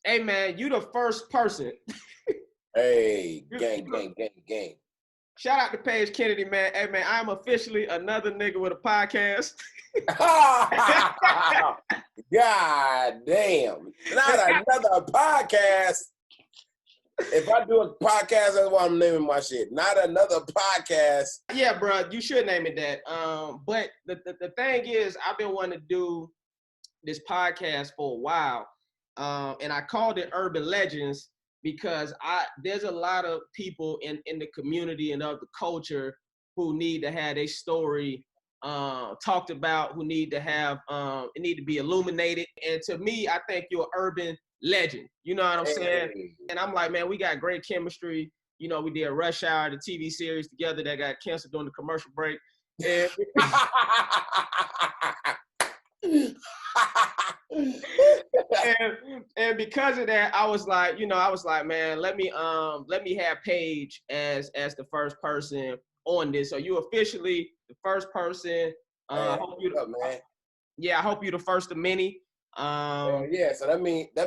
Hey man, you the first person. Hey, gang. Shout out to Paige Kennedy, man. Hey man, I'm officially another nigga with a podcast. God damn. Not another podcast. If I do a podcast, that's what I'm naming my shit. Not another podcast. Yeah, bro, you should name it that. But the thing is, I've been wanting to do this podcast for a while. And I called it Urban Legendz because there's a lot of people in the community and of the culture who need to have their story talked about, who need to have it need to be illuminated. And to me, I think you're an urban legend. You know what I'm saying? And I'm like, man, we got great chemistry. You know, we did Rush Hour, the TV series together that got canceled during the commercial break. And and because of that, I was like, man, let me have Paige as the first person on this. So you officially the first person. I hope you, man. Yeah, I hope you're the first of many. Yeah, so that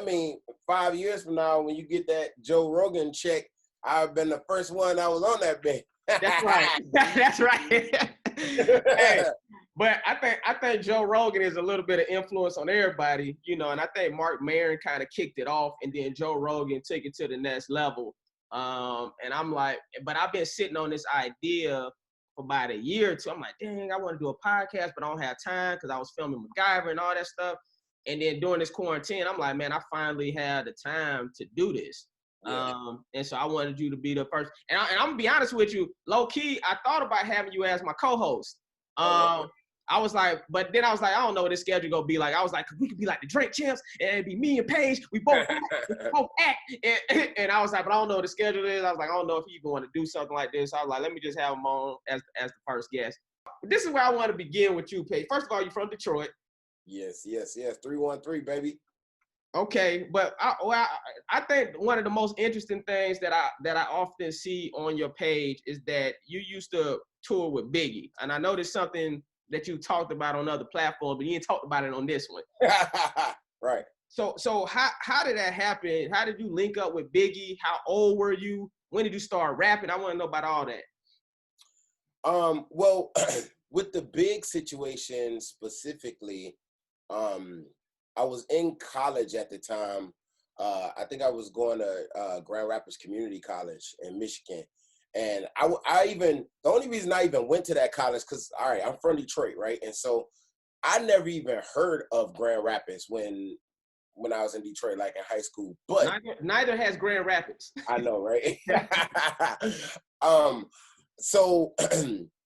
mean 5 years from now, when you get that Joe Rogan check, I've been the first one that was on that bench. That's right. That's right. Hey, but I think Joe Rogan is a little bit of influence on everybody, you know, and I think Mark Maron kind of kicked it off, and then Joe Rogan took it to the next level. And I'm like, but I've been sitting on this idea for about a year or two. I'm like, dang, I want to do a podcast, but I don't have time because I was filming MacGyver and all that stuff. And then during this quarantine, I'm like, man, I finally had the time to do this. Yeah. And so I wanted you to be the first. And I'm gonna be honest with you, low key, I thought about having you as my co-host. I was like, but then I was like, I don't know what this schedule gonna be like. I was like, we could be like the Drake champs, and it'd be me and Paige. We both act. And I was like, but I don't know what the schedule is. I was like, I don't know if you even want to do something like this. So I was like, let me just have him on as the first guest. But this is where I want to begin with you, Paige. First of all, you're from Detroit. Yes. 313, baby. Okay, but I think one of the most interesting things that I often see on your page is that you used to tour with Biggie, and I know there's something that you talked about on other platforms, but you didn't talk about it on this one. Right. So how did that happen? How did you link up with Biggie? How old were you? When did you start rapping? I want to know about all that. Well, with the Big situation specifically, I was in college at the time. I think I was going to Grand Rapids Community College in Michigan. And the only reason I even went to that college, because, all right, I'm from Detroit, right? And so I never even heard of Grand Rapids when I was in Detroit, like in high school. But neither has Grand Rapids. I know, right? So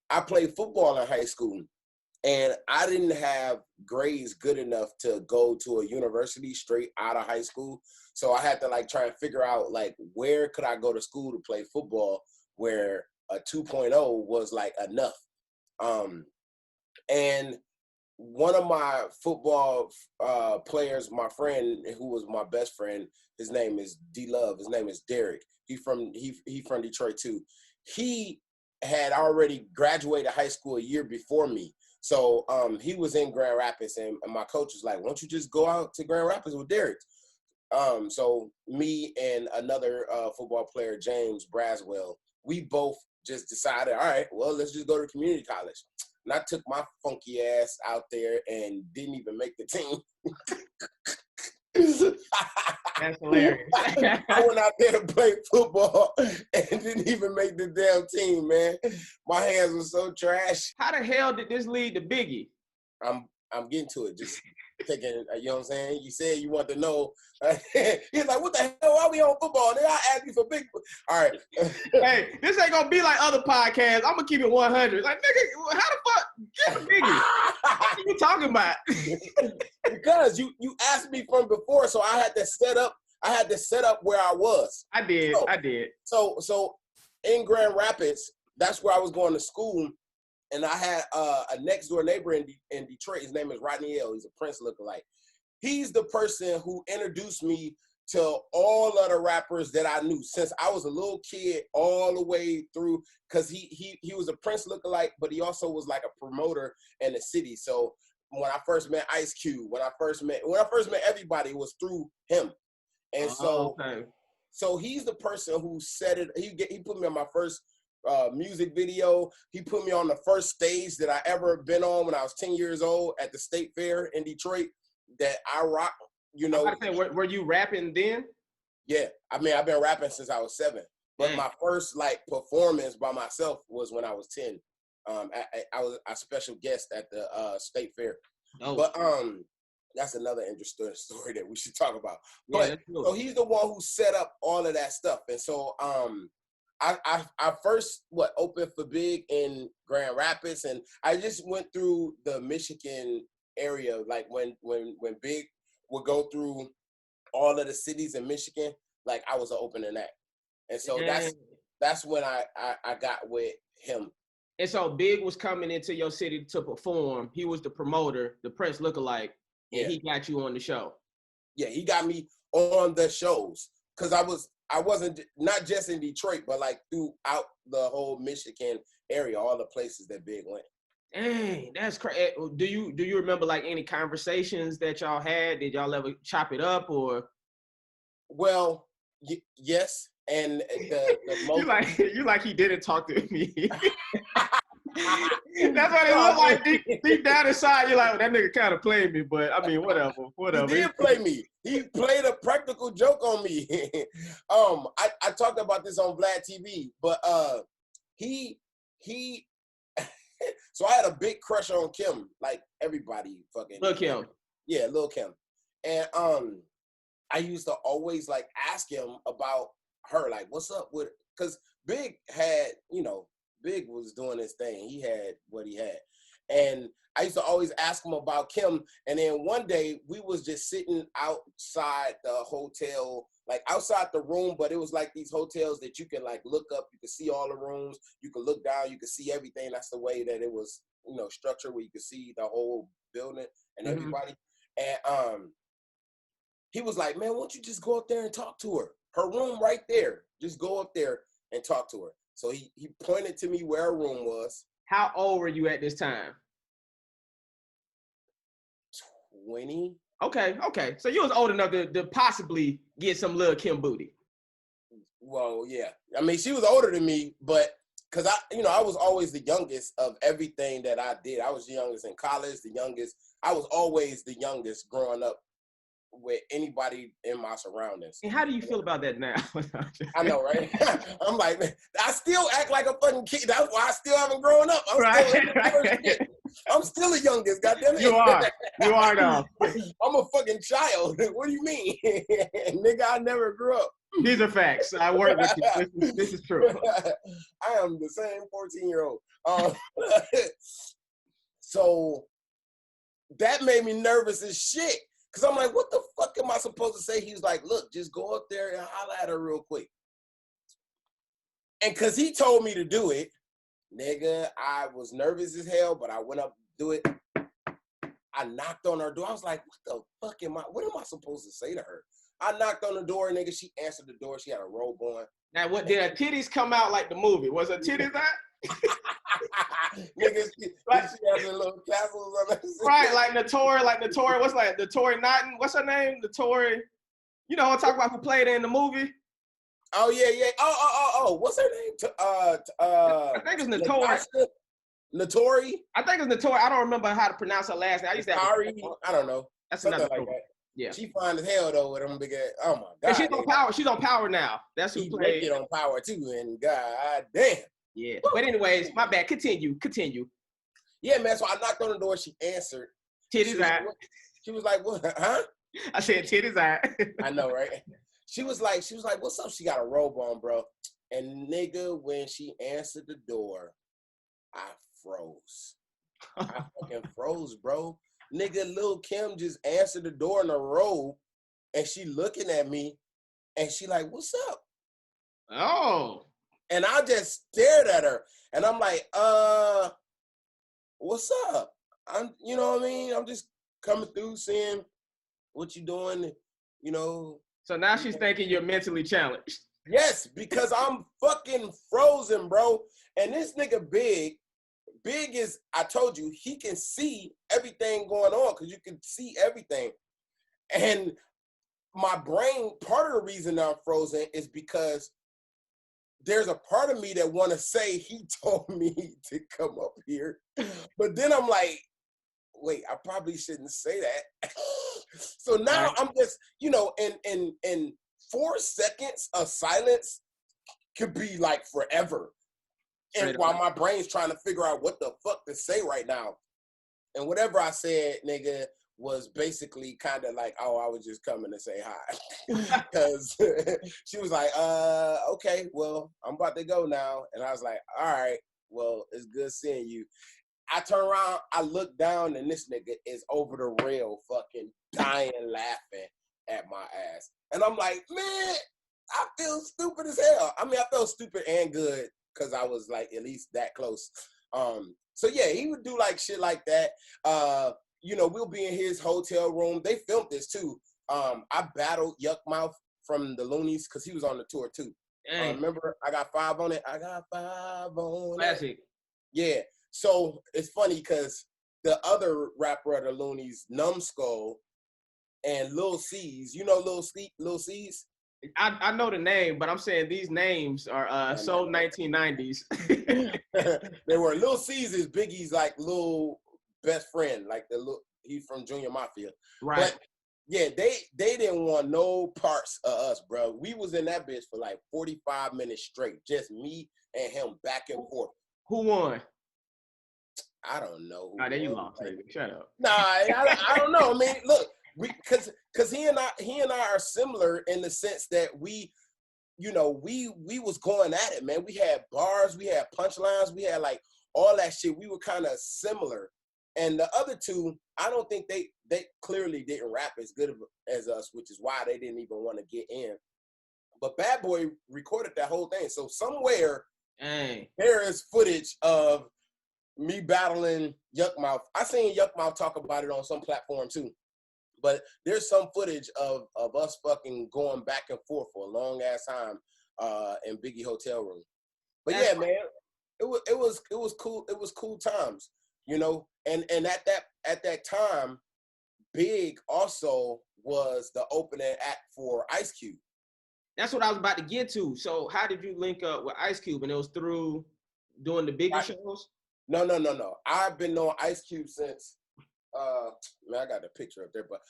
I played football in high school. And I didn't have grades good enough to go to a university straight out of high school. So I had to like try and figure out like where could I go to school to play football where a 2.0 was like enough. And one of my football players, my friend who was my best friend, his name is D-Love. His name is Derek. He from Detroit too. He had already graduated high school a year before me. So he was in Grand Rapids, and my coach was like, why don't you just go out to Grand Rapids with Derek? So me and another football player, James Braswell, we both just decided, all right, well, let's just go to community college. And I took my funky ass out there and didn't even make the team. That's hilarious. I went out there to play football and didn't even make the damn team, man. My hands were so trash. How the hell did this lead to Biggie? I'm getting to it. Just taking, you know what I'm saying? You said you want to know. He's like, what the hell? Why we on football? Then I asked you for big. All right. Hey, this ain't gonna be like other podcasts. I'm gonna keep it 100. Like, nigga, how the fuck get the Biggie? What are you talking about? Because you asked me from before, so I had to set up where I was. I did. So in Grand Rapids, that's where I was going to school. And I had a next door neighbor in Detroit. His name is Rodney L. He's a Prince lookalike. He's the person who introduced me to all of the rappers that I knew since I was a little kid all the way through, because he was a Prince lookalike, but he also was like a promoter in the city. So when I first met Ice Cube, when I first met everybody, it was through him. And so he's the person who said it. He put me on my first music video. He put me on the first stage that I ever been on when I was 10 years old at the State Fair in Detroit that I rock. You know, were you rapping then? Yeah, I mean, I've been rapping since I was 7, but my first like performance by myself was when I was 10. I was a special guest at the State Fair. Oh. But that's another interesting story that we should talk about. But so he's the one who set up all of that stuff, and so I first opened for Big in Grand Rapids, and I just went through the Michigan area, like when Big would go through all of the cities in Michigan, like I was an opening act. And so that's when I got with him. And so Big was coming into your city to perform. He was the promoter, the Prince lookalike, and he got you on the show. Yeah, he got me on the shows because I wasn't not just in Detroit, but like throughout the whole Michigan area, all the places that Big went. Dang, that's crazy. Do you remember like any conversations that y'all had? Did y'all ever chop it up or? Well, yes, and the most you like he didn't talk to me. That's what it looked like deep down inside. You're like, well, that nigga kind of played me, but I mean, whatever. He did play me. He played a practical joke on me. I talked about this on Vlad TV, but he. So I had a big crush on Kim, like everybody fucking. Lil' Kim. Yeah, Lil' Kim. And I used to always like ask him about her, like, what's up with, because Big had, Big was doing his thing. He had what he had. And I used to always ask him about Kim. And then one day we was just sitting outside the hotel, like outside the room, but it was like these hotels that you can like look up, you can see all the rooms, you can look down, you can see everything. That's the way that it was, structured, where you could see the whole building and everybody. And he was like, man, why don't you just go up there and talk to her? Her room right there. Just go up there and talk to her. So he pointed to me where her room was. How old were you at this time? 20. Okay. So you was old enough to possibly get some Lil' Kim booty. Well, yeah. I mean, she was older than me, but because I was always the youngest of everything that I did. I was the youngest in college, the youngest. I was always the youngest growing up with anybody in my surroundings. And how do you feel about that now? I know, right? I'm like, man, I still act like a fucking kid. That's why I still haven't grown up. I'm still the youngest, goddammit. You are now. I'm a fucking child. What do you mean? Nigga, I never grew up. These are facts. I work with you. This is true. I am the same 14-year-old. So that made me nervous as shit. Because I'm like, what the fuck am I supposed to say? He was like, look, just go up there and holler at her real quick. And because he told me to do it, nigga, I was nervous as hell, but I went up to do it. I knocked on her door. I was like, what am I supposed to say to her? I knocked on the door, nigga. She answered the door. She had a robe on. Now, what did her titties come out like the movie? Was her titties out? Nigga, she had the little tassels on her. Right, like Notori, what's like Notori Norton? What's her name? Notori. You know what I'm talking about, who played in the movie? Oh, yeah. Oh. What's her name? I think it's Notori. Notori? I think it's Notori. I don't remember how to pronounce her last name. I used to have I don't know. That's something another like movie. That. Yeah. She fine as hell though with them big ass. Oh my god. And she's on Power. She's on Power now. That's who played. She on Power too, and god damn. Yeah. But anyways, my bad. Continue. Yeah, man. So I knocked on the door. She answered. Titties out. She was like, what? Huh? I said titties out. I know, right? She was like, what's up? She got a robe on, bro. And nigga, when she answered the door, I froze. I fucking froze, bro. Nigga, Lil' Kim just answered the door in a robe, and she looking at me, and she like, what's up? Oh. And I just stared at her, and I'm like, what's up? You know what I mean? I'm just coming through, seeing what you doing, So now she's thinking you're mentally challenged. Yes, because I'm fucking frozen, bro. And this nigga Big is, I told you, he can see everything going on because you can see everything. And my brain, part of the reason I'm frozen is because there's a part of me that want to say he told me to come up here. But then I'm like, wait, I probably shouldn't say that. So now I'm just, you know, in 4 seconds of silence could be like forever. And while my brain's trying to figure out what the fuck to say right now. And whatever I said, nigga, was basically kind of like, oh, I was just coming to say hi. Because she was like, okay, well, I'm about to go now. And I was like, all right, well, it's good seeing you. I turn around, I look down, and this nigga is over the rail fucking dying laughing at my ass. And I'm like, man, I feel stupid as hell. I mean, I felt stupid and good because I was like at least that close. So yeah, he would do like shit like that. You know, we'll be in his hotel room. They filmed this too. I battled Yuck Mouth from the Loonies because he was on the tour too. Remember, I got 5 on it. I got 5 on Classic. it. Yeah. So it's funny because the other rapper of the Loonies, Numbskull, and Lil C's, you know Lil C's? I know the name, but I'm saying these names are so 1990s. They were Lil C's is Biggie's like little best friend, like he's from Junior Mafia. Right. But yeah, they didn't want no parts of us, bro. We was in that bitch for like 45 minutes straight, just me and him back and forth. Who won? I don't know. Then you lost, nigga. Shut up. Nah, I don't know. I mean, look, because he and I are similar in the sense that we was going at it, man. We had bars, we had punchlines, we had like all that shit. We were kind of similar. And the other two, I don't think they clearly didn't rap as good as us, which is why they didn't even want to get in. But Bad Boy recorded that whole thing. So somewhere there is footage of me battling Yuck Mouth. I seen Yuck Mouth talk about it on some platform too. But there's some footage of us fucking going back and forth for a long ass time in Biggie hotel room. But yeah, man, it was cool. It was cool times, you know. And at that time, Big also was the opening act for Ice Cube. That's what I was about to get to. So how did you link up with Ice Cube? And it was through doing the Biggie shows? No. I've been knowing Ice Cube since man, I got the picture up there, but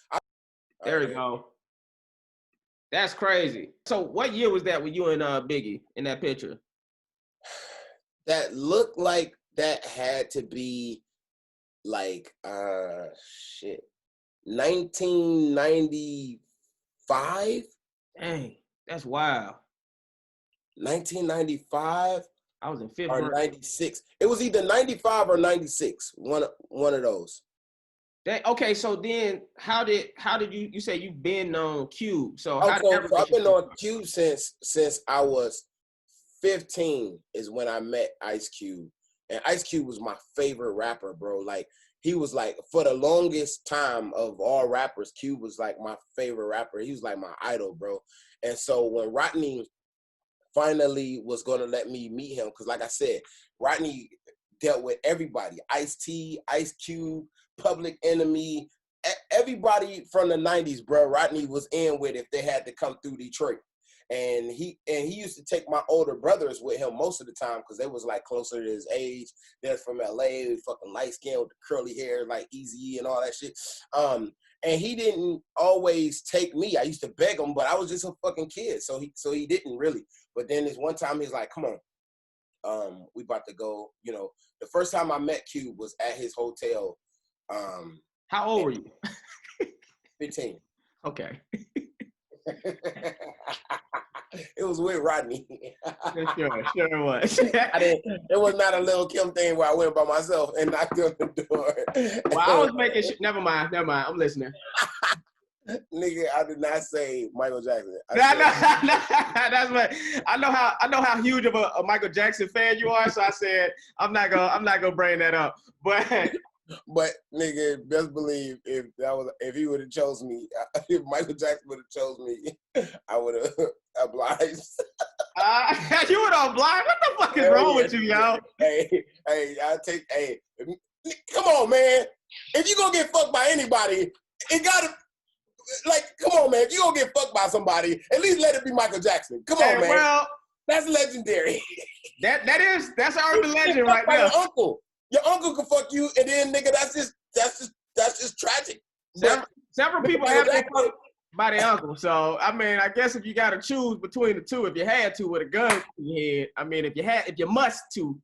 there we go. That's crazy. So what year was that with you and Biggie in that picture? That looked like that had to be like 1995. Dang, that's wild. 1995. I was in 5th or grade. 96. It was either 95 or 96. One of those. Okay, so then how did you say you've been on Cube? So how so I've been on Cube since I was 15 is when I met Ice Cube. And Ice Cube was my favorite rapper, bro. Like he was like, for the longest time of all rappers, Cube was like my favorite rapper. He was like my idol, bro. And so when Rodney finally was going to let me meet him, because like I said, Rodney dealt with everybody. Ice-T, Ice Cube, Public Enemy, everybody from the 90s, bro. Rodney was in with if they had to come through Detroit. And he used to take my older brothers with him most of the time because they was like closer to his age. They're from LA, fucking light skin with the curly hair, like Eazy and all that shit. And he didn't always take me. I used to beg him, but I was just a fucking kid, so he didn't really. But then this one time he's like, "Come on, we about to go." You know, the first time I met Cube was at his hotel. How old were you? 15. Okay. It was with Rodney. Sure it was. It was not a Lil' Kim thing where I went by myself and knocked on the door. Well, I was making sure. Never mind. I'm listening. Nigga, I did not say Michael Jackson. That's what I know how huge of a Michael Jackson fan you are. So I said I'm not gonna bring that up. But But nigga, best believe if he would have chose me, if Michael Jackson would have chose me, I would have obliged. You would have obliged? What the fuck is wrong with you, yo? Hey, come on, man. If you gonna get fucked by anybody, it gotta, like, come on, man. If you gonna get fucked by somebody, at least let it be Michael Jackson. Come on, man. Well, that's legendary. That's our urban legend right there. Your uncle can fuck you, and then nigga, that's just tragic. Several people have been fucked by their uncle. So I mean, I guess if you gotta choose between the two, if you had to with a gun to your head, I mean, if you must to.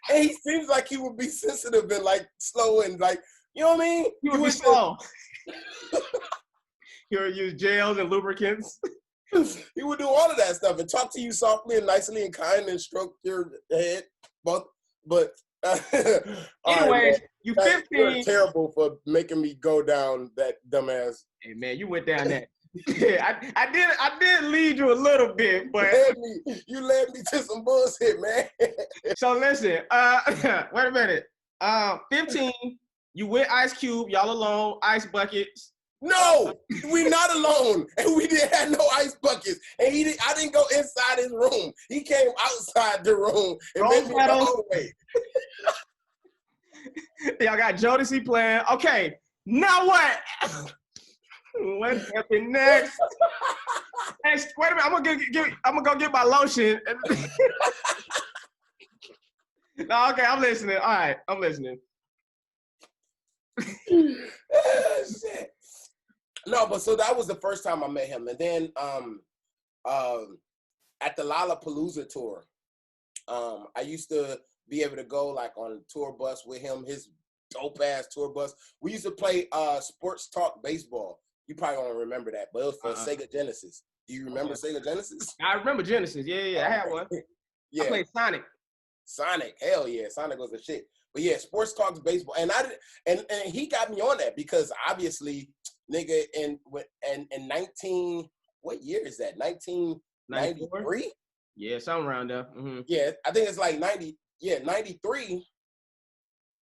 And he seems like he would be sensitive and like slow and like, you know what I mean? He would be slow. He would use gels and lubricants. He would do all of that stuff and talk to you softly and nicely and kind and stroke your head. But anyways, you 15. You're terrible for making me go down that dumbass. Hey man, you went down that. I did lead you a little bit, but you led me to some bullshit, man. So listen, wait a minute. 15, you with Ice Cube, y'all alone, ice buckets. No, we not alone, and we didn't have no ice buckets. And I didn't go inside his room. He came outside the room and made me go all the way. Y'all got Jodeci playing. Okay, now what? What happened next? Next, wait a minute. I'm gonna go get my lotion. No, okay, I'm listening. All right, I'm listening. Shit. No, but so that was the first time I met him, and then at the Lollapalooza tour, I used to be able to go like on a tour bus with him, his dope ass tour bus. We used to play sports talk baseball. You probably don't remember that, but it was for Sega Genesis. Do you remember Sega Genesis? I remember Genesis. Yeah, I had one. Yeah. I played Sonic. Sonic, hell yeah, Sonic was a shit. But yeah, sports talks baseball, and he got me on that because obviously, nigga, in 19, what year is that? 1993? Yeah, something around there. Mm-hmm. Yeah, I think it's like 90. Yeah, 93.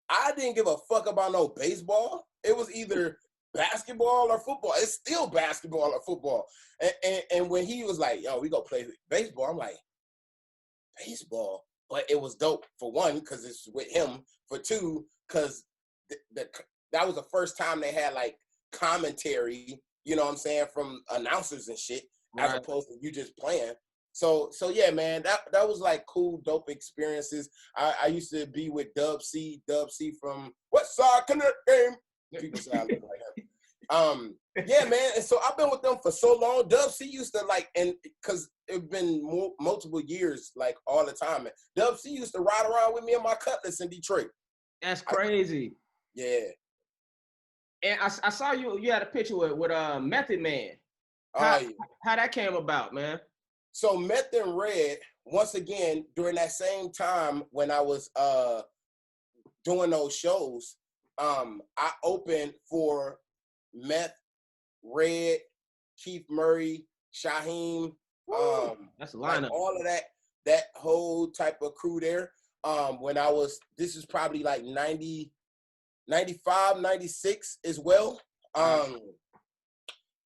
I didn't give a fuck about no baseball. It was either basketball or football. It's still basketball or football. And when he was like, yo, we go play baseball, I'm like, baseball? But it was dope, for one, because it's with him. For two, because that was the first time they had, like, commentary, you know what I'm saying, from announcers and shit, right, as opposed to you just playing. So yeah, man, that was, like, cool, dope experiences. I used to be with Dub C from West Side Connect Game. People say I look like him. Yeah, man, and so I've been with them for so long. Dub C used to, like, and because it's been multiple years, like, all the time. Dub C used to ride around with me in my Cutlass in Detroit. That's crazy. Yeah. And I saw you had a picture with Method Man. How that came about, man? So Meth and Red, once again, during that same time when I was doing those shows, I opened for Meth, Red, Keith Murray, Shaheem, that's a lineup. Like all of that whole type of crew there. When this is probably like 90, 95, 96 as well.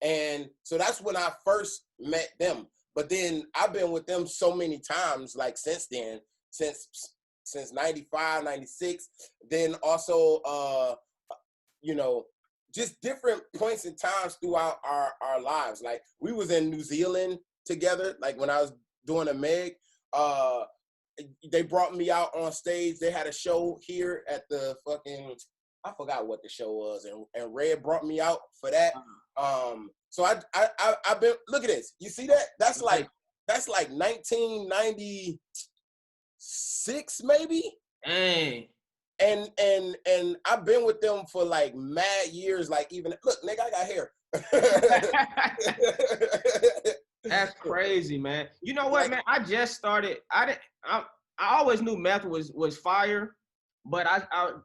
And so that's when I first met them. But then I've been with them so many times, like since then, since 95, 96. Then also, just different points in times throughout our lives. Like we was in New Zealand together, like when I was doing a Meg. They brought me out on stage. They had a show here at the fucking, I forgot what the show was, and Red brought me out for that. So I've been, look at this. You see that? That's like 1996 maybe. Dang. And I've been with them for like mad years. Like even look, nigga, I got hair. That's crazy, man. You know what, man? I just started. I always knew Meth was fire, but I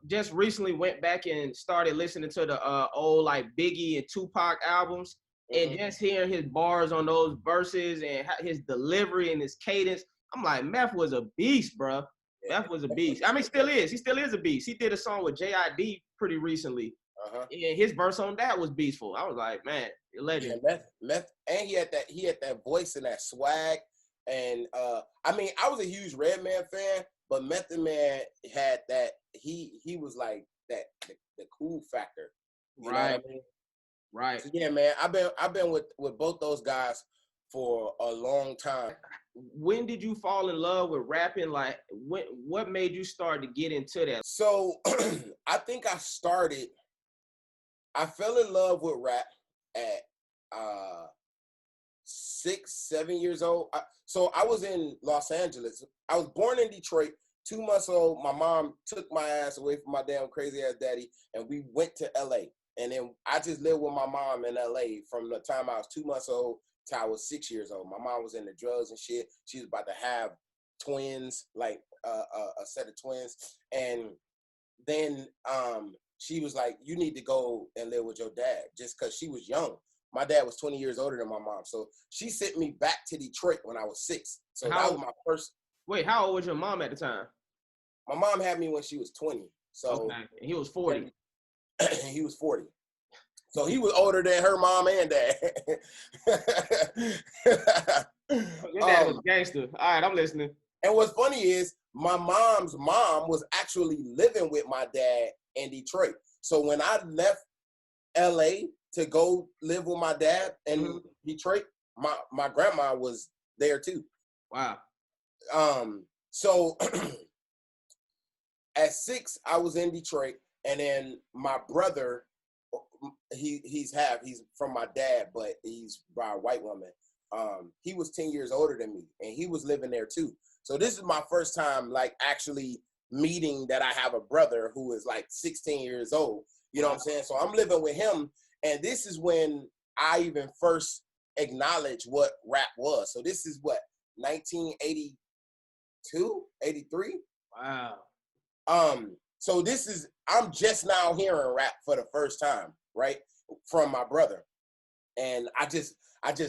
just recently went back and started listening to the old like Biggie and Tupac albums, and just hearing his bars on those verses and his delivery and his cadence. I'm like, Meth was a beast, bro. Meth was a beast. I mean, still is. He still is a beast. He did a song with J.I.D. pretty recently. And his verse on that was beastful. I was like, man, you're legend. Yeah, Meth, and he had that voice and that swag. And I mean, I was a huge Redman fan, but Method Man had that. He was like that the cool factor. You know what I mean? Right. So yeah, man. I've been with both those guys for a long time. When did you fall in love with rapping? Like, what made you start to get into that? So I think I fell in love with rap at 6, 7 years old. So I was in Los Angeles. I was born in Detroit. 2 months old, my mom took my ass away from my damn crazy ass daddy, and we went to LA. And then I just lived with my mom in LA from the time I was 2 months old till I was 6 years old. My mom was into drugs and shit. She was about to have twins, like a set of twins. And then she was like, you need to go and live with your dad, just because she was young. My dad was 20 years older than my mom. So she sent me back to Detroit when I was 6. So that was my first. Wait, how old was your mom at the time? My mom had me when she was 20. So okay. And he was 40. He was 40. So he was older than her mom and dad. Your dad was a gangster. All right, I'm listening. And what's funny is my mom's mom was actually living with my dad in Detroit. So when I left LA to go live with my dad in Detroit, my grandma was there too. Wow. So at 6, I was in Detroit, and then my brother, he's from my dad, but he's by a white woman. He was 10 years older than me, and he was living there too. So this is my first time, like, actually meeting that I have a brother who is like 16 years old. You know what I'm saying? So I'm living with him, and this is when I even first acknowledged what rap was. So this is what, 1982, 83? Wow. So I'm just now hearing rap for the first time, right? From my brother. And I just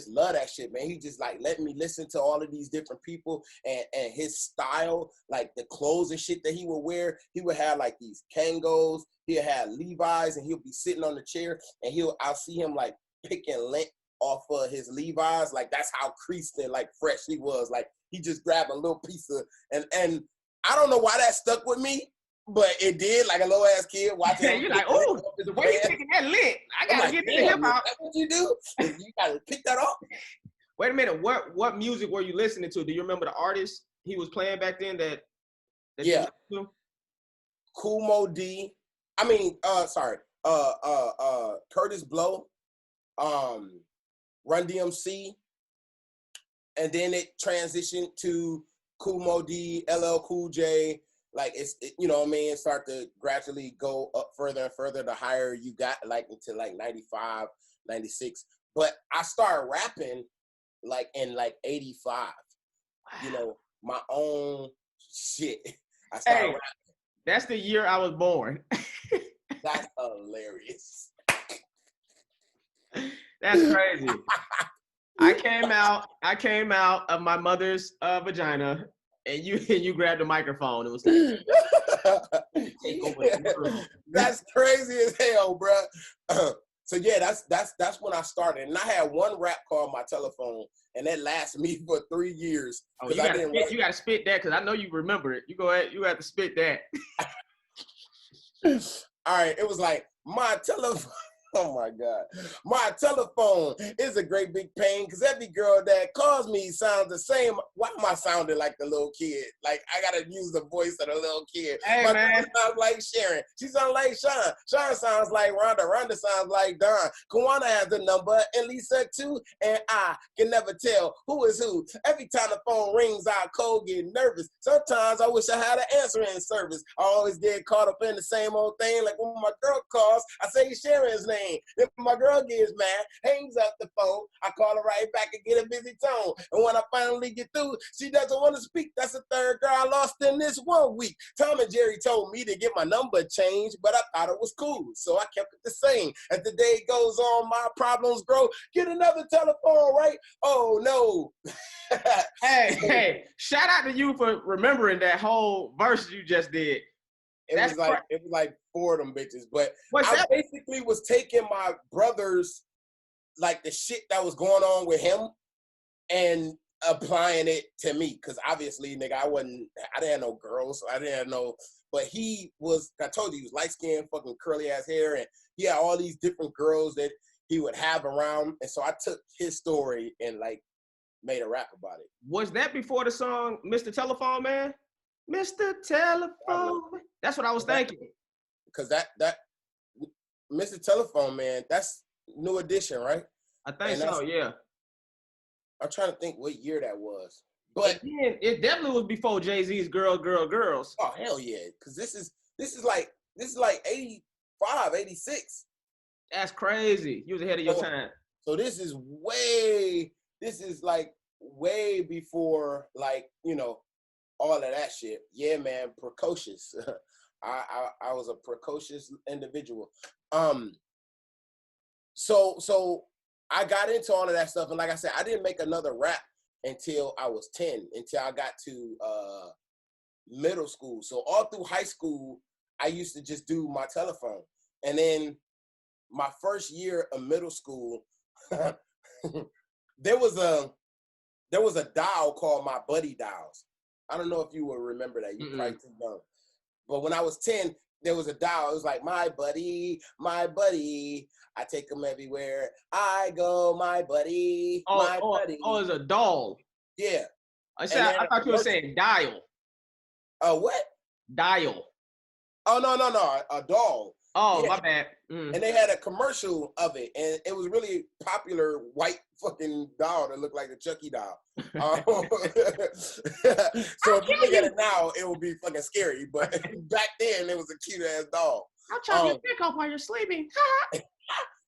love that shit, man. He just like let me listen to all of these different people and his style, like the clothes and shit that he would wear. He would have like these Kangos, he'll have Levi's, and he'll be sitting on the chair, and I'll see him like picking lint off of his Levi's. Like that's how creased and like fresh he was. Like he just grabbed a little piece of and I don't know why that stuck with me, but it did. Like a little ass kid watching. You're like, oh, the way you picking that lit, I gotta get to hip hop. That's what you do. You gotta pick that up. Wait a minute. What music were you listening to? Do you remember the artist he was playing back then? That yeah, Kool Moe D. I mean, Curtis Blow, Run DMC, and then it transitioned to Kool Moe D, LL Cool J. Like you know what I mean, start to gradually go up further and further the higher you got, like into like 95, 96. But I started rapping like in like 85. Wow. You know, my own shit. I started rapping. That's the year I was born. That's hilarious. That's crazy. I came out of my mother's vagina, and you grabbed the microphone. It was like, take over the world. That's crazy as hell, bro. So yeah, that's when I started, and I had one rap call on my telephone, and that lasted me for 3 years. Oh, you gotta spit that, because I know you remember it. You go ahead, you have to spit that. All right, it was like my telephone. Oh my God. My telephone is a great big pain because every girl that calls me sounds the same. Why am I sounding like the little kid? Like I gotta use the voice of the little kid. Hey, my man. sounds like Sharon. She sounds like Sean. Sean sounds like Rhonda. Rhonda sounds like Don. Kawana has the number, and Lisa too. And I can never tell who is who. Every time the phone rings, I cold get nervous. Sometimes I wish I had an answering service. I always get caught up in the same old thing. Like when my girl calls, I say Sharon's name. chain. Then my girl gets mad, hangs up the phone. I call her right back and get a busy tone. And when I finally get through, she doesn't want to speak. That's the third girl I lost in this 1 week. Tom and Jerry told me to get my number changed, but I thought it was cool, so I kept it the same. As the day goes on, my problems grow. Get another telephone, right? Oh, no. Hey, shout out to you for remembering that whole verse you just did. It was like 4 of them bitches. But I basically was taking my brother's, like, the shit that was going on with him and applying it to me. Because obviously, nigga, I didn't have no girls. I didn't have no, but he was, I told you, he was light-skinned, fucking curly-ass hair. And he had all these different girls that he would have around. And so I took his story and, like, made a rap about it. Was that before the song Mr. Telephone Man? Mr. Telephone. That's what I was thinking. Because that Mr. Telephone Man, that's New Edition, right? I think so, yeah. I'm trying to think what year that was. But again, it definitely was before Jay-Z's Girl, Girl, Girls. Oh, hell yeah. Because this is like 85, 86. That's crazy. You was ahead of your time. So this is like way before, like, you know, all of that shit. Yeah, man, precocious. I was a precocious individual. So I got into all of that stuff, and like I said, I didn't make another rap until I was 10, until I got to middle school. So all through high school, I used to just do my telephone. And then my first year of middle school, there was a dial called My Buddy Dials. I don't know if you will remember that. You probably too young. But when I was 10, there was a dial. It was like, my buddy. I take him everywhere I go, my buddy, my buddy. Oh, it's a doll. Yeah. I thought you were saying dial. What? Dial. Oh, no, a doll. Oh, yeah. My bad. And they had a commercial of it, and it was really popular white fucking doll that looked like a Chucky doll. So if you look at it now, it would be fucking scary, but back then it was a cute ass doll. I'll chop your dick off while you're sleeping.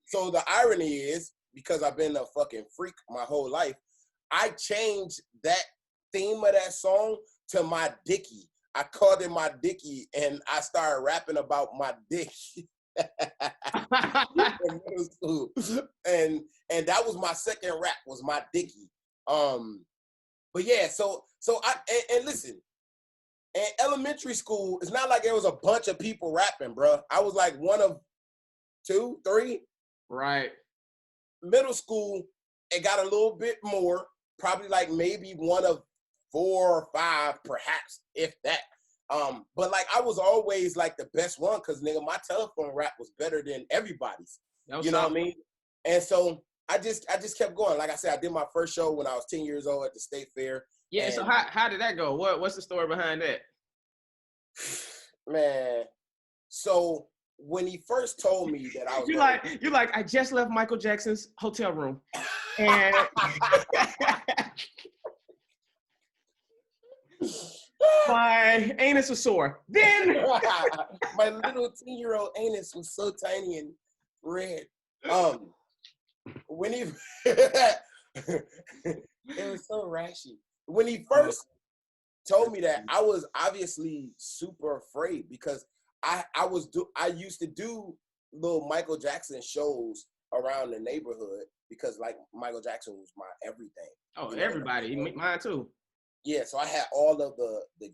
So the irony is, because I've been a fucking freak my whole life, I changed that theme of that song to my dickie. I called it my dickie, and I started rapping about my dick. In middle school. And that was my second rap, was my dickie. But yeah, so I listen, in elementary school, it's not like there was a bunch of people rapping, bro. I was like one of 2, 3. Right. Middle school, it got a little bit more, probably like maybe one of 4 or 5, perhaps, if that. But like I was always like the best one, because nigga, my telephone rap was better than everybody's. You know what I mean? And so I just kept going. Like I said, I did my first show when I was 10 years old at the State Fair. Yeah. So how did that go? What's the story behind that? Man, so when he first told me that I was you like I just left Michael Jackson's hotel room, and my anus was sore. Then my little 10-year-old anus was so tiny and red. When he it was so rashy. When he first told me that, I was obviously super afraid, because I used to do little Michael Jackson shows around the neighborhood, because like Michael Jackson was my everything. Oh, everybody, mine too. Yeah, so I had all of the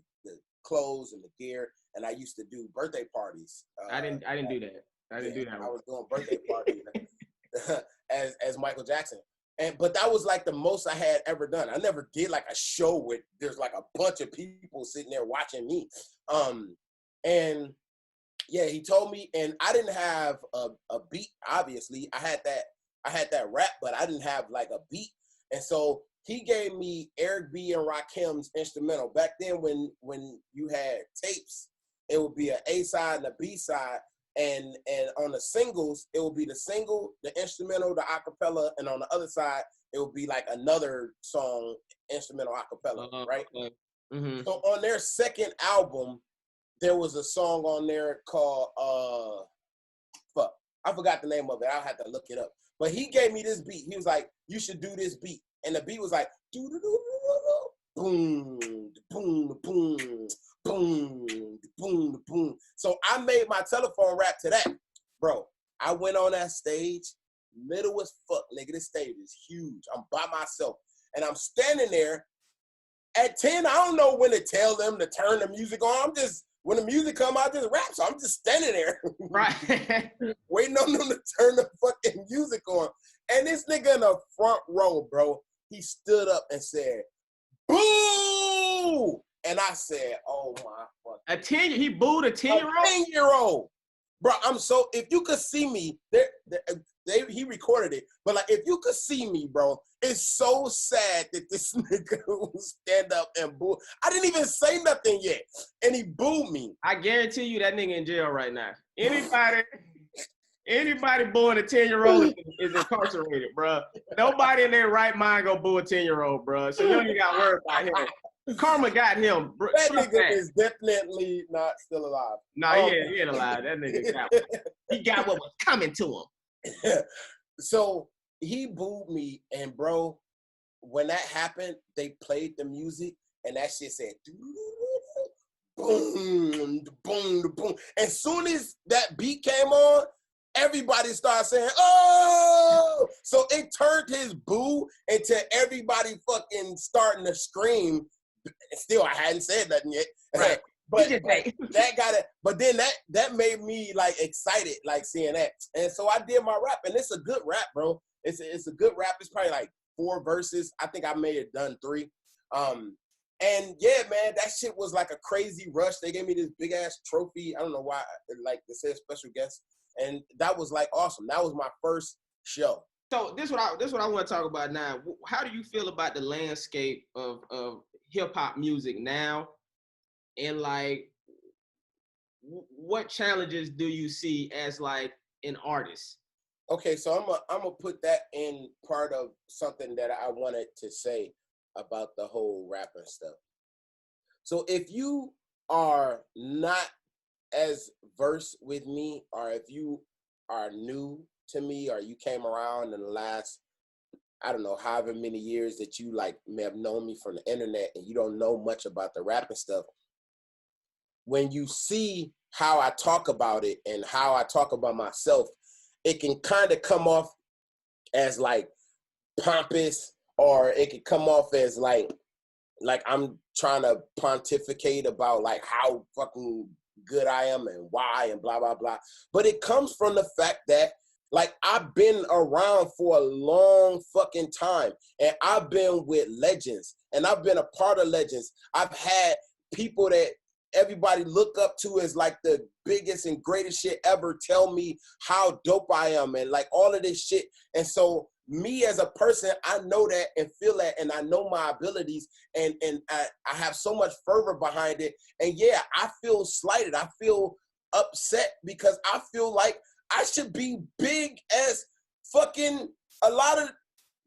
clothes and the gear, and I used to do birthday parties. I didn't do that. I didn't do that. I was doing birthday parties as Michael Jackson. But that was like the most I had ever done. I never did like a show with there's like a bunch of people sitting there watching me. And yeah, he told me, and I didn't have a beat. Obviously, I had that rap, but I didn't have like a beat. And so he gave me Eric B. and Rakim's instrumental. Back then, when you had tapes, it would be an A side and a B side. And on the singles, it would be the single, the instrumental, the acapella, and on the other side, it would be like another song, instrumental acapella, right? Mm-hmm. So on their second album, there was a song on there called I I forgot the name of it. I'll have to look it up. But he gave me this beat. He was like, you should do this beat. And the beat was like, boom, boom, boom, boom, boom, boom. So I made my telephone rap to that. Bro, I went on that stage, middle as fuck, nigga. This stage is huge. I'm by myself. And I'm standing there. At 10, I don't know when to tell them to turn the music on. I'm just, when the music come out, just rap. So I'm just standing there. Right. Waiting on them to turn the fucking music on. And this nigga in the front row, bro, he stood up and said, boo! And I said, oh my fuck. He booed a 10-year-old? A 10-year-old. Bro, if you could see me, he recorded it, but like, if you could see me, bro, it's so sad that this nigga will stand up and boo. I didn't even say nothing yet, and he booed me. I guarantee you that nigga in jail right now. Anybody booing a 10-year-old is incarcerated, bro. Nobody in their right mind go boo a 10-year-old, bro. So you don't even got to worry about him. Karma got him. Bro. That nigga is definitely not still alive. No, he ain't alive. That nigga got what was coming to him. So he booed me, and bro, when that happened, they played the music, and that shit said, boom, boom, boom. As soon as that beat came on, everybody started saying, oh! So it turned his boo into everybody fucking starting to scream. Still, I hadn't said nothing yet. Right. But that got it. But then that made me like excited, like seeing that. And so I did my rap, and it's a good rap, bro. It's a good rap. It's probably like 4 verses. I think I may have done 3. And yeah, man, that shit was like a crazy rush. They gave me this big ass trophy. I don't know why, like they said special guest, and that was like awesome. That was my first show. So this is what I want to talk about now. How do you feel about the landscape of hip hop music now? And like, what challenges do you see as like an artist? Okay, so I'm gonna put that in part of something that I wanted to say about the whole rapping stuff. So if you are not as versed with me, or if you are new to me, or you came around in the last, I don't know, however many years that you like may have known me from the internet, and you don't know much about the rapping stuff, when you see how I talk about it and how I talk about myself, it can kind of come off as like pompous, or it can come off as like I'm trying to pontificate about like how fucking good I am and why and blah, blah, blah. But it comes from the fact that like I've been around for a long fucking time, and I've been with Legendz, and I've been a part of Legendz. I've had people that everybody look up to as like the biggest and greatest shit ever tell me how dope I am and like all of this shit. And so me as a person, I know that and feel that, and I know my abilities, and I have so much fervor behind it. And yeah, I feel slighted. I feel upset because I feel like I should be big as fucking a lot of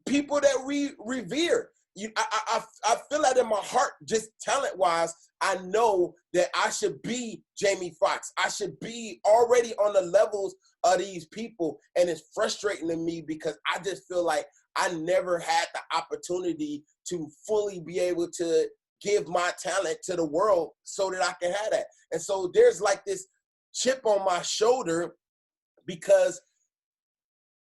people that we revere. I feel that in my heart, just talent-wise. I know that I should be Jamie Foxx. I should be already on the levels of these people, and it's frustrating to me because I just feel like I never had the opportunity to fully be able to give my talent to the world so that I can have that. And so there's like this chip on my shoulder because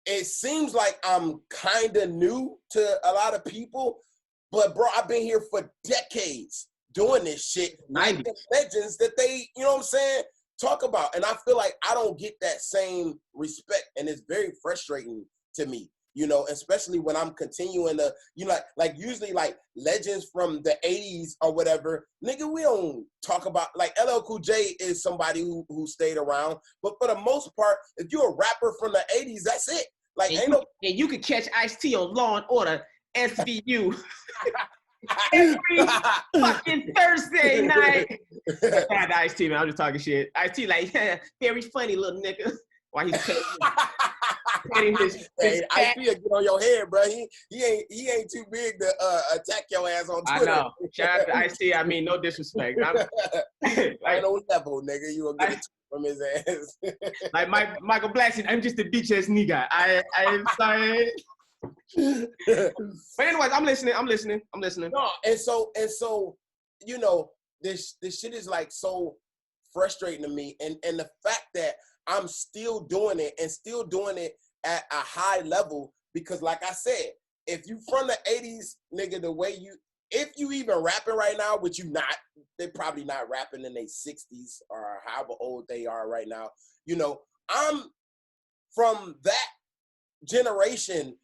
it seems like I'm kind of new to a lot of people, but bro, I've been here for decades doing this shit. Like the legends that they, you know what I'm saying, talk about. And I feel like I don't get that same respect, and it's very frustrating to me, you know, especially when I'm continuing to, you know, like usually like legends from the 80s or whatever, nigga, we don't talk about, like LL Cool J is somebody who stayed around, but for the most part, if you're a rapper from the 80s, that's it. Like, and you could catch Ice-T on Law and Order SVU every fucking Thursday night. I Ice-T, man. I'm just talking shit. Ice-T, like, yeah, very funny little nigga. Why he's paying petting his Hey, cat. I see it get on your head, bro. He ain't too big to attack your ass on I Twitter. know. Shout out to IC. I mean, no disrespect. I'm like, Final level, nigga. You will get a tweet from his ass. like Michael Blackson. I'm just a bitch ass nigga. I'm sorry. But anyways, I'm listening. No, and so, you know, this shit is like so frustrating to me, and the fact that I'm still doing it and still doing it at a high level, because like I said, if you from the 80s, nigga, the way if you even rapping right now, which you not, they probably not rapping in their 60s or however old they are right now. You know, I'm from that generation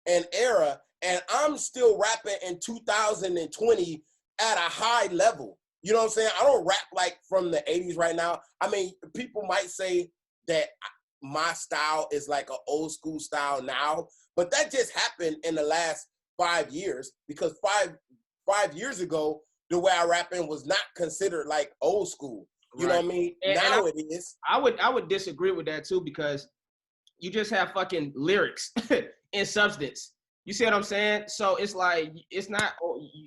and era, and I'm still rapping in 2020 at a high level. You know what I'm saying? I don't rap like from the 80s right now. I mean, people might say that my style is like an old school style now, but that just happened in the last 5 years, because five years ago, the way I rapping was not considered like old school. You know what I mean? Now it is. I would disagree with that too, because you just have fucking lyrics and substance. You see what I'm saying? So it's like, it's not,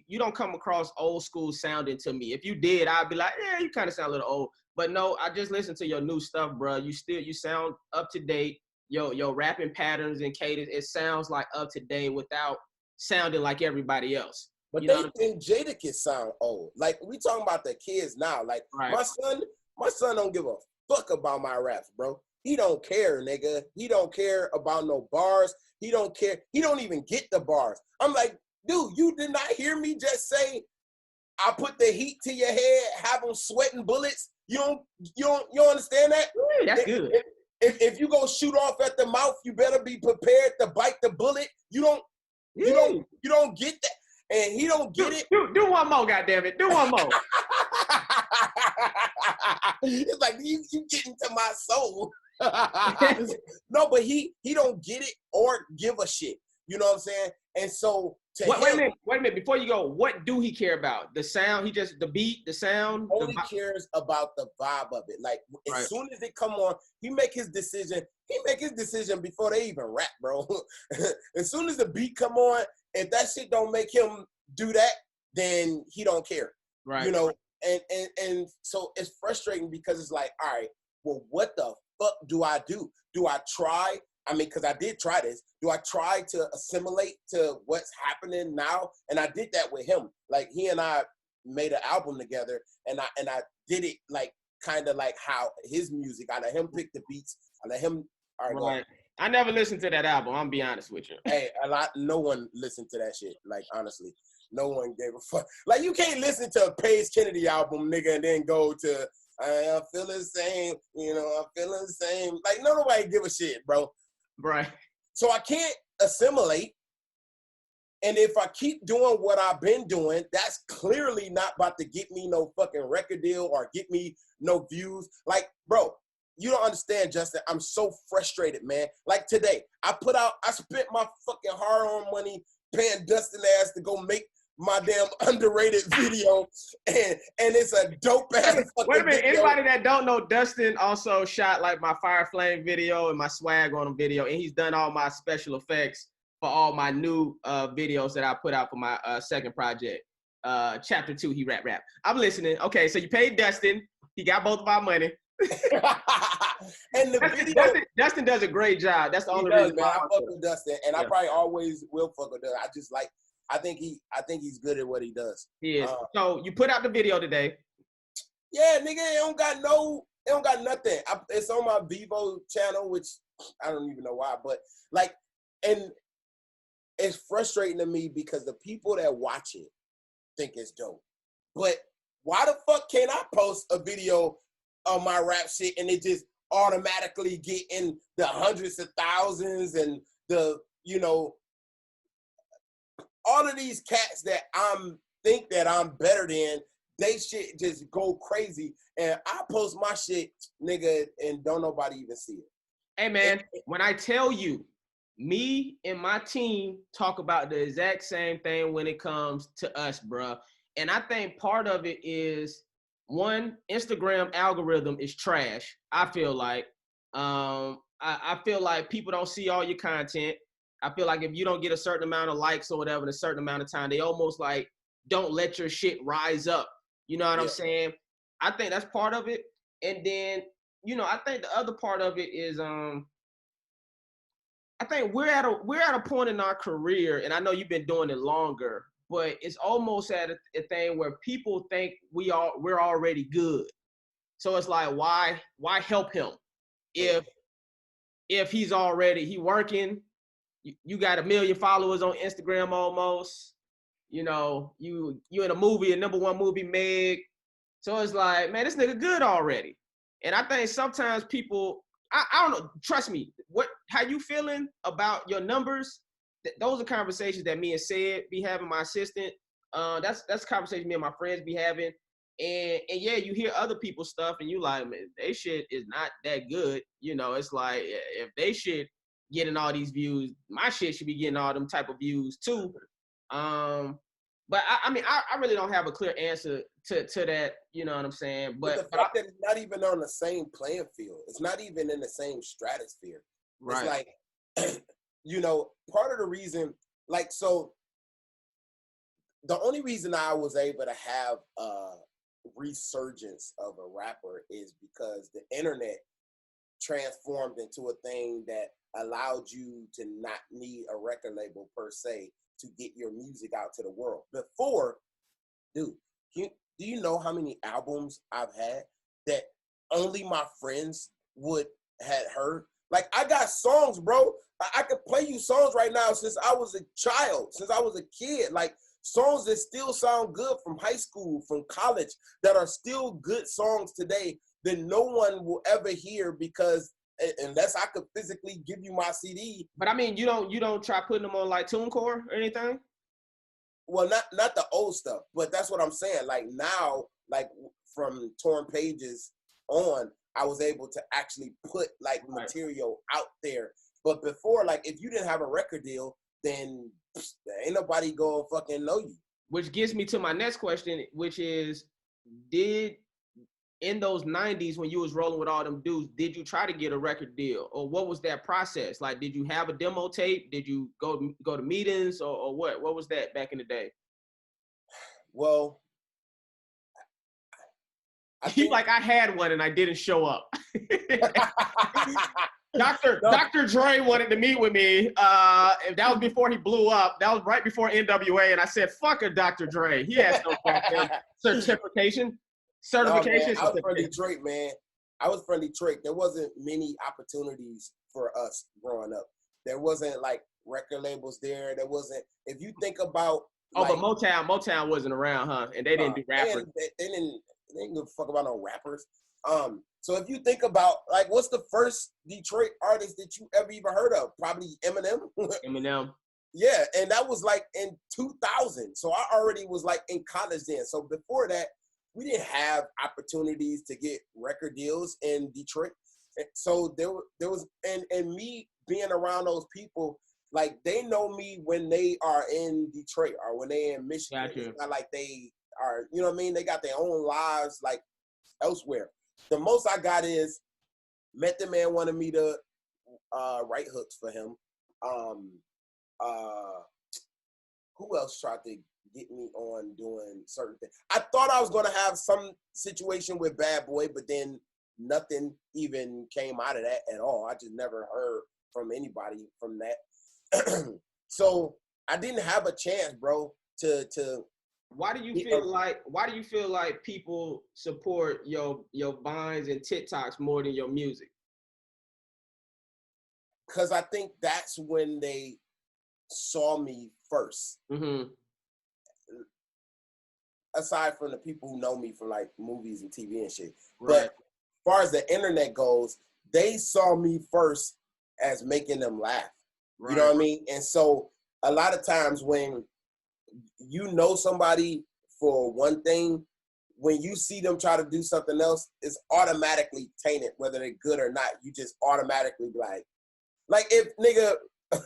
you don't come across old school sounding to me. If you did, I'd be like, yeah, you kind of sound a little old. But no, I just listen to your new stuff, bro. You sound up to date. Your rapping patterns and cadence, it sounds like up to date without sounding like everybody else. But you they think Jadakiss sound old. Like, we talking about the kids now. Like, right. my son don't give a fuck about my raps, bro. He don't care, nigga. He don't care about no bars. He don't care. He don't even get the bars. I'm like, dude, you did not hear me just say, I put the heat to your head, have them sweating bullets. You don't understand that? Yeah, that's good. If you go shoot off at the mouth, you better be prepared to bite the bullet. You don't get that. And he don't get it. Do one more, goddammit. Do one more. It's like, you get into my soul. No, but he don't get it or give a shit. You know what I'm saying? And so wait a minute. Before you go, what do he care about? The sound? The beat, the sound? Only cares about the vibe of it. Like, as soon as it come on, he make his decision. He make his decision before they even rap, bro. As soon as the beat come on, if that shit don't make him do that, then he don't care. Right. You know, and so it's frustrating, because it's like, all right, well, what the fuck do I do? Do I try? I mean, because I did try this. Do I try to assimilate to what's happening now? And I did that with him. Like, he and I made an album together, and I did it like kind of like how his music. I let him pick the beats. I let him. Right. I never listened to that album. I'm gonna be honest with you. Hey, no one listened to that shit. Like, honestly, no one gave a fuck. Like, you can't listen to a Paige Kennedy album, nigga, and then go to I feel the same. You know, I feel the same. Like, nobody give a shit, bro. Right. So I can't assimilate. And if I keep doing what I've been doing, that's clearly not about to get me no fucking record deal or get me no views. Like, bro, you don't understand, Justin. I'm so frustrated, man. Like, today, I spent my fucking hard-earned money paying Dustin ass to go make my damn underrated video, and it's a dope ass fucking Wait a minute, video. anybody that don't know, Dustin also shot like my Fire Flame video and my swag on him video, and he's done all my special effects for all my new videos that I put out for my second project. Chapter 2, he rap. I'm listening. Okay, so you paid Dustin. He got both of our money. And the Dustin does a great job. That's the only reason. Man, I fuck with Dustin, and I probably always will fuck with Dustin. I think he's good at what he does. He is. So you put out the video today. Yeah, nigga, it don't got nothing. It's on my Vivo channel, which I don't even know why, but like, and it's frustrating to me because the people that watch it think it's dope. But why the fuck can't I post a video of my rap shit and it just automatically get in the hundreds of thousands, and the, you know, all of these cats that think that I'm better than, they shit just go crazy, and I post my shit, nigga, and don't nobody even see it. Hey man, when I tell you, me and my team talk about the exact same thing when it comes to us, bruh. And I think part of it is, one, Instagram algorithm is trash, I feel like. I feel like people don't see all your content. I feel like if you don't get a certain amount of likes or whatever in a certain amount of time, they almost like don't let your shit rise up. You know what I'm saying? I think that's part of it. And then, I think the other part of it is I think we're at a point in our career, and I know you've been doing it longer, but it's almost at a thing where people think we're already good. So it's like, why help him if he's already working? You got 1 million followers on Instagram almost. You in a movie, a #1 movie, Meg. So it's like, man, this nigga good already. And I think sometimes people, I don't know, trust me, how you feeling about your numbers? Those are conversations that me and Sid be having, my assistant. That's conversations me and my friends be having. And yeah, you hear other people's stuff and you like, man, they shit is not that good. It's like, if they shit getting all these views, my shit should be getting all them type of views too. But I mean, I really don't have a clear answer to that. You know what I'm saying? But the fact that it's not even on the same playing field, it's not even in the same stratosphere. Right. It's like, part of the reason, like, so the only reason I was able to have a resurgence of a rapper is because the internet transformed into a thing that allowed you to not need a record label per se to get your music out to the world. Before, dude, do you know how many albums I've had that only my friends had heard? Like, I got songs, bro. I could play you songs right now since I was a child, since I was a kid. Like, songs that still sound good from high school, from college, that are still good songs today that no one will ever hear because unless I could physically give you my CD. But I mean, you don't try putting them on like TuneCore or anything? Well, not the old stuff, but that's what I'm saying. Like now, like from Torn Pages on, I was able to actually put like material out there. But before, like if you didn't have a record deal, then ain't nobody gonna fucking know you. Which gets me to my next question, which is, in those 90s when you was rolling with all them dudes, did you try to get a record deal, or what was that process? Like, did you have a demo tape? Did you go to meetings, or what? What was that back in the day? Well, I had one and I didn't show up. Dr. Dre wanted to meet with me. That was before he blew up. That was right before NWA, and I said, "Fuck a Dr. Dre. He has no certification." No, man, I was from Detroit, man. I was from Detroit. There wasn't many opportunities for us growing up. There wasn't like record labels there. There wasn't. If you think about, but Motown wasn't around, huh? And they didn't do rappers. They didn't give a fuck about no rappers. So if you think about like, what's the first Detroit artist that you ever even heard of? Probably Eminem. Eminem. Yeah, and that was like in 2000. So I already was like in college then. So before that, we didn't have opportunities to get record deals in Detroit. So there was, and me being around those people, like they know me when they are in Detroit or when they in Michigan. Gotcha. It's not like they are, you know what I mean? They got their own lives like elsewhere. The most I got is Method Man wanted me to write hooks for him. Who else tried to get me on doing certain things? I thought I was going to have some situation with Bad Boy, but then nothing even came out of that at all. I just never heard from anybody from that. So I didn't have a chance, bro, to Why do you feel like people support your Vines and TikToks more than your music? Because I think that's when they saw me first. Mm-hmm. Aside from the people who know me from like movies and TV and shit. Right. But as far as the internet goes, they saw me first as making them laugh. Right. You know what I mean? And so a lot of times when you know somebody for one thing, when you see them try to do something else, it's automatically tainted, whether they're good or not. You just automatically like if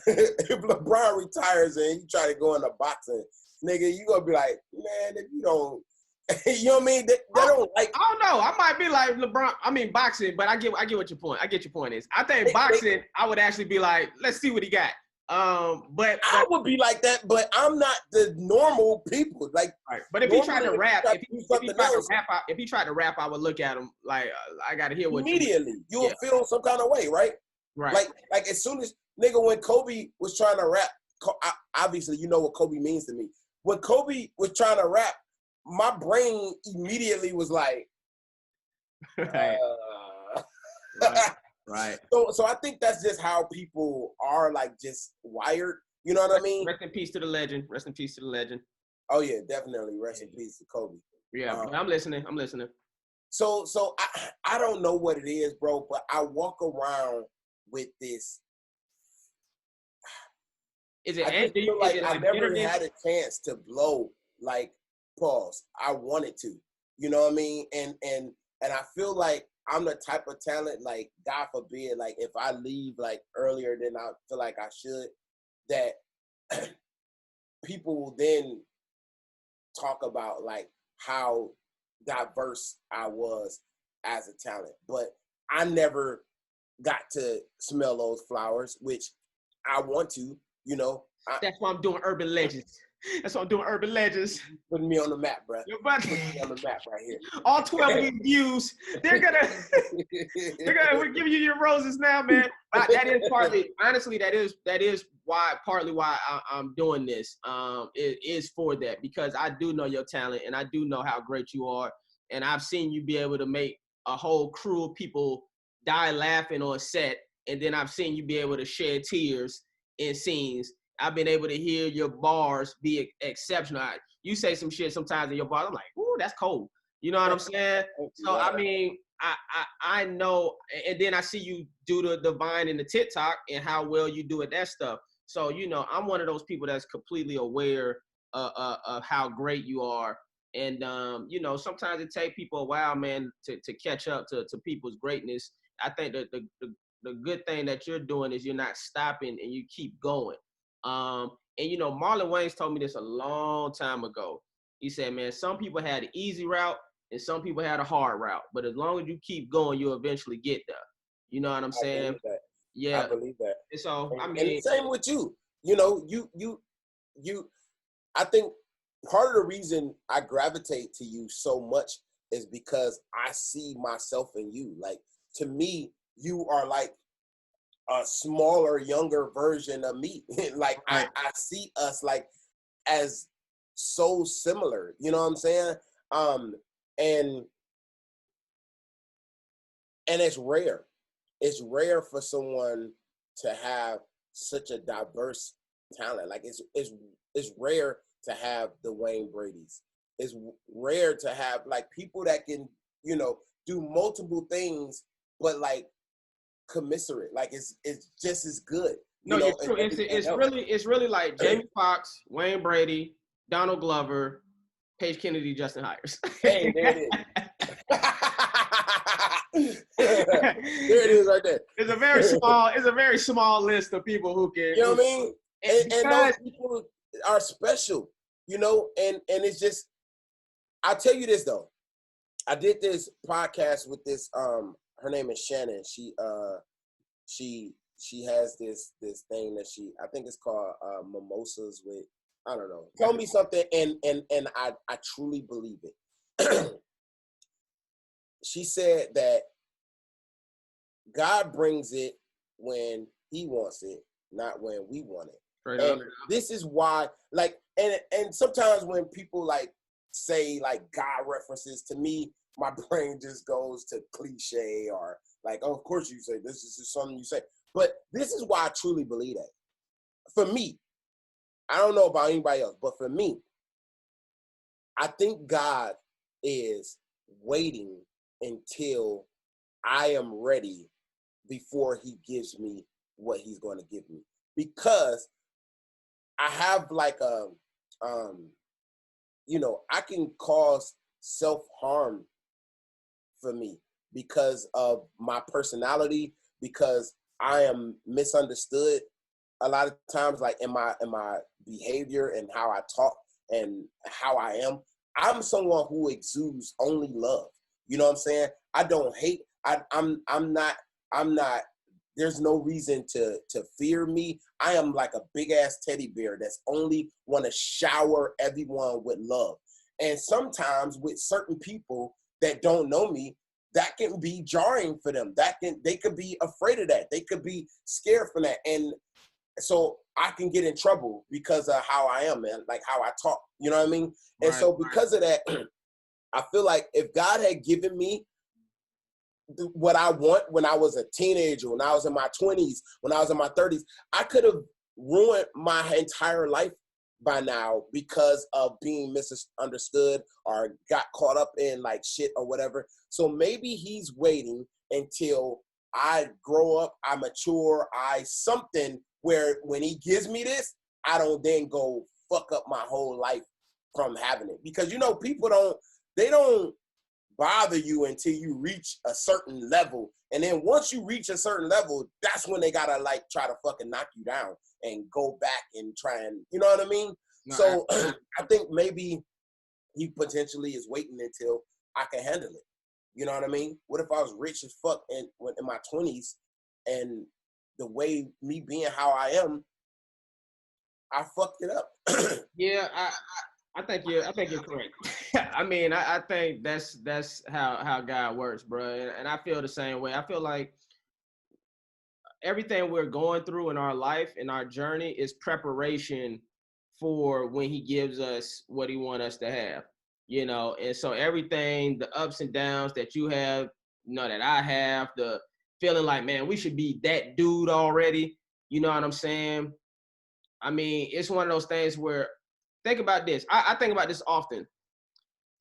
if LeBron retires and you try to go into boxing, nigga, you gonna be like, man, if you don't, You know what I mean? They don't like. I don't know. I might be like LeBron. I mean, boxing, but I get what your point. I get your point is. I think boxing, I would actually be like, let's see what he got. But I would be like that, but I'm not the normal people. Like, right. But if he tried to rap, if he tried to rap, I would look at him like, I gotta hear what immediately you'll feel some kind of way, right? Right. Like as soon as nigga, when Kobe was trying to rap, obviously you know what Kobe means to me. When Kobe was trying to rap, my brain immediately was like, right. Right. So I think that's just how people are, like, just wired. You know what I mean? Rest in peace to the legend. Rest in peace to the legend. Oh yeah, definitely. Rest in peace to Kobe. Yeah, I'm listening. So I don't know what it is, bro, but I walk around with this. Is it? I never had a chance to blow, like, pause. I wanted to. You know what I mean? And I feel like I'm the type of talent, like, God forbid, like, if I leave, like, earlier than I feel like I should, that people will then talk about, like, how diverse I was as a talent. But I never got to smell those flowers, which I want to, you know. That's why I'm doing Urban Legendz. That's why I'm doing Urban Legendz. Putting me on the map, bro. Putting me on the map right here. All 12 of these views, we're giving you your roses now, man. That is partly, honestly, that is partly why I'm doing this. It is for that, because I do know your talent and I do know how great you are, and I've seen you be able to make a whole crew of people die laughing on set, and then I've seen you be able to shed tears in scenes. I've been able to hear your bars be exceptional. You say some shit sometimes in your bars, I'm like, ooh, that's cold. You know what I'm saying? So, I mean, I know, and then I see you do the Vine and the TikTok and how well you do at that stuff. So, you know, I'm one of those people that's completely aware of how great you are. And, you know, sometimes it takes people a while, man, to catch up to people's greatness. I think that the good thing that you're doing is you're not stopping and you keep going. And, you know, Marlon Wayans told me this a long time ago. He said, man, some people had an easy route and some people had a hard route. But as long as you keep going, you'll eventually get there. You know what I'm saying? Yeah. I believe that. And so, I mean. And the same with you. You know, you, I think part of the reason I gravitate to you so much is because I see myself in you. Like, to me, you are like a smaller, younger version of me. Like, I see us, like, as so similar. You know what I'm saying? And it's rare. It's rare for someone to have such a diverse talent. Like, it's rare to have the Wayne Brady's. It's rare to have, like, people that can, you know, do multiple things, but, like, commiserate. Like, it's just as good. No, you're true. It's really like Jamie Foxx, Wayne Brady, Donald Glover, Paige Kennedy, Justin Hires. Hey, there it is. There it is right there. It's a very small list of people who can. You know what I mean? And those people are special, you know, and it's just, I'll tell you this though. I did this podcast with this, her name is Shannon. She has this thing that I think it's called Mimosas with, I don't know. Tell me something, and I truly believe it. She said that God brings it when He wants it, not when we want it. Right and this is why, like, and sometimes when people, like, say, like, God references, to me, my brain just goes to cliche, or like, oh, of course you say this is just something you say. But this is why I truly believe that. For me, I don't know about anybody else, but for me, I think God is waiting until I am ready before He gives me what He's going to give me. Because I have, like, you know, I can cause self-harm for me because of my personality, because I am misunderstood a lot of times, like, in my behavior and how I talk and how I am. I'm someone who exudes only love. You know what I'm saying? I don't hate. I'm not. There's no reason to fear me. I am like a big ass teddy bear that's only want to shower everyone with love. And sometimes with certain people that don't know me, that can be jarring for them. They could be afraid of that. They could be scared from that. And so I can get in trouble because of how I am, man, like how I talk, you know what I mean? And so because of that, I feel like if God had given me what I want when I was a teenager, when I was in my 20s, when I was in my 30s, I could have ruined my entire life by now because of being misunderstood or got caught up in like shit or whatever. So maybe he's waiting until I grow up, I mature, something where when he gives me this, I don't then go fuck up my whole life from having it. Because, you know, people don't bother you until you reach a certain level. And then once you reach a certain level, that's when they gotta like try to fucking knock you down and go back and try and, you know what I mean? No, so I think maybe he potentially is waiting until I can handle it. You know what I mean? What if I was rich as fuck in my 20s and the way me being how I am, I fucked it up. Yeah, I think you're correct. I mean, I think that's how God works, bro. And I feel the same way. I feel like everything we're going through in our life, in our journey, is preparation for when he gives us what he wants us to have. You know, and so everything, the ups and downs that you have, you know, that I have, the feeling like, man, we should be that dude already. You know what I'm saying? I mean, it's one of those things where, think about this. I think about this often.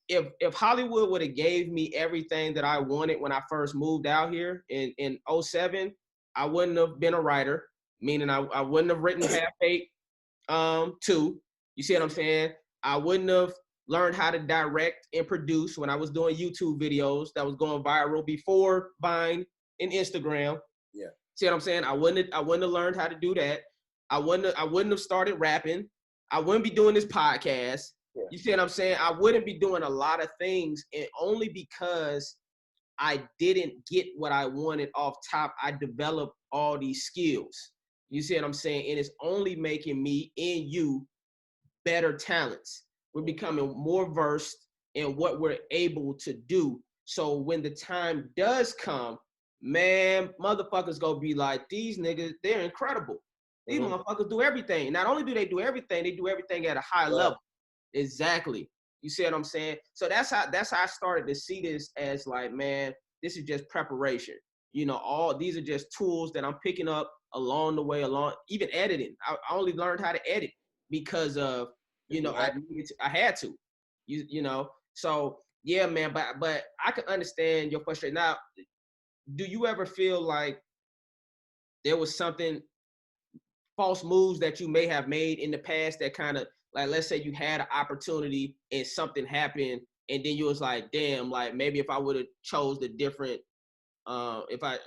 If Hollywood would have gave me everything that I wanted when I first moved out here in '07, I wouldn't have been a writer, meaning I wouldn't have written Half Baked 2. You see what I'm saying? I wouldn't have learned how to direct and produce when I was doing YouTube videos that was going viral before Vine and Instagram. Yeah. See what I'm saying? I wouldn't have learned how to do that. I wouldn't have started rapping. I wouldn't be doing this podcast. Yeah. You see what I'm saying? I wouldn't be doing a lot of things, and only because I didn't get what I wanted off top, I developed all these skills. You see what I'm saying? And it's only making me and you better talents. We're becoming more versed in what we're able to do. So when the time does come, man, motherfuckers gonna be like, these niggas, they're incredible. These motherfuckers do everything. Not only do they do everything, they do everything at a high level. Exactly. You see what I'm saying? So that's how I started to see this as like, man, this is just preparation. You know, all these are just tools that I'm picking up along the way, even editing. I only learned how to edit because of, you know, I had to. You know. So yeah, man, but I can understand your frustration. Now, do you ever feel like there was something, false moves that you may have made in the past that kind of, like, let's say you had an opportunity and something happened and then you was like, damn, like maybe if I would have chose the different, if I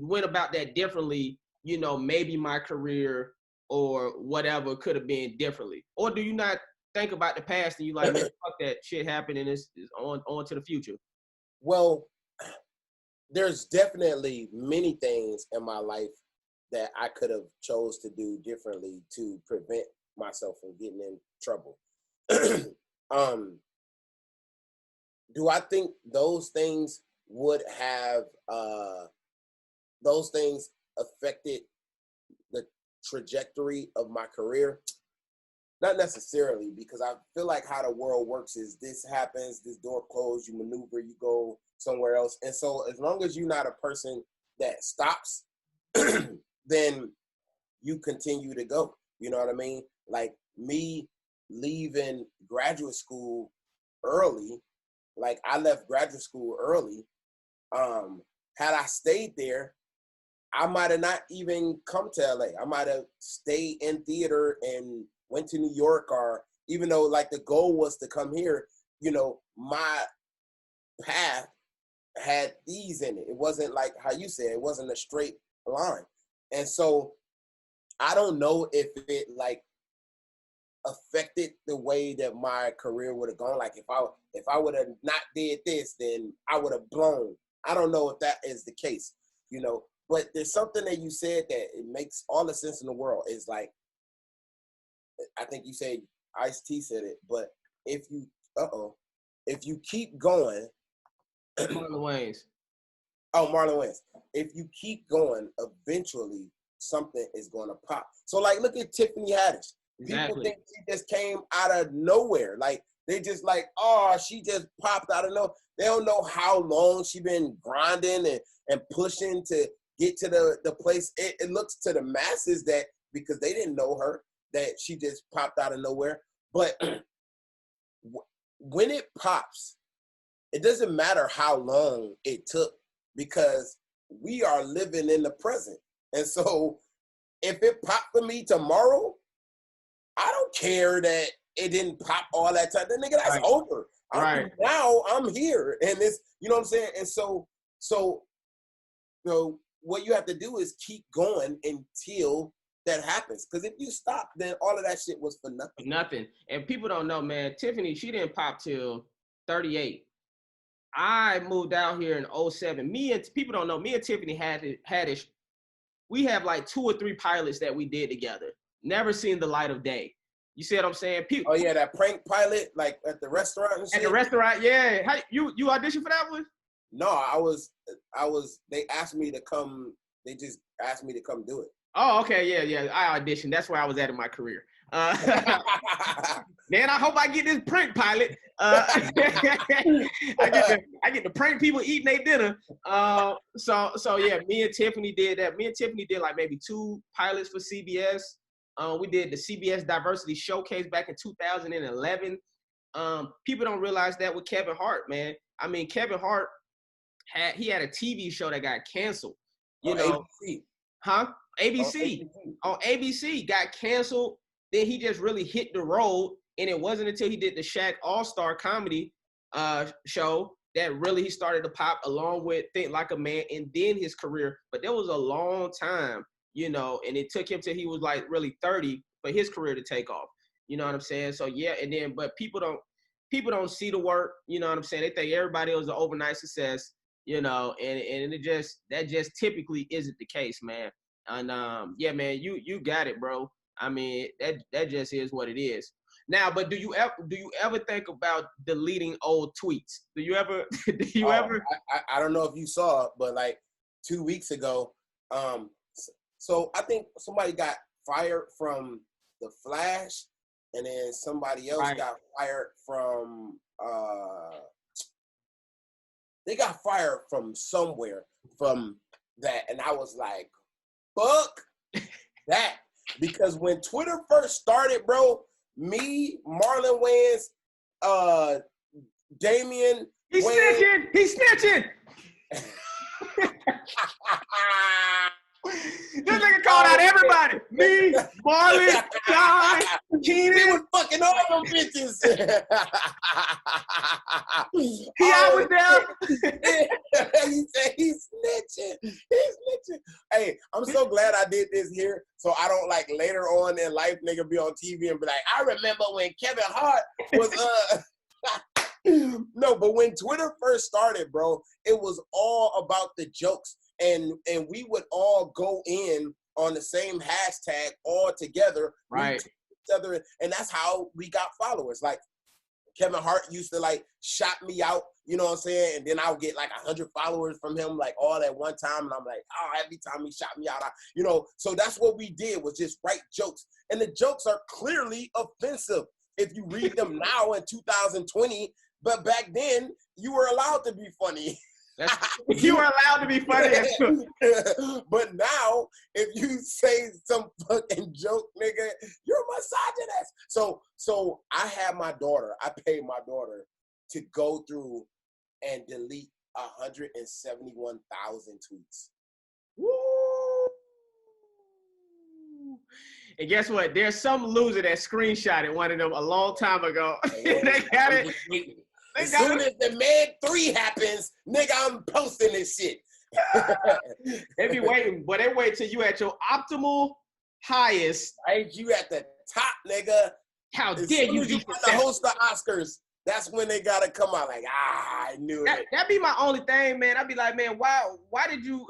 went about that differently, you know, maybe my career or whatever could have been differently? Or do you not think about the past and you like, man, fuck that shit happened and it's on to the future? Well, there's definitely many things in my life that I could have chose to do differently to prevent myself from getting in trouble. Do I think those things would have those things affected the trajectory of my career? Not necessarily, because I feel like how the world works is this happens, this door closed, you maneuver, you go somewhere else. And so as long as you're not a person that stops, then you continue to go. You know what I mean? Like me leaving graduate school early, like I left graduate school early. Had I stayed there, I might have not even come to LA. I might have stayed in theater and went to New York, or even though like the goal was to come here, you know, my path had these in it. It wasn't like how you said, it wasn't a straight line. And so I don't know if it like affected the way that my career would have gone. Like if I would have not did this, then I would have blown. I don't know if that is the case, you know. But there's something that you said that it makes all the sense in the world. Is like, I think you said Ice-T said it, but if you keep going, Marlon Wayans. Oh, Marlon Wayans. If you keep going, eventually something is going to pop. So, like, look at Tiffany Haddish. Exactly. People think she just came out of nowhere. Like, they just like, oh, she just popped out of nowhere. They don't know how long she been grinding and pushing to get to the place. It looks to the masses that, because they didn't know her, that she just popped out of nowhere. But when it pops, it doesn't matter how long it took, because we are living in the present. And so if it popped for me tomorrow, I don't care that it didn't pop all that time. The nigga, that's over. Now I'm here. And it's, you know what I'm saying? And so what you have to do is keep going until that happens. Because if you stop, then all of that shit was for nothing. Nothing. And people don't know, man, Tiffany, she didn't pop till 38. I moved out here in 07. People don't know, me and Tiffany Haddish, we have like 2 or 3 pilots that we did together. Never seen the light of day. You see what I'm saying? Oh yeah, that prank pilot, like at the restaurant and shit? At the restaurant, yeah. How, you auditioned for that one? No, I was, they asked me to come, they just asked me to come do it. Oh, okay, yeah. I auditioned. That's where I was at in my career. Man, I hope I get this prank pilot. I get to prank people eating their dinner. So yeah, me and Tiffany did that. Me and Tiffany did like maybe 2 pilots for CBS. We did the CBS Diversity Showcase back in 2011. People don't realize that with Kevin Hart, man. I mean, Kevin Hart had a TV show that got canceled. You know, ABC. Huh? ABC. On ABC got canceled. Then he just really hit the road, and it wasn't until he did the Shaq All-Star comedy show that really he started to pop, along with Think Like a Man, and then his career. But there was a long time, you know, and it took him till he was like really 30 for his career to take off. You know what I'm saying? So yeah, and then but people don't see the work. You know what I'm saying? They think everybody was an overnight success. You know, and that just typically isn't the case, man. And yeah, man, you got it, bro. I mean, that just is what it is. Now, but do you ever think about deleting old tweets? Do you ever? I don't know if you saw, but like 2 weeks ago, so I think somebody got fired from The Flash, and then somebody else got fired from they got fired from somewhere from that, and I was like, fuck that. Because when Twitter first started, bro, me, Marlon Wayans, Damian, He's snitching. This nigga called out everybody. Me, Marlon, John, Keenan. He was fucking all them bitches. I was there. He said he's snitching. Hey, I'm so glad I did this here, so I don't like later on in life, nigga, be on TV and be like, I remember when Kevin Hart was No, but when Twitter first started, bro, it was all about the jokes. And we would all go in on the same hashtag all together. Right. Each other, and that's how we got followers. Like Kevin Hart used to like shout me out, you know what I'm saying? And then I'll get like 100 followers from him like all at one time. And I'm like, oh, every time he shout me out, you know, so that's what we did, was just write jokes. And the jokes are clearly offensive if you read them now in 2020. But back then, you were allowed to be funny. You were allowed to be funny. But now, if you say some fucking joke, nigga, you're a misogynist. So I had my daughter, I paid my daughter to go through and delete 171,000 tweets. Woo! And guess what? There's some loser that screenshotted one of them a long time ago. They got it. As soon as the Meg 3 happens, nigga, I'm posting this shit. They be waiting, but they wait till you at your optimal highest. Ain't you at the top, nigga? How as dare soon you as you beat the want to host the Oscars, that's when they gotta come out like, I knew it. That'd be my only thing, man. I'd be like, man, why did you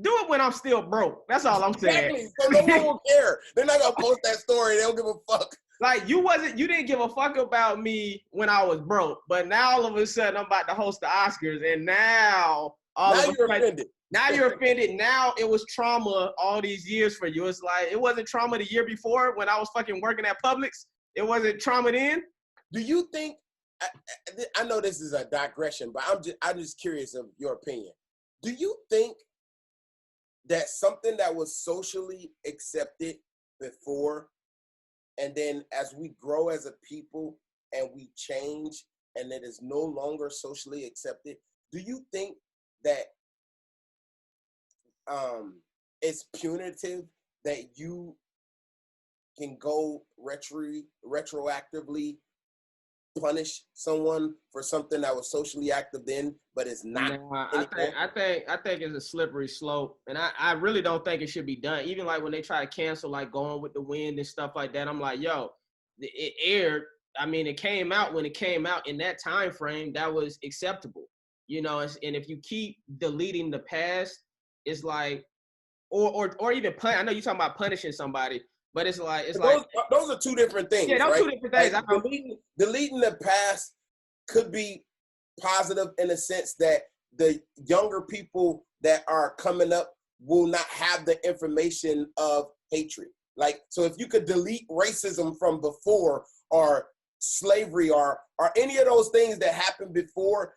do it when I'm still broke? That's all I'm saying. Exactly. So no one will care. They're not gonna post that story. They don't give a fuck. Like you didn't give a fuck about me when I was broke, but now all of a sudden I'm about to host the Oscars, and now You're offended. Now you're offended. Now it was trauma all these years for you. It's like it wasn't trauma the year before when I was fucking working at Publix. It wasn't trauma then. Do you think? I know this is a digression, but I'm just curious of your opinion. Do you think that something that was socially accepted before, and then as we grow as a people and we change and it is no longer socially accepted, do you think that it's punitive that you can go retroactively punish someone for something that was socially active then, but it's not? I think it's a slippery slope, and I really don't think it should be done. Even like when they try to cancel like Gone with the Wind and stuff like that, I'm like, yo, it aired. I mean, it came out when it came out in that time frame that was acceptable, you know. And if you keep deleting the past, it's like, or even I know you're talking about punishing somebody. But it's like those are two different things. Yeah, those right? two different things. Like deleting the past could be positive in the sense that the younger people that are coming up will not have the information of hatred. Like, so if you could delete racism from before, or slavery, or any of those things that happened before,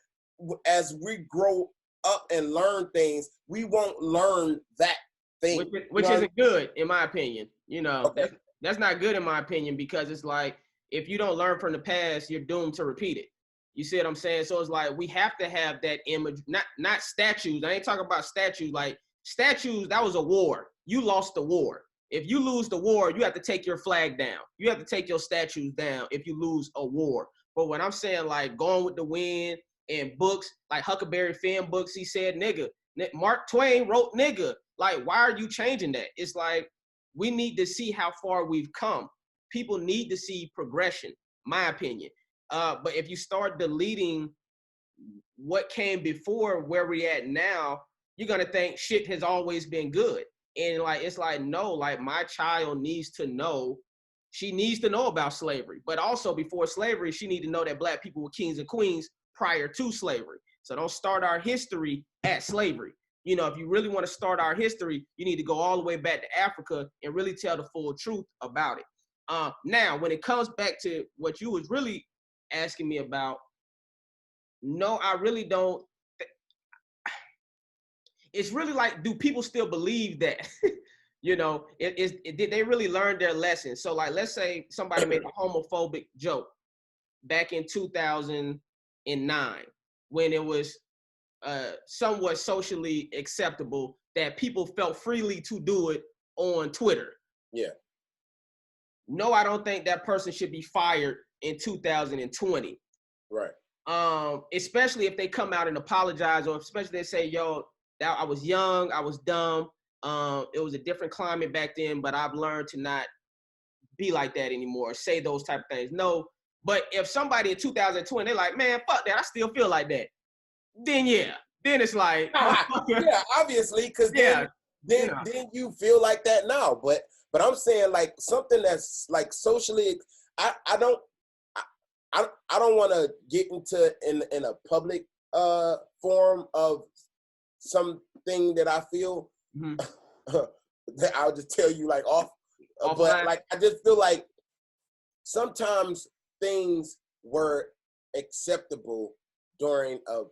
as we grow up and learn things, we won't learn that thing. Which isn't good, in my opinion. You know, okay. That's not good in my opinion, because it's like, if you don't learn from the past, you're doomed to repeat it. You see what I'm saying? So it's like, we have to have that image, not statues. I ain't talking about statues. Like statues, that was a war. You lost the war. If you lose the war, you have to take your flag down. You have to take your statues down if you lose a war. But when I'm saying like Gone with the Wind and books, like Huckleberry Finn books, he said nigga. Mark Twain wrote nigga. Like, why are you changing that? It's like, we need to see how far we've come. People need to see progression, my opinion. But if you start deleting what came before where we're at now, you're gonna think shit has always been good. And like, it's like, no, like my child needs to know, she needs to know about slavery. But also before slavery, she needs to know that Black people were kings and queens prior to slavery. So don't start our history at slavery. You know, if you really want to start our history, you need to go all the way back to Africa and really tell the full truth about it. Now, when it comes back to what you was really asking me about, no, I really don't. It's really like, do people still believe that? You know, did they really learn their lesson? So like, let's say somebody made a homophobic joke back in 2009 when it was somewhat socially acceptable that people felt freely to do it on Twitter. Yeah. No, I don't think that person should be fired in 2020. Right. Especially if they come out and apologize, or especially they say, yo, I was young, I was dumb. It was a different climate back then, but I've learned to not be like that anymore, say those type of things. No, but if somebody in 2020, they're like, man, fuck that, I still feel like that. Then it's like yeah, obviously, because then you feel like that now. But I'm saying like something that's like socially, I don't want to get into in a public form of something that I feel that I'll just tell you like off. But like, I just feel like sometimes things were acceptable during a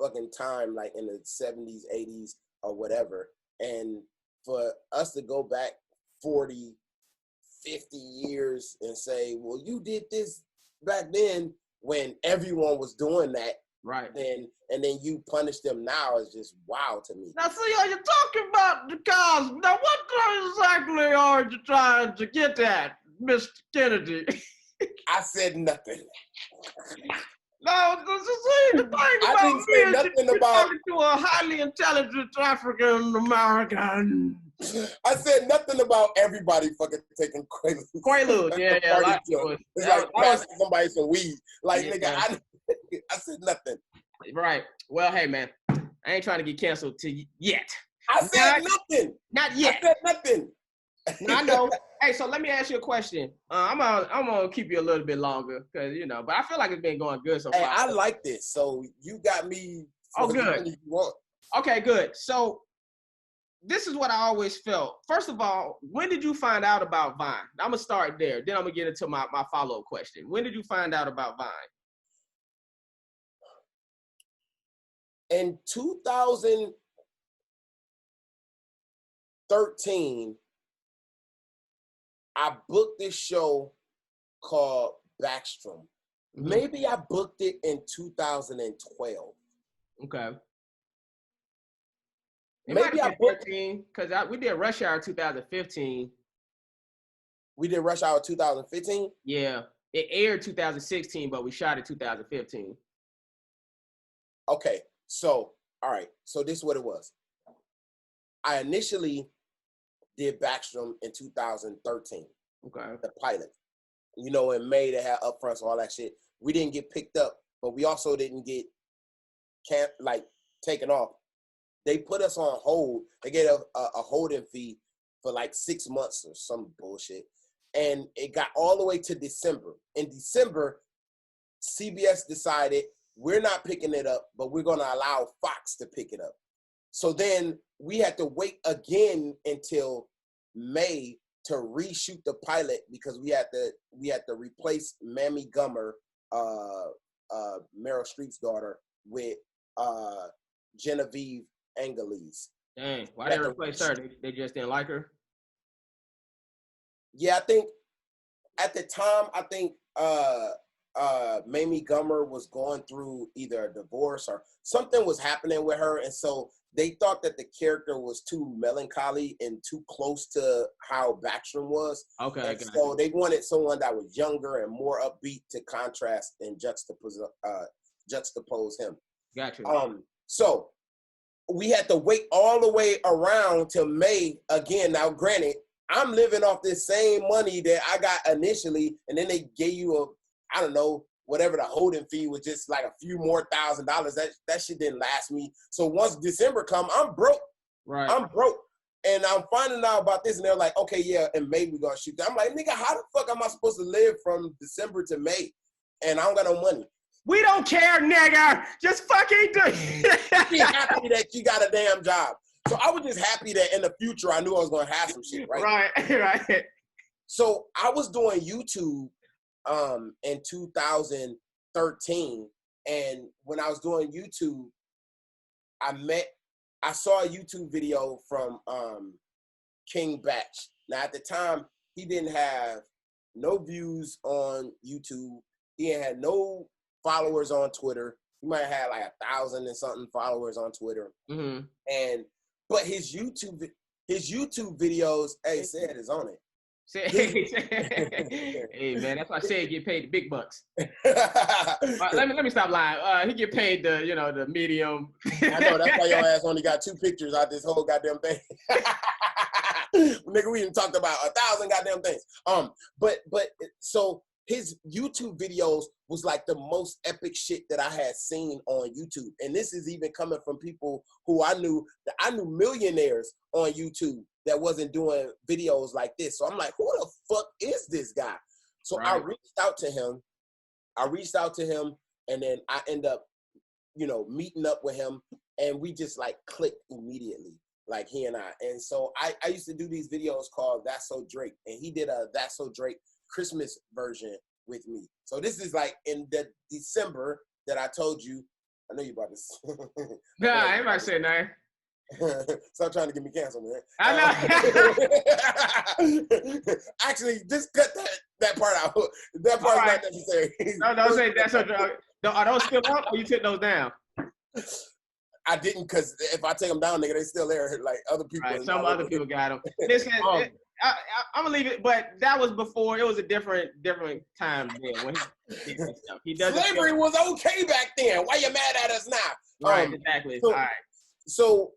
fucking time, like in the 70s, 80s, or whatever. And for us to go back 40, 50 years and say, well, you did this back then when everyone was doing that, right? And then you punish them now is just wow to me. Now, see, are you talking about the cause? Now, what exactly are you trying to get at, Mr. Kennedy? I said nothing. No, the thing I didn't say nothing about talking to a highly intelligent African American. I said nothing about everybody fucking taking Quaaludes. Quaaludes, yeah. A lot of people, it's like passing somebody some weed. Like, nigga, I said nothing. Right. Well, hey, man, I ain't trying to get canceled yet. I said nothing. Not yet. I said nothing. No, I know. Hey, so let me ask you a question. I'm gonna keep you a little bit longer because but I feel like it's been going good so far. Hey, I like this. So you got me. Oh, good. You want. Okay, good. So this is what I always felt. First of all, when did you find out about Vine? I'm gonna start there. Then I'm gonna get into my follow-up question. When did you find out about Vine? In 2013, I booked this show called Backstrom. Mm-hmm. Maybe I booked it in 2012. Okay. Maybe I booked 13 because we did Rush Hour 2015. We did Rush Hour 2015? Yeah. It aired 2016, but we shot it 2015. Okay. So, all right. So this is what it was. I initially did Backstrom in 2013. Okay. The pilot. In May they had upfronts, all that shit. We didn't get picked up, but we also didn't get taken off. They put us on hold. They gave a holding fee for like 6 months or some bullshit. And it got all the way to December. In December, CBS decided we're not picking it up, but we're going to allow Fox to pick it up. So then we had to wait again until May to reshoot the pilot because we had to replace Mammy Gummer, Meryl Streep's daughter, with Genevieve Angelides. Dang, why did they replace her? They just didn't like her? Yeah, I think at the time, Mamie Gummer was going through either a divorce or something was happening with her. And so they thought that the character was too melancholy and too close to how Backstrom was. Okay. And so they wanted someone that was younger and more upbeat to contrast and juxtapose him. Gotcha. So we had to wait all the way around till May again. Now, granted, I'm living off this same money that I got initially, and then they gave you whatever the holding fee was, just like a few more $1,000. That shit didn't last me. So once December come, I'm broke. Right. I'm broke. And I'm finding out about this, and they're like, okay, yeah, in May we're gonna shoot that. I'm like, nigga, how the fuck am I supposed to live from December to May? And I don't got no money. We don't care, nigga. Just fucking do it. Be happy that you got a damn job. So I was just happy that in the future I knew I was gonna have some shit, right? Right. So I was doing YouTube in 2013, and when I was doing YouTube, I saw a YouTube video from King Batch. Now at the time, he didn't have no views on YouTube. He had no followers on Twitter. He might have had like 1,000 and something followers on Twitter. Mm-hmm. But his YouTube videos, hey, said is on it. Hey man, that's why I said he get paid the big bucks. Let me stop lying. He get paid the medium. I know, that's why your ass only got 2 pictures out this whole goddamn thing. Nigga, we even talked about 1,000 goddamn things. But so his YouTube videos was like the most epic shit that I had seen on YouTube. And this is even coming from people who I knew millionaires on YouTube that wasn't doing videos like this. So I'm like, who the fuck is this guy? So right. I reached out to him and then I end up, meeting up with him, and we just like clicked immediately, like he and I. And so I used to do these videos called That's So Drake, and he did a That's So Drake Christmas version with me. So this is like in the December that I told you. I know you about to. Nah, I ain't about to say nothing. Stop trying to get me canceled, man. I know. Actually, just cut that part out. That part's right. Not necessary. No, don't say That's So Drake. Are those still up, or you took those down? I didn't, because if I take them down, nigga, they still there. Like other people. Right, some other people got them. Listen, I'm gonna leave it, but that was before. It was a different time then. When he did that stuff. Slavery was okay back then. Why you mad at us now? Right, exactly. So, all right. So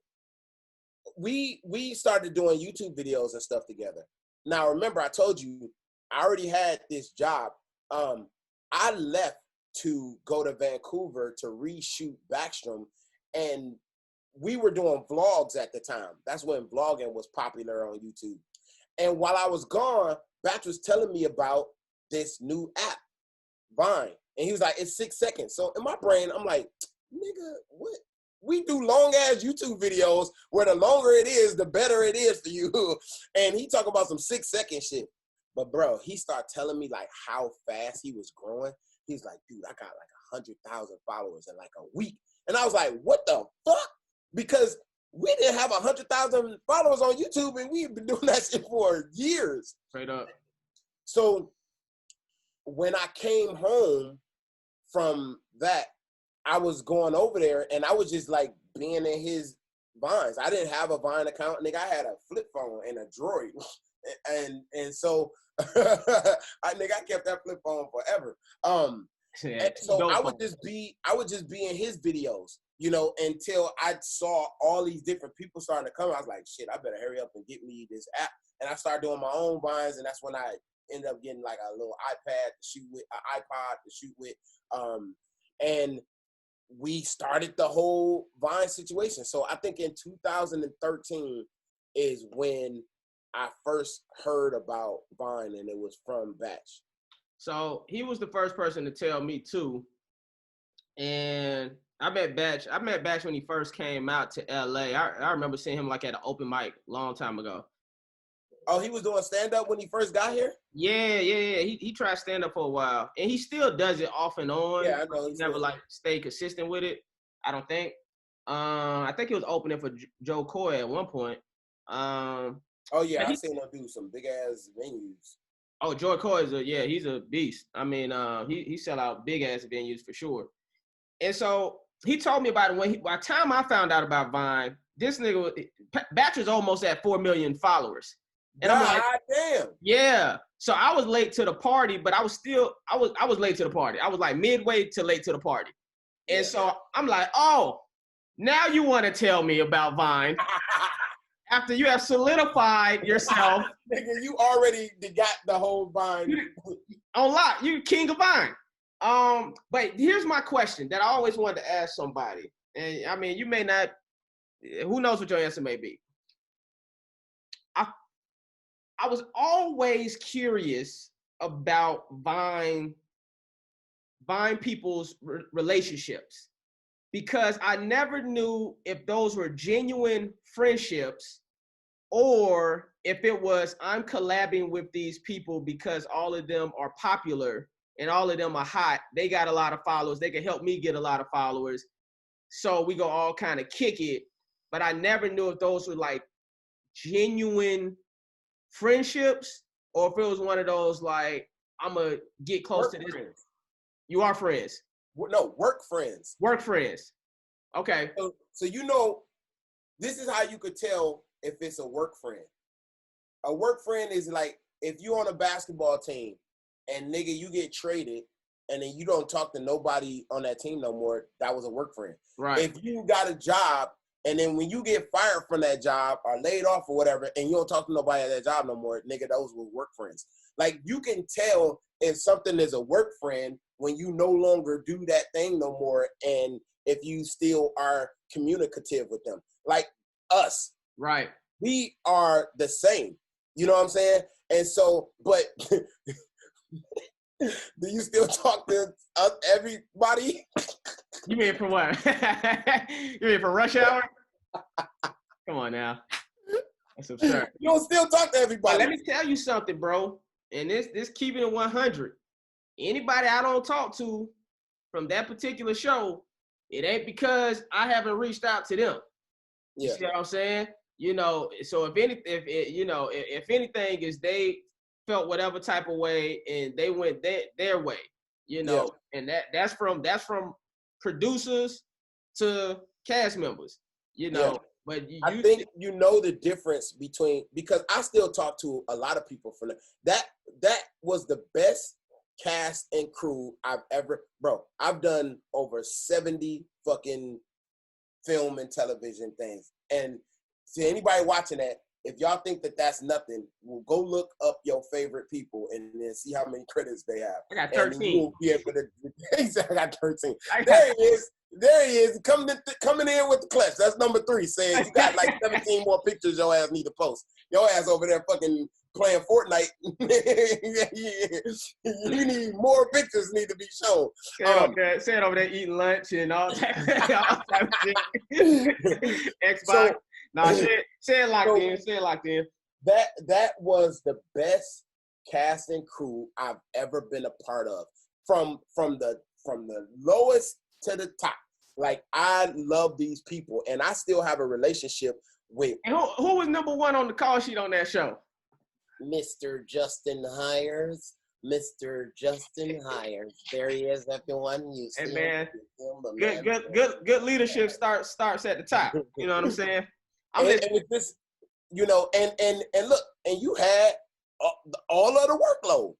we started doing YouTube videos and stuff together. Now, remember, I told you I already had this job. I left to go to Vancouver to reshoot Backstrom, and we were doing vlogs at the time. That's when vlogging was popular on YouTube. And while I was gone, Batch was telling me about this new app, Vine. And he was like, it's 6 seconds. So in my brain, I'm like, nigga, what? We do long ass YouTube videos where the longer it is, the better it is for you. And he talk about some 6 second shit. But bro, he started telling me like how fast he was growing. He's like, dude, I got like 100,000 followers in like a week. And I was like, what the fuck? Because we didn't have 100,000 followers on YouTube, and we've been doing that shit for years. Straight up. So when I came home from that, I was going over there, and I was just like being in his Vines. I didn't have a Vine account, nigga. I had a flip phone and a Droid, and so I kept that flip phone forever. And so I would just be in his videos, you know, until I saw all these different people starting to come. I was like, shit, I better hurry up and get me this app. And I started doing my own Vines, and that's when I ended up getting like a little iPad to shoot with, an iPod to shoot with, and we started the whole Vine situation. So I think in 2013 is when I first heard about Vine, and it was from Batch. So he was the first person to tell me too. And I met Batch when he first came out to LA. I remember seeing him like at an open mic a long time ago. Oh, he was doing stand-up when he first got here? Yeah. He tried stand-up for a while. And he still does it off and on. Yeah, I know. He never like stayed consistent with it, I don't think. I think he was opening for Joe Coy at one point. Oh yeah, I seen him do some big ass venues. Oh, Joe Coy he's a beast. I mean, he sell out big ass venues for sure. And so he told me about it by the time I found out about Vine, this nigga Batch was almost at 4 million followers. And I'm like, damn. Yeah. So I was late to the party, but I was late to the party. I was like midway to late to the party. And so I'm like, oh, now you want to tell me about Vine after you have solidified yourself. Nigga, you already got the whole Vine. On lock. You king of Vine. But here's my question that I always wanted to ask somebody. And I mean, you may not, who knows what your answer may be. I was always curious about Vine people's relationships, because I never knew if those were genuine friendships or if it was I'm collabing with these people because all of them are popular and all of them are hot. They got a lot of followers. They can help me get a lot of followers. So we go all kind of kick it. But I never knew if those were like genuine friendships or if it was one of those like, I'm going to get close to this. Friends. You are friends? No, work friends. Work friends. Okay. So you know, this is how you could tell if it's a work friend. A work friend is like if you're on a basketball team and nigga you get traded and then you don't talk to nobody on that team no more, that was a work friend. Right. If you got a job and then when you get fired from that job or laid off or whatever and you don't talk to nobody at that job no more, nigga, those were work friends. Like you can tell if something is a work friend when you no longer do that thing no more and if you still are communicative with them. Like us. Right. We are the same. You know what I'm saying? And so, but do you still talk to everybody? You mean for what? You mean for rush hour? Come on now. That's absurd. You don't still talk to everybody. But let me tell you something, bro. And this keeping it 100. Anybody I don't talk to from that particular show, it ain't because I haven't reached out to them. You see what I'm saying? You know, so if anything is they felt whatever type of way and they went their way, you know, and that's from producers to cast members, you know. But I think you know the difference between, because I still talk to a lot of people from that. That was the best cast and crew I've ever, bro. I've done over 70 fucking film and television things, and to anybody watching that, if y'all think that that's nothing, well, go look up your favorite people and then see how many credits they have. I got 13. And you'll be able to. Exactly, I got 13. There he is. There he is. Coming in with the clutch. That's number 3. Saying you got like 17 more pictures your ass need to post. Your ass over there fucking playing Fortnite. You need more pictures need to be shown. Saying over there eating lunch and all that type of shit. Xbox. Say it locked in. Say it locked in. That was the best cast and crew I've ever been a part of. From the lowest to the top. Like, I love these people, and I still have a relationship with. And who was number 1 on the call sheet on that show? Mr. Justin Hires. Mr. Justin Hires. There he is, everyone. You see man, good leadership starts at the top. You know what I'm saying? And with this, you know, and look, and you had all of the workload.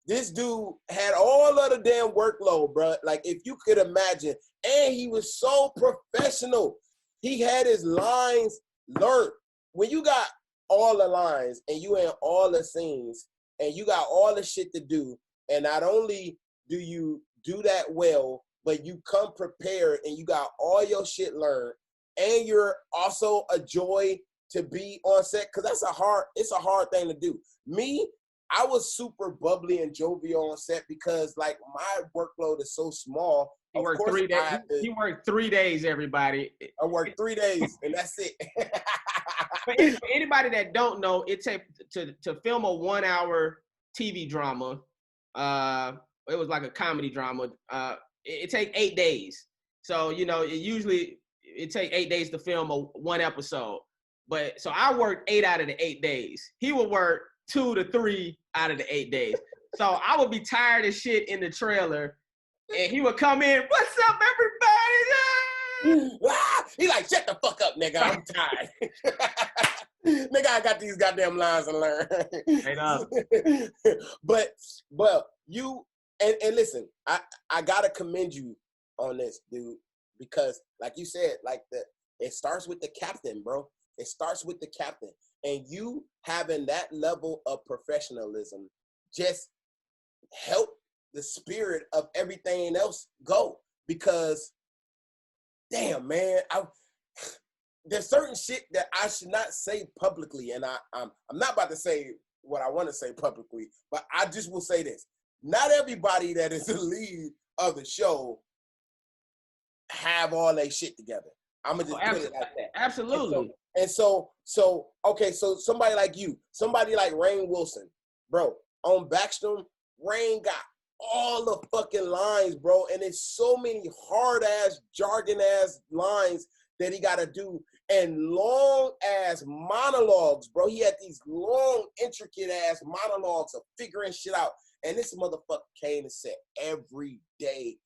This dude had all of the damn workload, bro. Like, if you could imagine, and he was so professional. He had his lines learned. When you got all the lines and you in all the scenes and you got all the shit to do, and not only do you do that well, but you come prepared and you got all your shit learned, and you're also a joy to be on set, because it's a hard thing to do. Me, I was super bubbly and jovial on set because, like, my workload is so small. He worked 3 days. He worked 3 days, everybody. I worked 3 days, and that's it. For anybody that don't know, it takes to film a 1-hour TV drama. It was like a comedy drama. It take 8 days. So, you know, it take 8 days to film one episode. But so I worked 8 out of the 8 days. He would work 2 to 3 out of the 8 days. So I would be tired as shit in the trailer, and he would come in, "What's up, everybody?" He like, "Shut the fuck up, nigga. I'm tired." Nigga, I got these goddamn lines to learn. But you and listen, I gotta commend you on this, dude, because like you said, like it starts with the captain, bro. It starts with the captain. And you having that level of professionalism just help the spirit of everything else go. Because, damn, man, there's certain shit that I should not say publicly, and I'm not about to say what I want to say publicly, but I just will say this: not everybody that is the lead of the show have all their shit together. I'm gonna just put it like that. Absolutely. And so okay, so somebody like you, somebody like Rainn Wilson, bro, on Backstrom, Rainn got all the fucking lines, bro, and it's so many hard-ass, jargon-ass lines that he got to do, and long-ass monologues, bro. He had these long, intricate-ass monologues of figuring shit out, and this motherfucker came to set every day,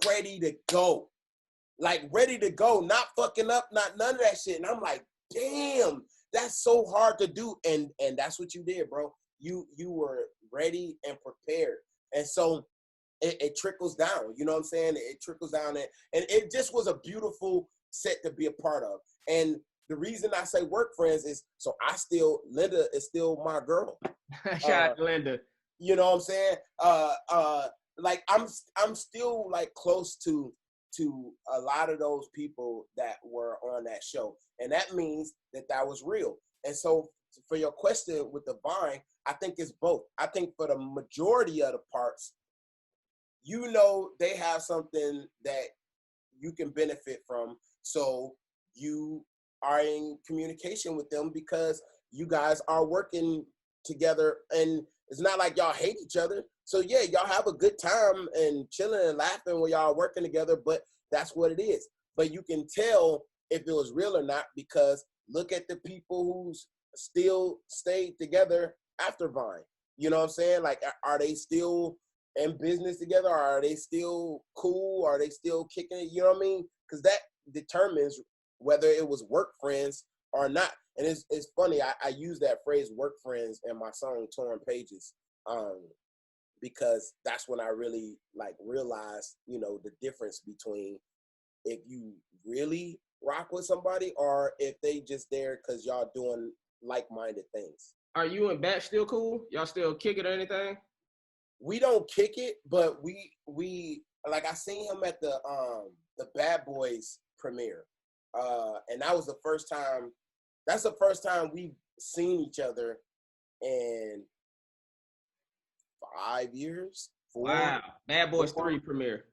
ready to go. Like, ready to go, not fucking up, not none of that shit. And I'm like, damn, that's so hard to do. And that's what you did, bro. You were ready and prepared. And so it trickles down. You know what I'm saying? It trickles down. And it just was a beautiful set to be a part of. And the reason I say work friends is so Linda is still my girl. Shout out to Linda. You know what I'm saying? Like, I'm still, like, close to a lot of those people that were on that show. And that means that was real. And so for your question with the Vine, I think it's both. I think for the majority of the parts, you know, they have something that you can benefit from. So you are in communication with them because you guys are working together, and it's not like y'all hate each other. So yeah, y'all have a good time and chilling and laughing while y'all working together, but that's what it is. But you can tell if it was real or not because look at the people who still stayed together after Vine. You know what I'm saying? Like, are they still in business together? Or are they still cool? Are they still kicking it? You know what I mean? Because that determines whether it was work friends or not. And it's funny, I use that phrase work friends in my song Torn Pages. Because that's when I really like realized, you know, the difference between if you really rock with somebody, or if they just there because y'all doing like-minded things. Are you and Batch still cool? Y'all still kick it or anything? We don't kick it, but we like I seen him at the Bad Boys premiere, and that was the first time. That's the first time we've seen each other in 5 years. 4. Wow, Bad Boys 4. 3 premiere.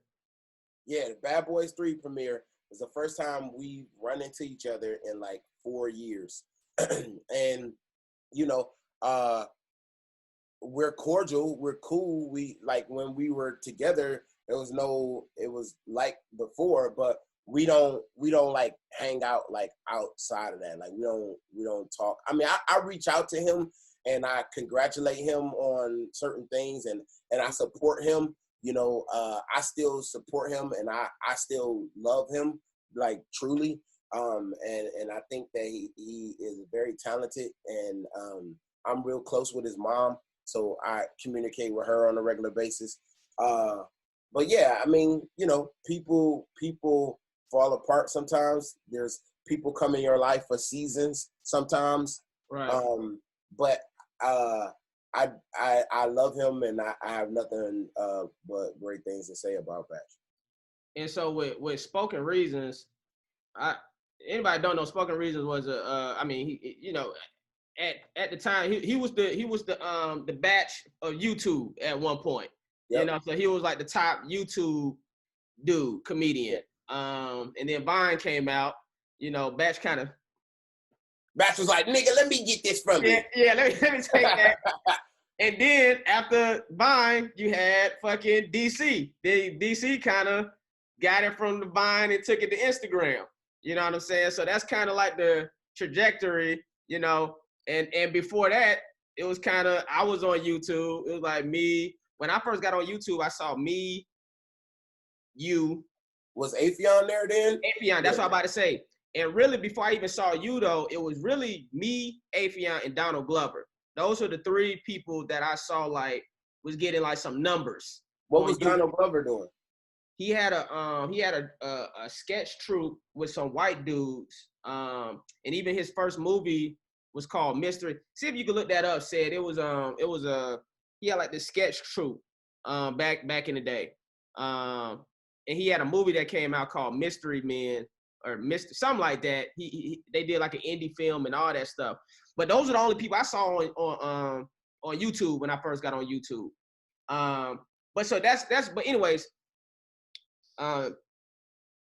Yeah, the Bad Boys 3 premiere was the first time we run into each other in like 4 years, and you know, we're cordial, we're cool. We like when we were together, it was like before, but we don't like hang out like outside of that. Like we don't talk. I mean, I reach out to him and I congratulate him on certain things and I support him. You know, I still support him and I still love him, like truly. And I think that he is very talented, and I'm real close with his mom, so I communicate with her on a regular basis. But yeah, I mean, you know, people fall apart sometimes. There's people come in your life for seasons sometimes. Right. But I love him, and I have nothing but great things to say about Batch. And so with Spoken Reasons, anybody don't know, Spoken Reasons was I mean, he, you know, at the time he was the Batch of YouTube at one point. Yep. You know, so he was like the top YouTube dude, comedian. And then Vine came out, you know, Batch was like, nigga, let me get this from you. Yeah, let me take that. And then after Vine, you had fucking DC. DC kind of got it from the Vine and took it to Instagram. You know what I'm saying? So that's kind of like the trajectory, you know. And before that, it was kind of, I was on YouTube. It was like me. When I first got on YouTube, I saw me, you. Was Afion there then? Afion, that's what I'm about to say. And really, before I even saw you, though, it was really me, Afion, and Donald Glover. Those are the three people that I saw, like, was getting, like, some numbers. What was Donald Glover doing? He had a sketch troupe with some white dudes. And even his first movie was called Mystery. See if you can look that up. Said it was he had like this sketch troupe back in the day. And he had a movie that came out called Mystery Men or something like that. They did like an indie film and all that stuff. But those are the only people I saw on YouTube when I first got on YouTube. But so that's but anyways,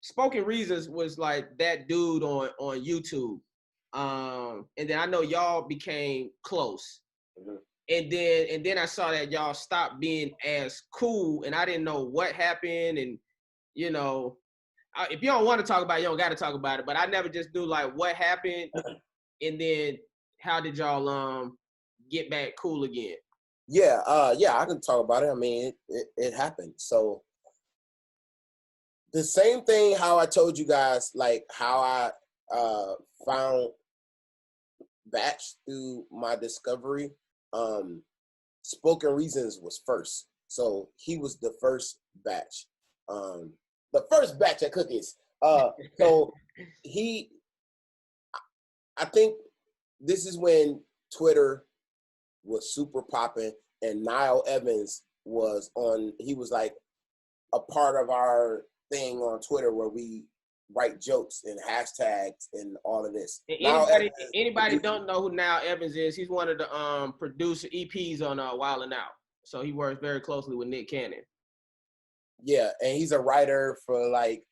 Spoken Reasons was like that dude on YouTube. And then I know y'all became close. Mm-hmm. And then I saw that y'all stopped being as cool, and I didn't know what happened. And you know, if you don't want to talk about it, you don't got to talk about it. But I never just knew like what happened, and then how did y'all get back cool again? Yeah, I can talk about it. I mean, it happened. So the same thing how I told you guys, like how I found Batch through my discovery. Spoken Reasons was first. So he was the first batch. The first batch of cookies. So I think this is when Twitter was super popping, and Niall Evans was on, he was like a part of our thing on Twitter where we write jokes and hashtags and all of this. Anybody don't know who Niall Evans is, he's one of the producer EPs on Wild 'N Out. So he works very closely with Nick Cannon. Yeah, and he's a writer for like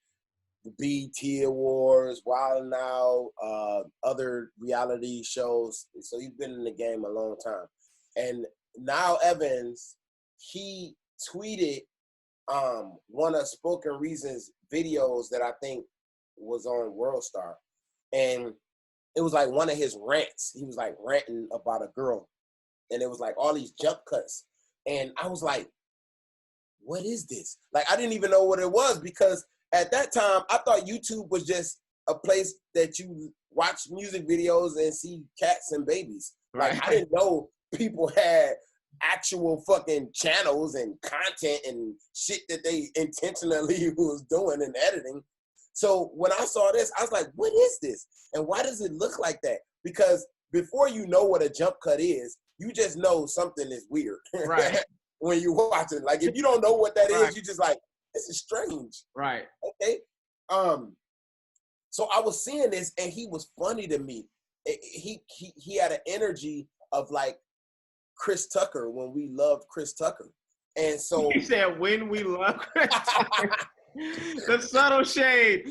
the BET Awards, Wild 'N Out, other reality shows. So he's been in the game a long time. And Niall Evans, he tweeted one of Spoken Reasons videos that I think was on WorldStar, and it was like one of his rants. He was like ranting about a girl, and it was like all these jump cuts, and I was like, what is this? Like, I didn't even know what it was, because at that time I thought YouTube was just a place that you watch music videos and see cats and babies. Right. Like, I didn't know people had actual fucking channels and content and shit that they intentionally was doing and editing. So when I saw this, I was like, what is this? And why does it look like that? Because before you know what a jump cut is, you just know something is weird. Right. When you watch it. Like, if you don't know what that Right. is, you just like, this is strange. Right. Okay. So I was seeing this, and he was funny to me. He had an energy of like Chris Tucker when we loved Chris Tucker. And so He said, when we love Chris Tucker. The subtle shade.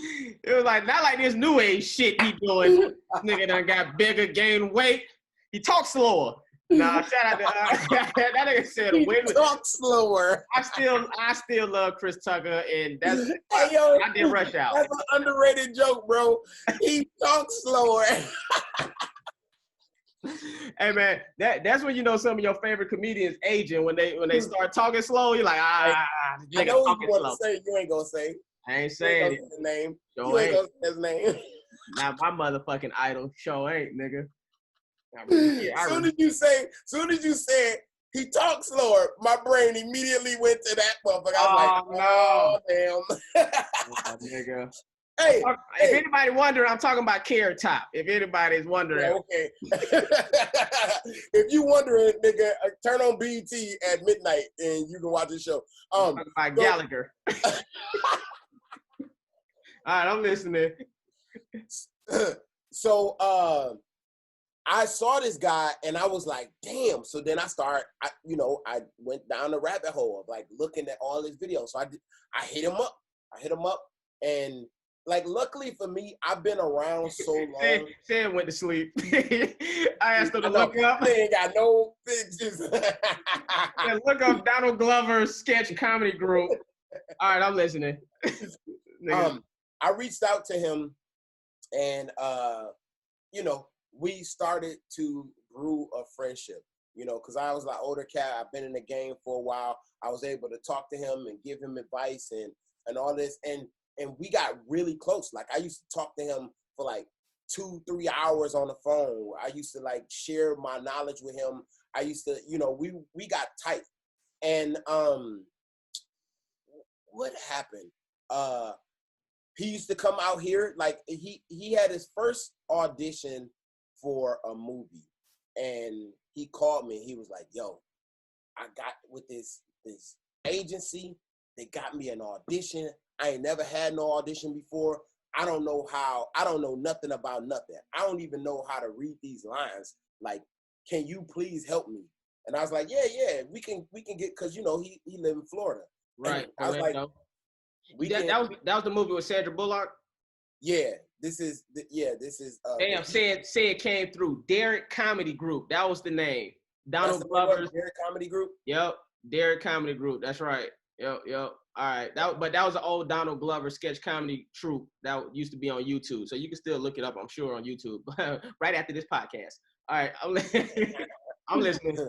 It was like, not like this new age shit he doing. This nigga done got bigger, gained weight. He talks slower. Nah, shout out to that nigga said, he when talks slower. I still love Chris Tucker, and that's Hey, yo, I did Rush Out. That's an underrated joke, bro. He talks slower. Hey man, that's when you know some of your favorite comedians aging when they start talking slow. You're like, this I nigga know what talking you want slow. to say. You ain't gonna say. I ain't saying it. His name. Show You ain't ain't. gonna say his name. Not my motherfucking idol. Show ain't, nigga. Soon as you said he talks slower, my brain immediately went to that motherfucker. I was no. damn. Oh, nigga. Hey, if anybody wondering, I'm talking about Carrot Top. If anybody's wondering. Okay. If you wondering, nigga, turn on BET at midnight and you can watch the show. I'm talking about Gallagher. All right, I'm listening. So I saw this guy and I was like, damn. So then I went down the rabbit hole of like looking at all his videos. So I hit him up and like, luckily for me, I've been around so long. Sam went to sleep. I asked him to look up. They ain't got no pictures. Look up Donald Glover's sketch comedy group. All right, I'm listening. I reached out to him and, we started to brew a friendship, because I was like older cat. I've been in the game for a while. I was able to talk to him and give him advice and all this. And we got really close. Like, I used to talk to him for like 2-3 hours on the phone. I used to like share my knowledge with him. I used to, we got tight. And what happened? He used to come out here. Like, he had his first audition for a movie, and he called me. He was like, "Yo, I got with this agency. They got me an audition. I ain't never had no audition before. I don't know nothing about nothing. I don't even know how to read these lines. Like, can you please help me?" And I was like, yeah, we can get, cause he live in Florida. Right. And I was like, that was the movie with Sandra Bullock. Yeah, this is. Damn, say it came through. Derek Comedy Group. That was the name. Donald Glover's Derek Comedy Group. Yep, Derek Comedy Group. That's right. Yep. All right. That was an old Donald Glover sketch comedy troupe that used to be on YouTube. So you can still look it up, I'm sure, on YouTube. Right after this podcast. All right, I'm listening.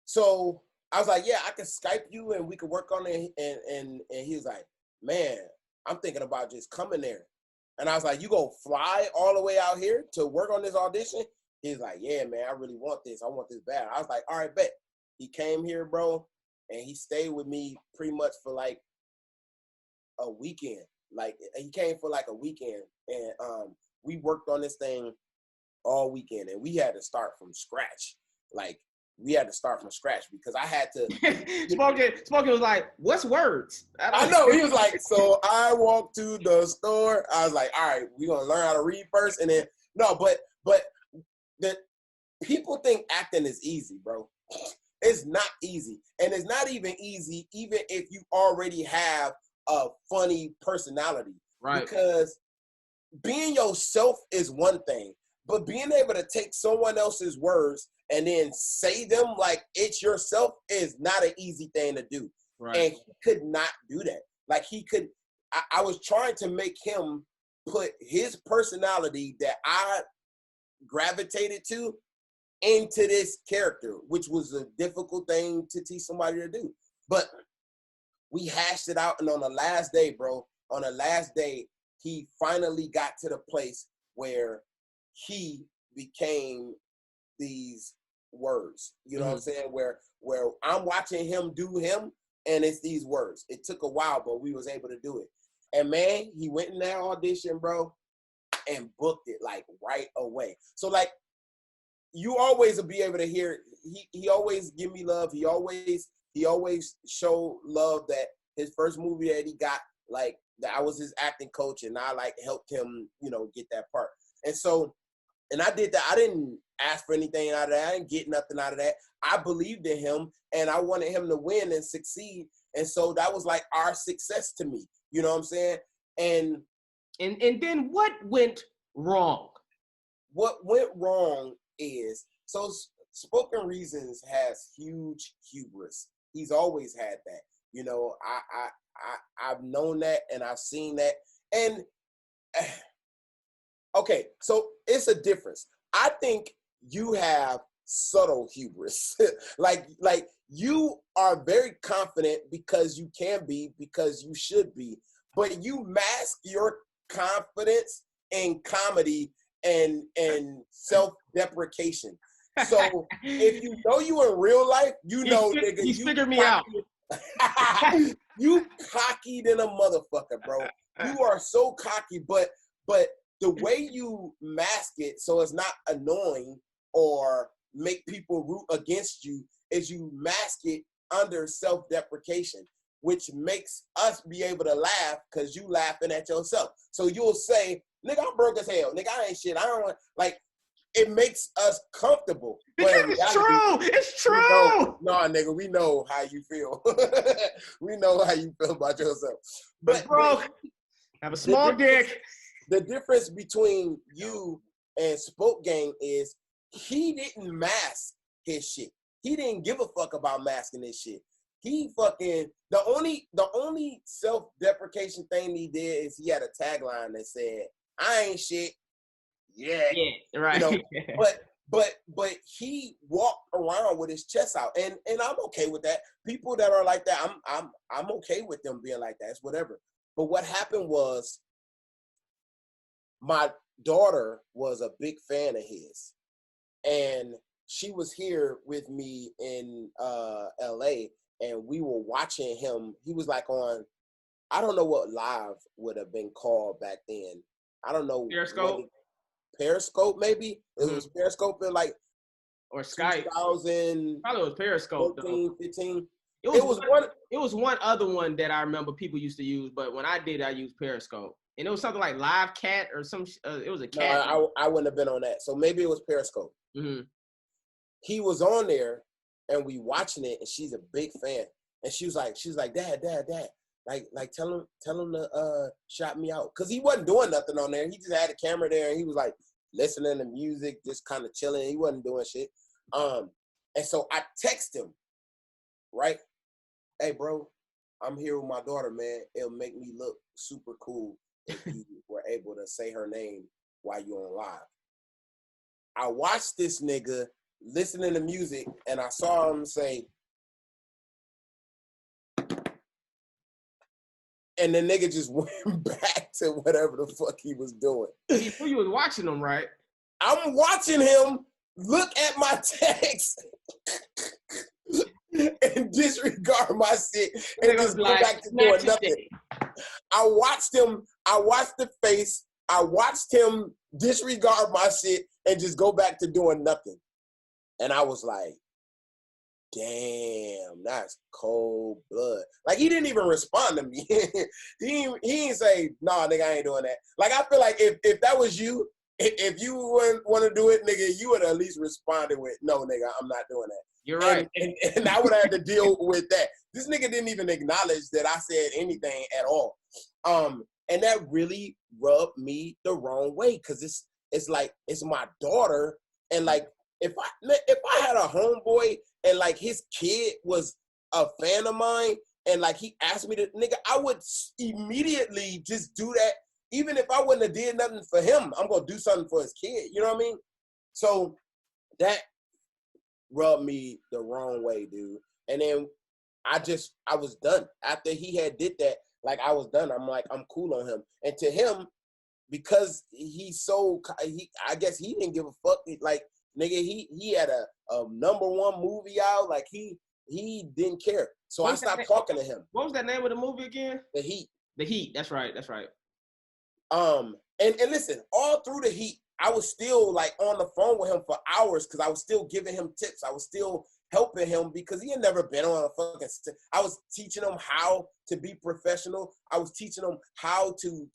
So I was like, yeah, I can Skype you and we could work on it. And he was like, man, I'm thinking about just coming there. And I was like, you gonna fly all the way out here to work on this audition? He's like, yeah, man, I really want this. I want this bad. I was like, all right, bet. He came here, bro, and he stayed with me pretty much for like a weekend. Like, he came for like a weekend, and we worked on this thing all weekend, and we had to start from scratch. Like, we had to start from scratch because I had to. Spoken was like, what's words? I know. He was like, so I walked to the store. I was like, all right, we're going to learn how to read first. And then, no, but the people think acting is easy, bro. It's not easy. And it's not even easy even if you already have a funny personality. Right. Because being yourself is one thing, but being able to take someone else's words and then say them like it's yourself is not an easy thing to do. Right. And he could not do that. Like, I was trying to make him put his personality that I gravitated to into this character, which was a difficult thing to teach somebody to do. But we hashed it out, and on the last day, bro, he finally got to the place where he became these words. You know what I'm saying? Where I'm watching him do him, and it's these words. It took a while, but we was able to do it. And man, he went in that audition, bro, and booked it like right away. So like, you always will be able to hear. He always give me love. He always show love that his first movie that he got, like, that I was his acting coach and I like helped him, get that part. And so, and I did that. I didn't ask for anything out of that. I didn't get nothing out of that. I believed in him and I wanted him to win and succeed. And so that was like our success to me. You know what I'm saying? And then what went wrong? What went wrong is, so Spoken Reasons has huge hubris. He's always had that. I've known that and I've seen that. And okay, so it's a difference. I think you have subtle hubris. like you are very confident because you can be, because you should be, but you mask your confidence in comedy and self-deprecation. So if you know you in real life, nigga, you figured me out. You cocky than a motherfucker, bro. You are so cocky, but the way you mask it so it's not annoying or make people root against you is you mask it under self-deprecation, which makes us be able to laugh because you laughing at yourself. So you'll say, nigga, I'm broke as hell. Nigga, I ain't shit. I don't want, like, it makes us comfortable. It's true. It's true. No, nigga, we know how you feel. We know how you feel about yourself. But bro, have a small dick. The difference between you and Spoke Gang is he didn't mask his shit. He didn't give a fuck about masking his shit. He fucking, the only self-deprecation thing he did is he had a tagline that said, I ain't shit. Yeah, right. But he walked around with his chest out, and I'm okay with that. People that are like that, I'm okay with them being like that. It's whatever. But what happened was, my daughter was a big fan of his, and she was here with me in LA, and we were watching him. He was like on, I don't know what live would have been called back then. I don't know. Periscope, maybe? It was Periscope in like, or Skype. 2000. Probably was Periscope. 14, 15. It was one other one that I remember people used to use, but when I did, I used Periscope. And it was something like Live Cat or some, it was a cat. No, I wouldn't have been on that. So maybe it was Periscope. Mm-hmm. He was on there and we watching it, and she's a big fan. And she was like, Dad. Like tell him to shout me out. Cause he wasn't doing nothing on there. He just had a camera there and he was like listening to music, just kind of chilling. He wasn't doing shit. And so I text him, right? Hey bro, I'm here with my daughter, man. It'll make me look super cool if you were able to say her name while you're on live. I watched this nigga listening to music and I saw him say, and the nigga just went back to whatever the fuck he was doing. You knew you was watching him, right? I'm watching him look at my text and disregard my shit and just go back to doing nothing. I watched the face, I watched him disregard my shit and just go back to doing nothing. And I was like, damn, that's cold blood. Like, he didn't even respond to me. he ain't say, nah, nigga, I ain't doing that. Like, I feel like if that was you, if you wouldn't want to do it, nigga, you would at least responded with, no, nigga, I'm not doing that. You're right. And I would have to deal with that. This nigga didn't even acknowledge that I said anything at all. And that really rubbed me the wrong way, because it's like, it's my daughter, and like, if I had a homeboy and like his kid was a fan of mine and like he asked me to, nigga, I would immediately just do that. Even if I wouldn't have did nothing for him, I'm going to do something for his kid. You know what I mean? So that rubbed me the wrong way, dude. And then I was done. After he had did that, like, I was done. I'm like, I'm cool on him. And to him, because I guess he didn't give a fuck. Like, nigga, he had a #1 movie out. Like, he didn't care. So I stopped talking to him. What was that name of the movie again? The Heat. The Heat. That's right. That's right. And listen, all through the Heat, I was still like on the phone with him for hours because I was still giving him tips. I was still helping him because he had never been on a fucking. I was teaching him how to be professional. I was teaching him how to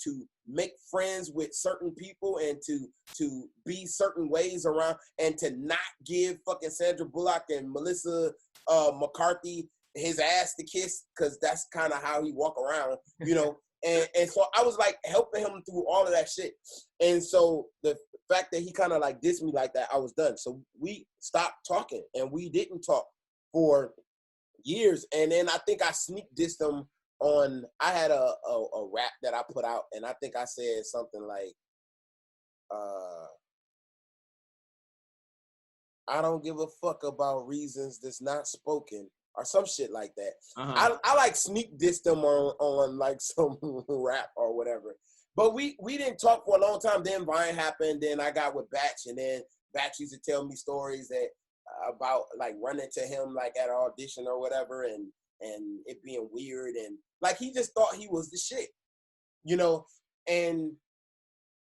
make friends with certain people and to be certain ways around and to not give fucking Sandra Bullock and Melissa McCarthy his ass to kiss because that's kind of how he walk around, you know. And so I was like helping him through all of that shit. And so the fact that he kind of like dissed me like that, I was done. So we stopped talking and we didn't talk for years. And then I think I sneak dissed him on, I had a rap that I put out and I think I said something like, I don't give a fuck about reasons that's not spoken. Or some shit like that. I like sneak diss them on like some rap or whatever. But we didn't talk for a long time. Then Vine happened. Then I got with Batch, and then Batch used to tell me stories that about like running to him like at an audition or whatever, and it being weird, and like he just thought he was the shit, you know. And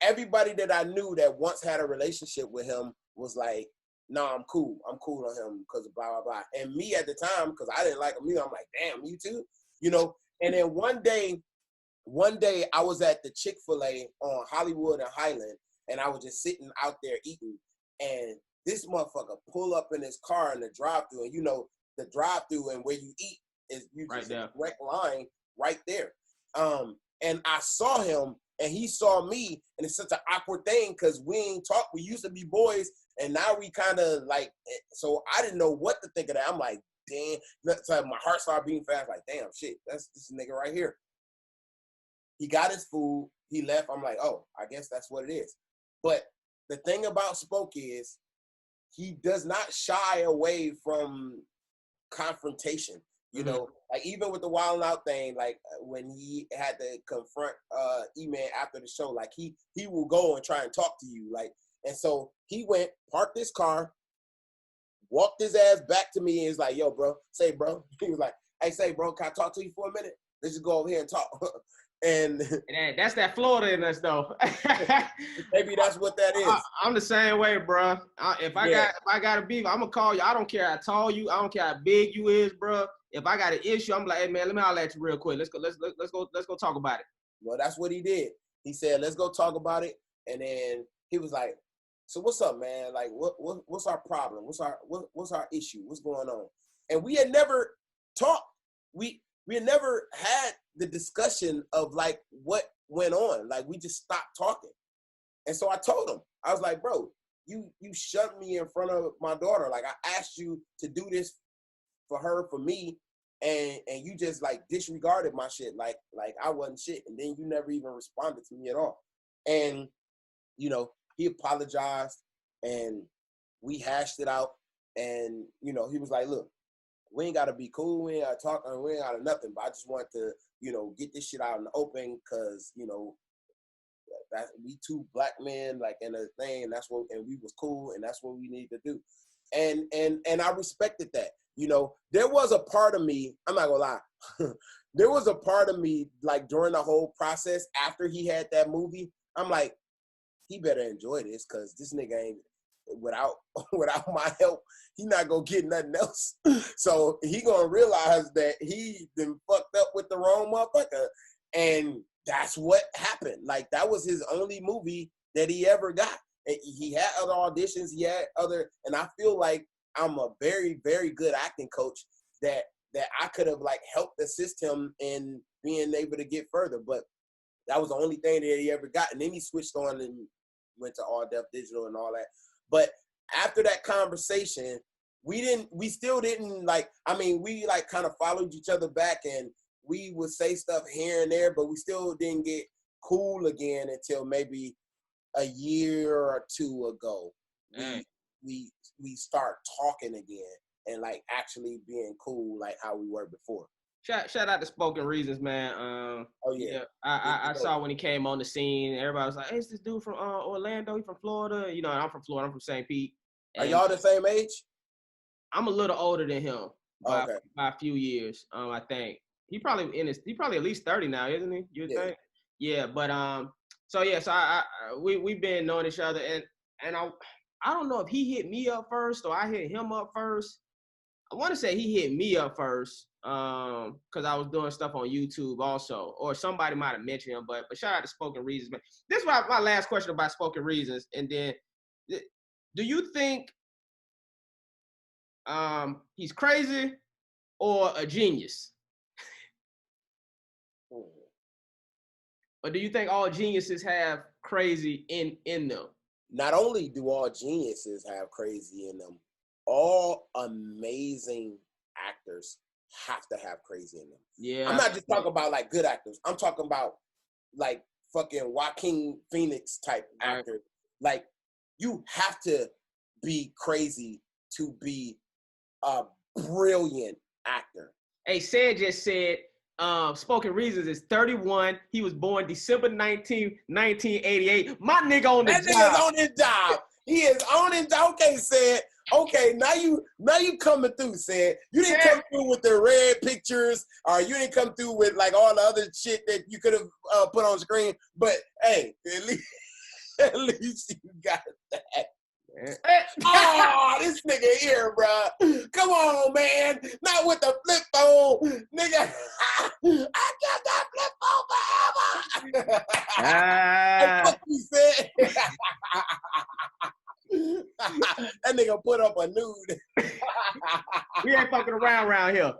everybody that I knew that once had a relationship with him was like, no, I'm cool on him because of blah, blah, blah. And me at the time, because I didn't like him either, I'm like, damn, you too? You know? And then one day I was at the Chick-fil-A on Hollywood and Highland, and I was just sitting out there eating, and this motherfucker pull up in his car in the drive-thru, and you know, the drive-thru and where you eat is you right just there. a direct line right there. And I saw him, and he saw me, and it's such an awkward thing because we ain't talk. We used to be boys, and now we kind of like, so I didn't know what to think of that. I'm like, damn. So my heart started beating fast, like, damn, shit, that's this nigga right here. He got his food. He left. I'm like, oh, I guess that's what it is. But the thing about Spoke is he does not shy away from confrontation. You know, like even with the Wild 'N Out thing, like when he had to confront E-Man after the show, like he will go and try and talk to you. Like, and so he went, parked his car, walked his ass back to me and was like, yo, bro, say, bro. He was like, hey, say, bro, can I talk to you for a minute? Let's just go over here and talk. And that's that Florida in us, though. Maybe that's what that is. I'm the same way, bro. If I got a beef, I'm gonna call you. I don't care how tall you. I don't care how big you is, bro. If I got an issue, I'm like, hey man, let me holler at you real quick. Let's go talk about it. Well, that's what he did. He said, let's go talk about it. And then he was like, so what's up, man? Like, what's our problem? What's our issue? What's going on? And we had never talked. We had never had the discussion of like what went on. Like we just stopped talking. And so I told him, I was like, bro, you shoved me in front of my daughter. Like I asked you to do this for her, for me, and you just like disregarded my shit like I wasn't shit. And then you never even responded to me at all. And, you know, he apologized and we hashed it out. And, you know, he was like, look, we ain't got to be cool. We ain't got to talk. We ain't got to nothing. But I just want to, you know, get this shit out in the open because, you know, that we two black men, like, in a thing. And that's what, and we was cool. And that's what we need to do. And I respected that. You know, there was a part of me, I'm not gonna lie, there was a part of me, like, during the whole process, after he had that movie, I'm like, he better enjoy this, because this nigga ain't, without my help, he not gonna get nothing else. So he gonna realize that he been fucked up with the wrong motherfucker. And that's what happened. Like, that was his only movie that he ever got. And he had other auditions, he had other, and I feel like I'm a very, very good acting coach that I could have like helped assist him in being able to get further. But that was the only thing that he ever got. And then he switched on and went to All Deaf Digital and all that. But after that conversation, we still didn't like, I mean, we like kind of followed each other back and we would say stuff here and there, but we still didn't get cool again until maybe a year or two ago. We start talking again and like actually being cool like how we were before. Shout out to Spoken Reasons, man. Oh yeah. I saw when he came on the scene. Everybody was like, "Hey, it's this dude from Orlando. He's from Florida." You know, I'm from Florida. I'm from St. Pete. Are y'all the same age? I'm a little older than him by Okay. a few years. I think. he probably at least 30 now, isn't he? You think? Yeah, but so we've been knowing each other, and I don't know if he hit me up first or I hit him up first. I want to say he hit me up first, because I was doing stuff on YouTube also, or somebody might have mentioned him. But shout out to Spoken Reasons, man. This is my last question about Spoken Reasons, and then, do you think he's crazy or a genius? Or do you think all geniuses have crazy in them? Not only do all geniuses have crazy in them, all amazing actors have to have crazy in them. Yeah. I'm not just talking about like good actors. I'm talking about like fucking Joaquin Phoenix type actor. Like, you have to be crazy to be a brilliant actor. Hey, Said just said, Spoken Reasons is 31. He was born December 19th, 1988. My nigga on the job. That nigga's on his job. He is on his job. Okay, Said. Okay, now you coming through, Said. You didn't come through with the red pictures, or you didn't come through with like all the other shit that you could have put on screen. But hey, at least you got that. Oh, this nigga here, bro. Come on, man. Not with the flip phone. Nigga, I got that flip phone forever. That's what you said. That nigga put up a nude. We ain't fucking around here.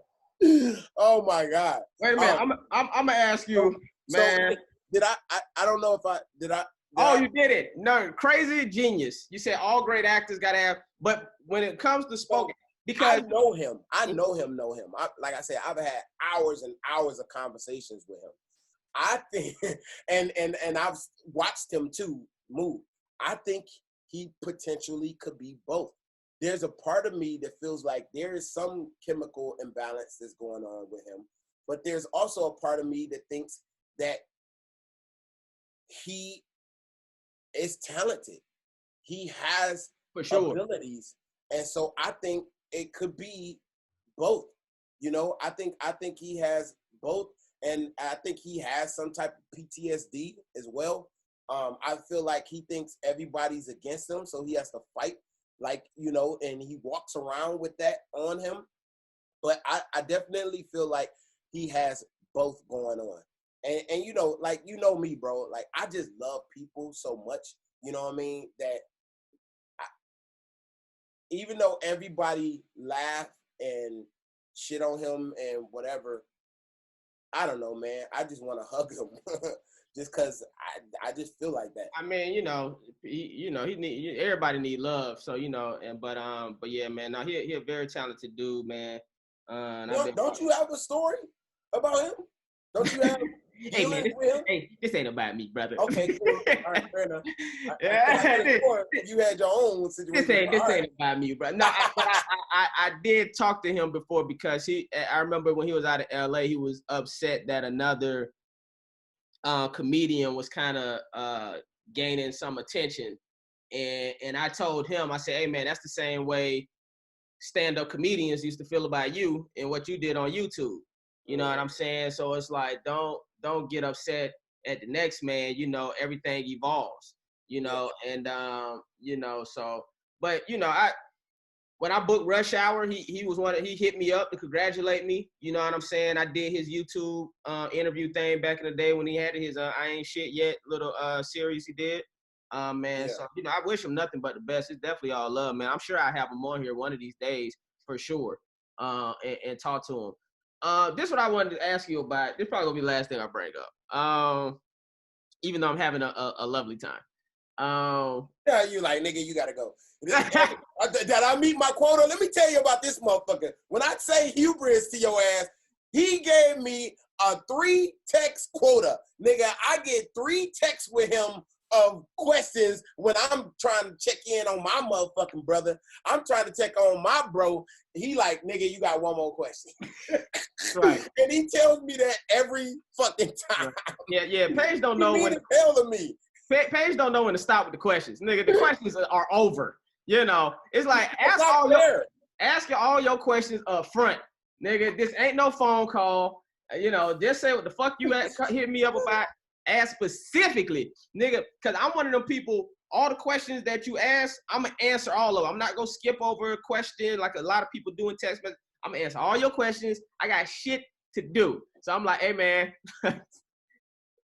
Oh my God. Wait a minute. I'm gonna ask you, man. So did I don't know if I did I. You did it. No, crazy genius. You said all great actors gotta have, but when it comes to Spoken, because I know him. Like I said, I've had hours and hours of conversations with him. I think, and I've watched him too move. I think he potentially could be both. There's a part of me that feels like there is some chemical imbalance that's going on with him, but there's also a part of me that thinks that he is talented. He has abilities. And so I think it could be both. You know, I think he has both. And I think he has some type of PTSD as well. I feel like he thinks everybody's against him, so he has to fight, like, you know, and he walks around with that on him. But I definitely feel like he has both going on. And you know, like, you know me, bro, like, I just love people so much, you know what I mean, that even though everybody laugh and shit on him and whatever, I don't know, man, I just want to hug him just because I just feel like that. I mean, you know, everybody need love, so, you know, but yeah, man, no, he a very talented dude, man. Don't you have a story about him? Don't you have? Hey, man, this ain't about me, brother. Okay, cool. All right, fair enough. You had your own situation. This ain't about me, bro. No, I did talk to him before because I remember when he was out of LA, he was upset that another comedian was kind of gaining some attention. And I told him, I said, hey, man, that's the same way stand-up comedians used to feel about you and what you did on YouTube. You know what I'm saying? So it's like, don't get upset at the next man. You know, everything evolves, you know, and, you know, so, but, you know, when I booked Rush Hour, he hit me up to congratulate me. You know what I'm saying? I did his YouTube interview thing back in the day when he had his I Ain't Shit Yet little series he did. Man, so, you know, I wish him nothing but the best. It's definitely all love, man. I'm sure I have him on here one of these days for sure, and talk to him. This is what I wanted to ask you about. This probably gonna be the last thing I bring up. Even though I'm having a lovely time. Yeah, you like, nigga, you gotta go. Did I meet my quota? Let me tell you about this motherfucker. When I say hubris to your ass, he gave me a 3-text quota. Nigga, I get 3 texts with him of questions when I'm trying to check in on my motherfucking brother. I'm trying to check on my bro. He like, nigga, you got one more question. Right. And he tells me that every fucking time. Yeah. Paige don't know when. Telling me. Paige don't know when to stop with the questions. Nigga, the questions are over. You know, it's like ask all your questions up front. Nigga, this ain't no phone call. You know, just say what the fuck you hit me up about. Ask specifically, nigga, because I'm one of them people. All the questions that you ask, I'm gonna answer all of them. I'm not gonna skip over a question like a lot of people do in text message. I'm gonna answer all your questions. I got shit to do, so I'm like, hey man,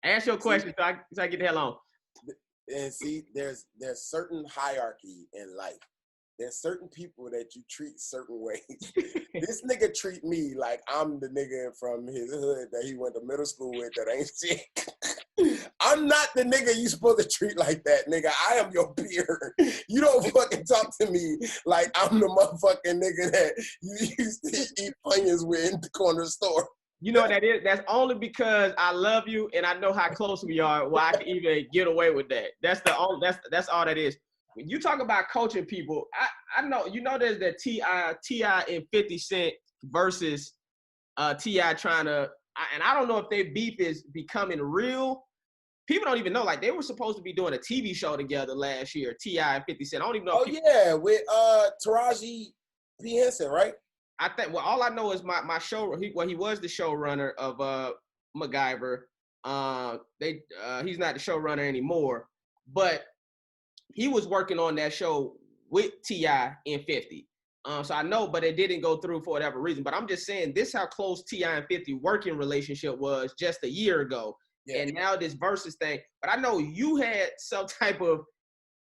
ask your question so I get the hell on. And see, there's certain hierarchy in life. There's certain people that you treat certain ways. This nigga treat me like I'm the nigga from his hood that he went to middle school with that ain't shit. I'm not the nigga you supposed to treat like that, nigga. I am your peer. You don't fucking talk to me like I'm the motherfucking nigga that you used to eat onions with in the corner store. You know what that is? That's only because I love you and I know how close we are where I can even get away with that. That's all that is. When you talk about coaching people, I know, you know, there's that T.I. and 50 Cent versus T.I. trying to, and I don't know if their beef is becoming real. People don't even know, like, they were supposed to be doing a TV show together last year, T.I. and 50 Cent. I don't even know. Oh, yeah, with Taraji P. Henson, right? I think, well, all I know is my show, he was the showrunner of MacGyver. He's not the showrunner anymore, but he was working on that show with T.I. and 50. So I know, but it didn't go through for whatever reason. But I'm just saying, this how close T.I. and 50 working relationship was just a year ago. Yeah. And now this versus thing. But I know you had some type of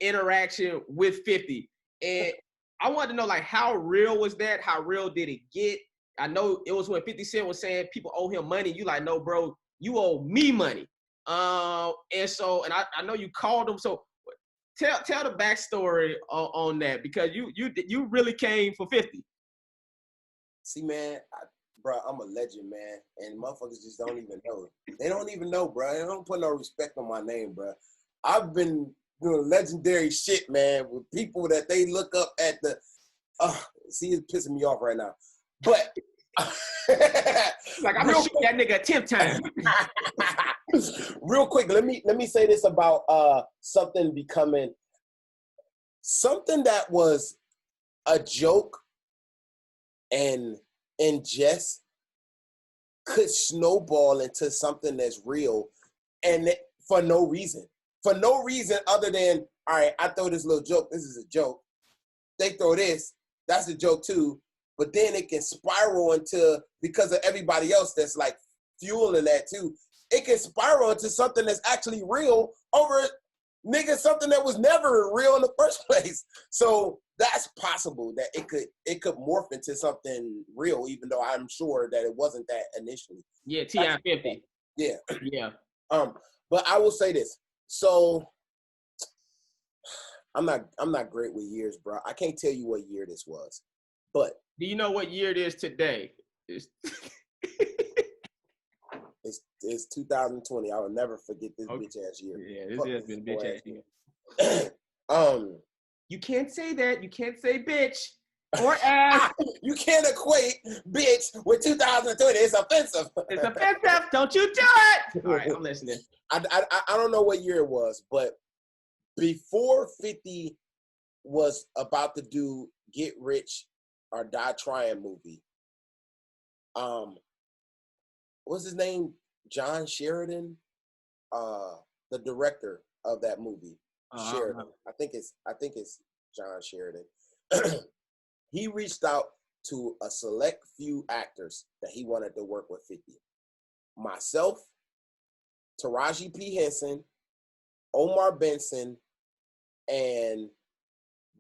interaction with 50. And I wanted to know, like, how real was that? How real did it get? I know it was when 50 Cent was saying people owe him money. You like, no, bro, you owe me money. And I know you called him. So tell the backstory on that, because you really came for 50. See, man, bro, I'm a legend, man, and motherfuckers just don't even know. They don't even know, bro. They don't put no respect on my name, bro. I've been doing legendary shit, man, with people that they look up at the. See, it's pissing me off right now, but like I'm gonna shoot that nigga 10th time. Real quick, let me say this about something that was a joke and in jest could snowball into something that's real, and for no reason other than, all right, I throw this little joke, this is a joke. They throw this, that's a joke too. But then it can spiral into, because of everybody else that's like fueling that too, it can spiral into something that's actually real over, nigga, something that was never real in the first place. So that's possible that it could morph into something real, even though I'm sure that it wasn't that initially. Yeah, T.I. 50. Yeah. Yeah. But I will say this. So I'm not great with years, bro. I can't tell you what year this was. But do you know what year it is today? It's 2020. I will never forget this bitch ass year. Yeah, this has been bitch ass year. You can't say that. You can't say bitch or ass. You can't equate bitch with 2020. It's offensive. It's offensive. Don't you do it. All right, I'm listening. I don't know what year it was, but before 50 was about to do Get Rich or Die Trying movie, what's his name? John Sheridan, the director of that movie. Sheridan. I think it's John Sheridan. He reached out to a select few actors that he wanted to work with 50. Myself, Taraji P. Henson, Omar Benson, and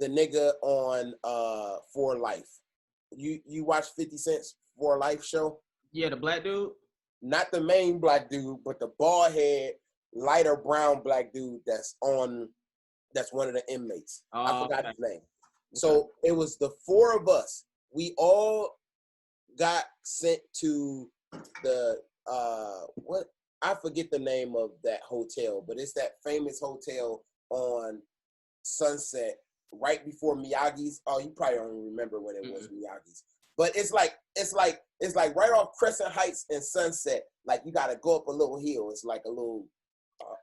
the nigga on For Life. You watch 50 Cent's For Life show? Yeah, the black dude? Not the main black dude, but the bald head, lighter brown black dude that's one of the inmates. I forgot his name. So it was the four of us. We all got sent to the what? I forget the name of that hotel, but it's that famous hotel on Sunset right before Miyagi's. Oh, you probably don't remember when it was Miyagi's. But it's like right off Crescent Heights and Sunset. Like you gotta go up a little hill. It's like a little.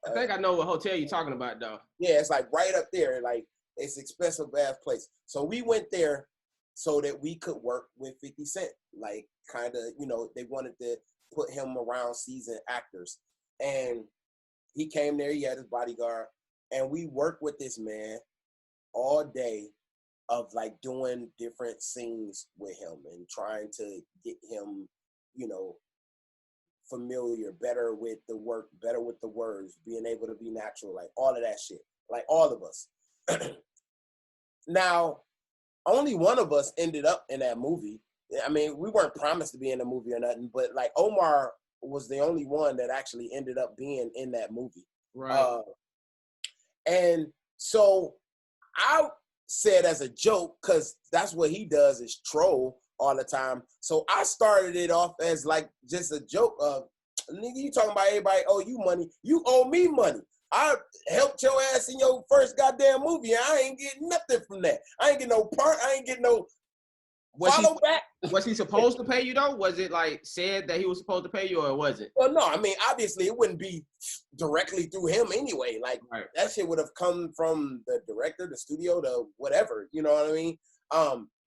I think I know what hotel you're talking about, though. Yeah, it's like right up there. Like it's expensive ass place. So we went there so that we could work with 50 Cent. Like kind of, they wanted to put him around seasoned actors. And he came there, he had his bodyguard, and we worked with this man all day of like doing different scenes with him and trying to get him, you know, familiar, better with the work, better with the words, being able to be natural, like all of that shit, like all of us. Now, only one of us ended up in that movie. I mean, we weren't promised to be in the movie or nothing, but like Omar was the only one that actually ended up being in that movie. Right. And so I said as a joke, because that's what he does is troll all the time. So I started it off as like just a joke of, nigga, you talking about everybody owe you money. You owe me money. I helped your ass in your first goddamn movie, and I ain't getting nothing from that. I ain't getting no part. I ain't getting no follow back. Was he supposed to pay you though? Was it like said that he was supposed to pay you, or was it? Well, no. I mean, obviously, it wouldn't be directly through him anyway. Like that shit would have come from the director, the studio, the whatever. You know what I mean?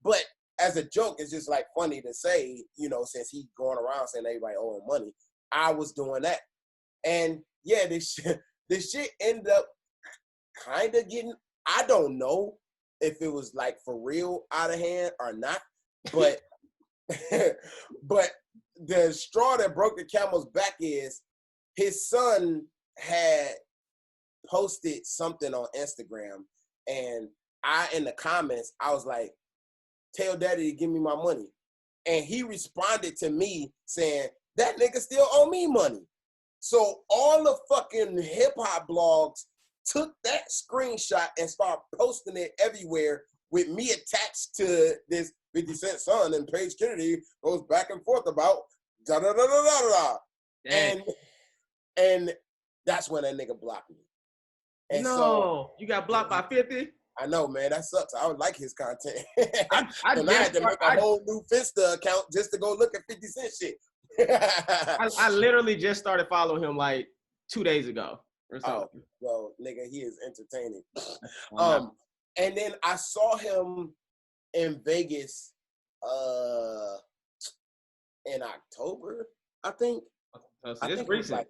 But as a joke, it's just like funny to say, you know, since he's going around saying everybody owe him money, I was doing that, and yeah, this shit ended up kind of getting. I don't know if it was like for real out of hand or not, but but the straw that broke the camel's back is his son had posted something on Instagram, and I in the comments I was like, "Tell daddy to give me my money," and he responded to me saying, "That nigga still owe me money." So all the fucking hip hop blogs took that screenshot and started posting it everywhere with me attached to this 50 Cent son, and Paige Kennedy goes back and forth about da da da da da da. And that's when that nigga blocked me. And no, so, you got blocked by 50? I know, man. That sucks. I would like his content. I had to make a whole new Finsta account just to go look at 50 Cent shit. I literally just started following him like 2 days ago or something. Oh, well, nigga, he is entertaining. And then I saw him in Vegas in October, I think. So it's recent.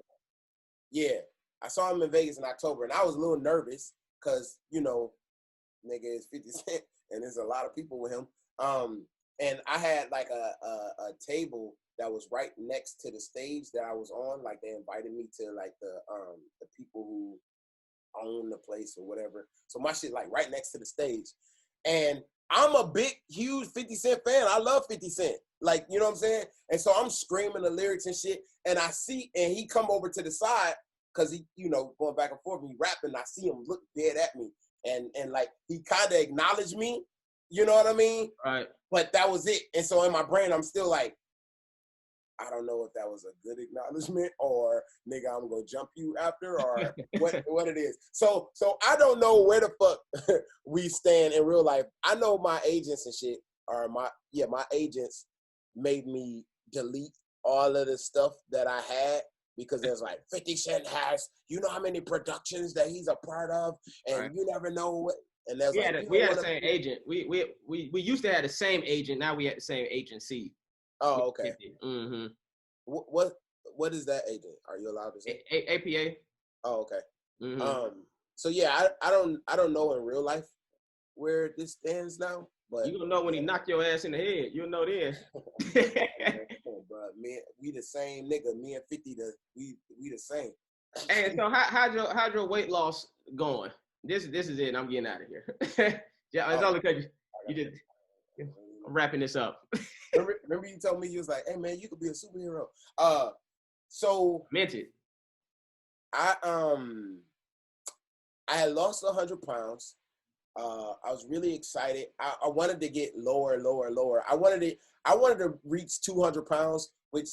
Yeah, I saw him in Vegas in October, and I was a little nervous because, you know, nigga is 50 Cent, and there's a lot of people with him. And I had like a table that was right next to the stage that I was on. Like they invited me to like the people who own the place or whatever. So my shit like right next to the stage. And I'm a big, huge 50 Cent fan. I love 50 Cent. Like, you know what I'm saying? And so I'm screaming the lyrics and shit. And I see, and he come over to the side because he, you know, going back and forth, me rapping. I see him look dead at me. And like, he kind of acknowledged me. You know what I mean? Right. But that was it. And so in my brain, I'm still like, I don't know if that was a good acknowledgement or nigga, I'm gonna jump you after or what it is. So I don't know where the fuck we stand in real life. I know my agents and shit are my agents made me delete all of the stuff that I had because there's like 50 Cent has, you know how many productions that he's a part of, and right. You never know what. And there's we had the same agent. We used to have the same agent. Now we have the same agency. Oh, okay. Mm-hmm. What is that agent? Are you allowed to say? APA. Oh, okay. Mm-hmm. So yeah, I don't know in real life where this stands now, but you gonna know when he knock your ass in the head. You'll know then. Bro, we the same nigga. Me and 50, we the same. And so how's your weight loss going? This is it. I'm getting out of here. Yeah, it's only because you did. I'm wrapping this up. Remember you told me, you was like, hey man, you could be a superhero. So meant it. I had lost 100 pounds. I was really excited. I wanted to get lower. I wanted to reach 200 pounds, which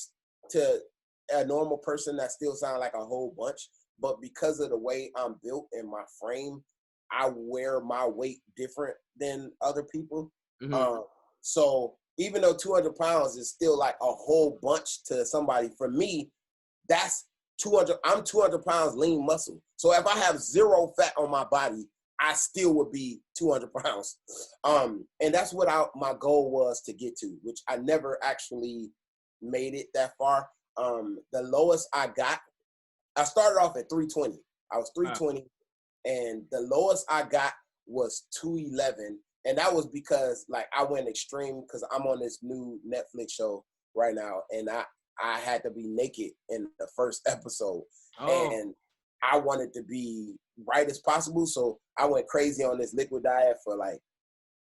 to a normal person that still sounds like a whole bunch. But because of the way I'm built and my frame, I wear my weight different than other people. Mm-hmm. So even though 200 pounds is still like a whole bunch to somebody, for me, that's 200. I'm 200 pounds lean muscle. So if I have zero fat on my body, I still would be 200 pounds. And that's what my goal was to get to, which I never actually made it that far. the lowest I got, I started off at 320. I was 320, and the lowest I got was 211. And that was because, like, I went extreme because I'm on this new Netflix show right now, and I had to be naked in the first episode. And I wanted to be right as possible, so I went crazy on this liquid diet for, like,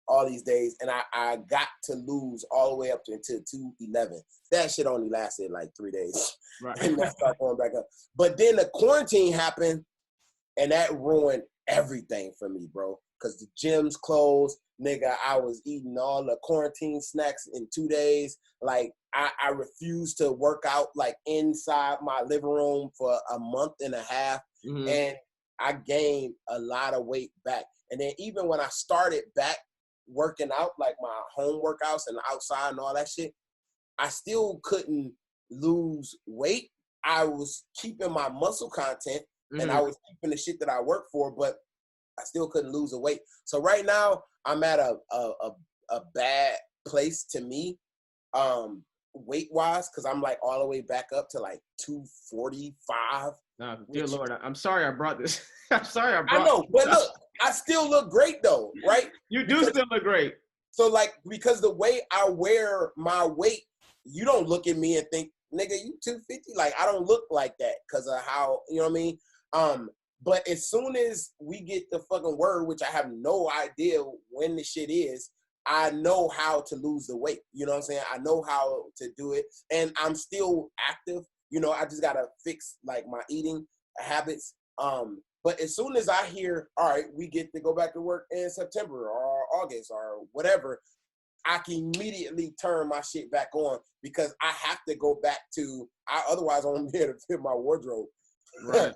all these days, and I got to lose all the way up to until 211. That shit only lasted, like, 3 days. Right. And I started going back up. But then the quarantine happened, and that ruined everything for me, bro. Because the gyms closed. Nigga, I was eating all the quarantine snacks in 2 days. Like, I refused to work out, like, inside my living room for a month and a half. Mm-hmm. And I gained a lot of weight back. And then even when I started back working out, like my home workouts and outside and all that shit, I still couldn't lose weight. I was keeping my muscle content, and I was keeping the shit that I work for, but I still couldn't lose the weight. So right now I'm at a bad place to me, weight wise, because I'm like all the way back up to like 245. Dear Lord, I'm sorry I brought this. I know, but look, I still look great though, right? You do still look great. So like, because the way I wear my weight, you don't look at me and think, nigga, you 250. Like, I don't look like that because of how, you know what I mean? But as soon as we get the fucking word, which I have no idea when the shit is, I know how to lose the weight. You know what I'm saying? I know how to do it. And I'm still active. You know, I just got to fix, like, my eating habits. But as soon as I hear, all right, we get to go back to work in September or August or whatever, I can immediately turn my shit back on because I have to go back to, otherwise I won't be able to fit my wardrobe. Right.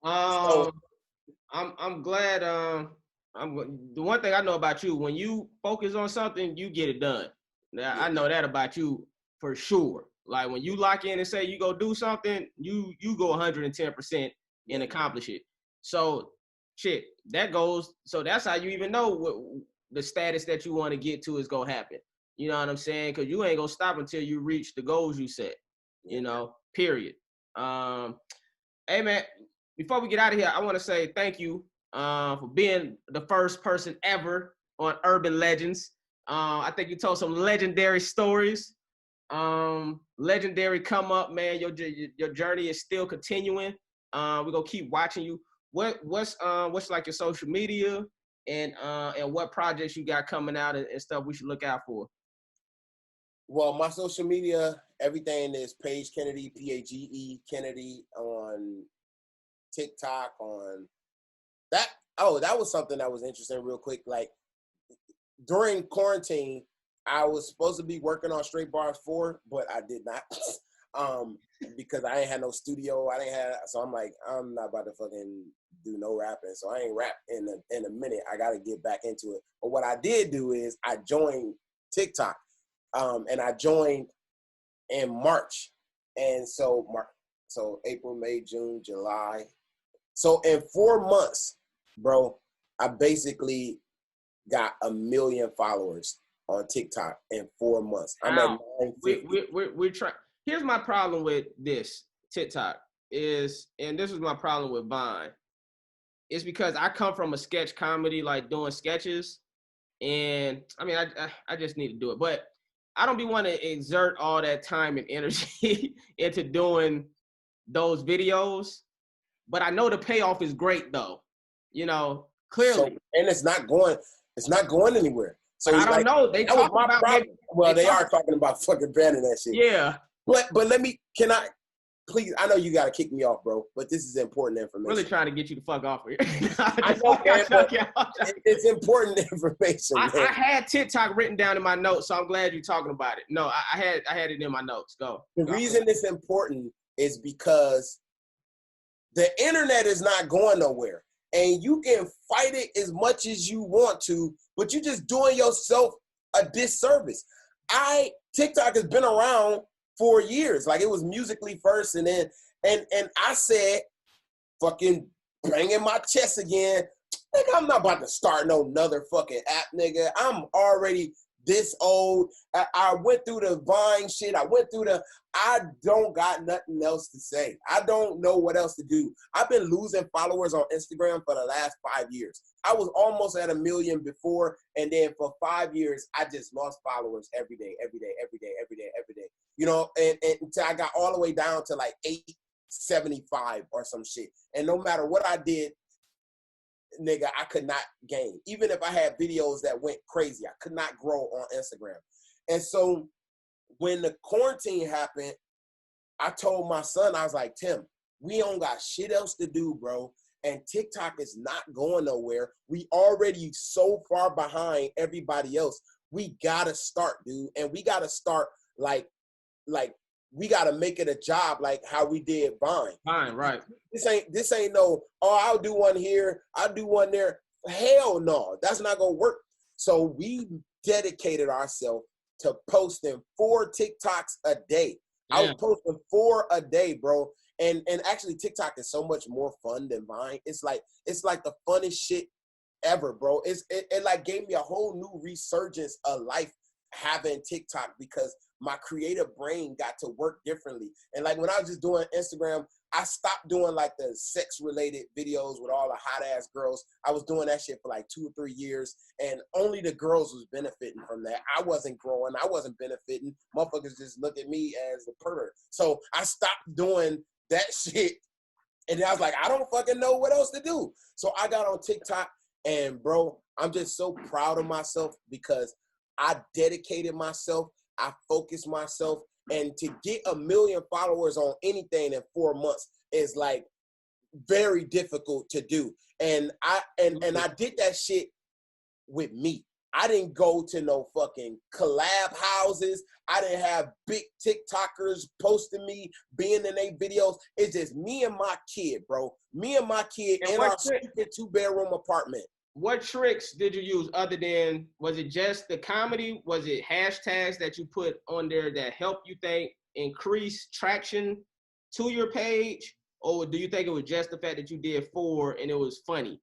I'm glad. The one thing I know about you, when you focus on something, you get it done. Now, I know that about you for sure. Like, when you lock in and say you go do something, you go 110% and accomplish it. So shit, that goes. So that's how you even know what the status that you want to get to is gonna happen. You know what I'm saying? Because you ain't gonna stop until you reach the goals you set. You know, period. Hey man, before we get out of here, I want to say thank you for being the first person ever on Urban Legendz. I think you told some legendary stories. Legendary come up, man. Your journey is still continuing. We're gonna keep watching you. What's like your social media and what projects you got coming out and stuff we should look out for? Well, my social media, everything is Paige Kennedy, Page Kennedy on TikTok, on that. Oh, that was something that was interesting real quick. Like, during quarantine, I was supposed to be working on Straight Bars 4, but I did not. Because I ain't had no studio. So I'm like, I'm not about to fucking do no rapping. So I ain't rap in a minute. I got to get back into it. But what I did do is I joined TikTok. And I joined in March. And so April, May, June, July. So in 4 months, bro, I basically got 1 million followers on TikTok in 4 months. I'm at 950. We're trying. Here's my problem with this TikTok and this is my problem with Vine. It's because I come from a sketch comedy, like doing sketches, and I mean, I just need to do it, but I don't be want to exert all that time and energy into doing those videos. But I know the payoff is great, though. You know, clearly. So, and it's not going anywhere. So I don't know. They talk about maybe, they are talking about fucking banning that shit. Yeah. But please, I know you got to kick me off, bro, but this is important information. Really trying to get you to fuck off here. I know, man, but it's important information. I had TikTok written down in my notes, so I'm glad you're talking about it. No, I had it in my notes. Go. The reason it's important is because the internet is not going nowhere. And you can fight it as much as you want to, but you're just doing yourself a disservice. TikTok has been around for years. Like, it was Musically first, and then and I said, fucking banging my chest again, nigga, I'm not about to start no another fucking app, nigga. I'm already this old. I went through the Vine shit. I don't got nothing else to say. I don't know what else to do. I've been losing followers on Instagram for the last 5 years. I was almost at 1 million before, and then for 5 years, I just lost followers every day. You know, and until I got all the way down to like 875 or some shit. And no matter what I did, nigga, I could not gain. Even if I had videos that went crazy, I could not grow on Instagram. And so when the quarantine happened, I told my son, I was like, Tim, we don't got shit else to do, bro. And TikTok is not going nowhere. We already so far behind everybody else. We gotta start, dude. And we gotta start like we gotta make it a job like how we did Vine. Vine, right. This ain't no, oh, I'll do one here, I'll do one there. Hell no, that's not gonna work. So we dedicated ourselves to posting 4 TikToks a day. Yeah. I was posting 4 a day, bro. And actually TikTok is so much more fun than Vine. It's like the funnest shit ever, bro. It like gave me a whole new resurgence of life having TikTok because my creative brain got to work differently. And like when I was just doing Instagram, I stopped doing like the sex related videos with all the hot ass girls. I was doing that shit for like 2 or 3 years, and only the girls was benefiting from that. I wasn't growing. I wasn't benefiting. Motherfuckers just look at me as a pervert. So I stopped doing that shit. And then I was like, I don't fucking know what else to do. So I got on TikTok, and bro, I'm just so proud of myself because I dedicated myself. I focused myself, and to get 1 million followers on anything in 4 months is like very difficult to do. And I did that shit with me. I didn't go to no fucking collab houses. I didn't have big TikTokers posting me, being in their videos. It's just me and my kid, bro. Me and my kid in our stupid 2-bedroom apartment. What tricks did you use other than, was it just the comedy? Was it hashtags that you put on there that help you think increase traction to your page? Or do you think it was just the fact that you did 4 and it was funny?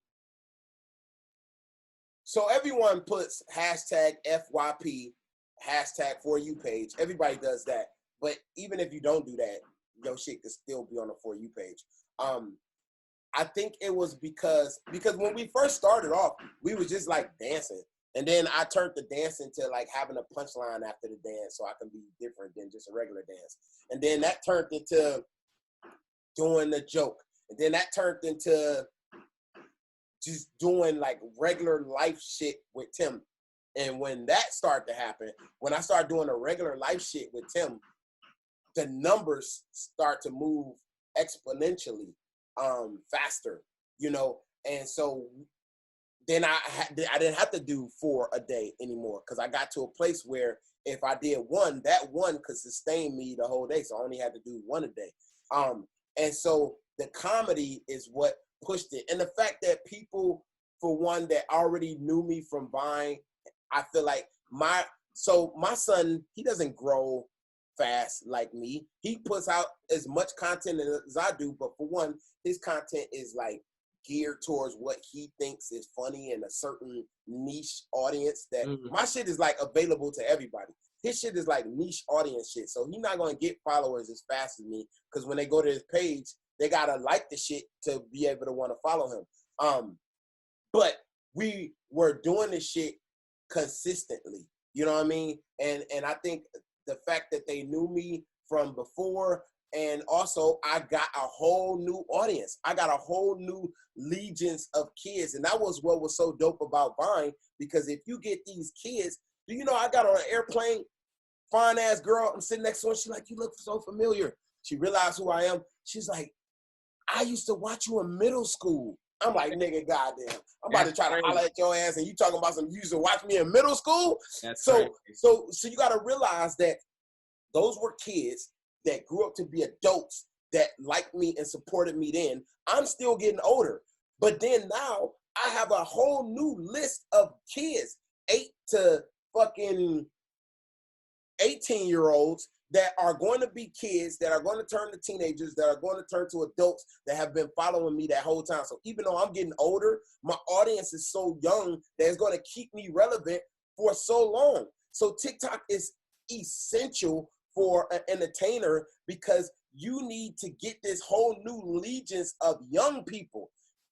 So everyone puts hashtag FYP, hashtag For You page. Everybody does that. But even if you don't do that, your shit could still be on the For You page. I think it was because when we first started off, we was just like dancing. And then I turned the dancing to like having a punchline after the dance so I can be different than just a regular dance. And then that turned into doing the joke. And then that turned into just doing like regular life shit with Tim. And when that started to happen, when I started doing the regular life shit with Tim, the numbers start to move exponentially faster, you know. And so then I didn't have to do 4 a day anymore because I got to a place where if I did 1, that 1 could sustain me the whole day. So I only had to do 1 a day. And so the comedy is what pushed it. And the fact that people, for one, that already knew me from Vine, I feel like my son, he doesn't grow fast like me. He puts out as much content as I do, but for one, his content is like geared towards what he thinks is funny and a certain niche audience that my shit is like available to everybody. His shit is like niche audience shit. So he's not going to get followers as fast as me because when they go to his page, they got to like the shit to be able to want to follow him. But we were doing this shit consistently. You know what I mean? And I think the fact that they knew me from before, and also I got a whole new audience. I got a whole new legions of kids. And that was what was so dope about Vine, because if you get these kids, do you know I got on an airplane, fine ass girl, I'm sitting next to her, she's like, you look so familiar. She realized who I am. She's like, I used to watch you in middle school. I'm like, nigga, goddamn. I'm about to try to holler at your ass and you talking about some, you used to watch me in middle school? So you got to realize that those were kids that grew up to be adults that liked me and supported me then. I'm still getting older. But then now I have a whole new list of kids, 8 to fucking 18-year-olds that are going to be kids, that are going to turn to teenagers, that are going to turn to adults that have been following me that whole time. So even though I'm getting older, my audience is so young that it's going to keep me relevant for so long. So TikTok is essential for an entertainer because you need to get this whole new legions of young people,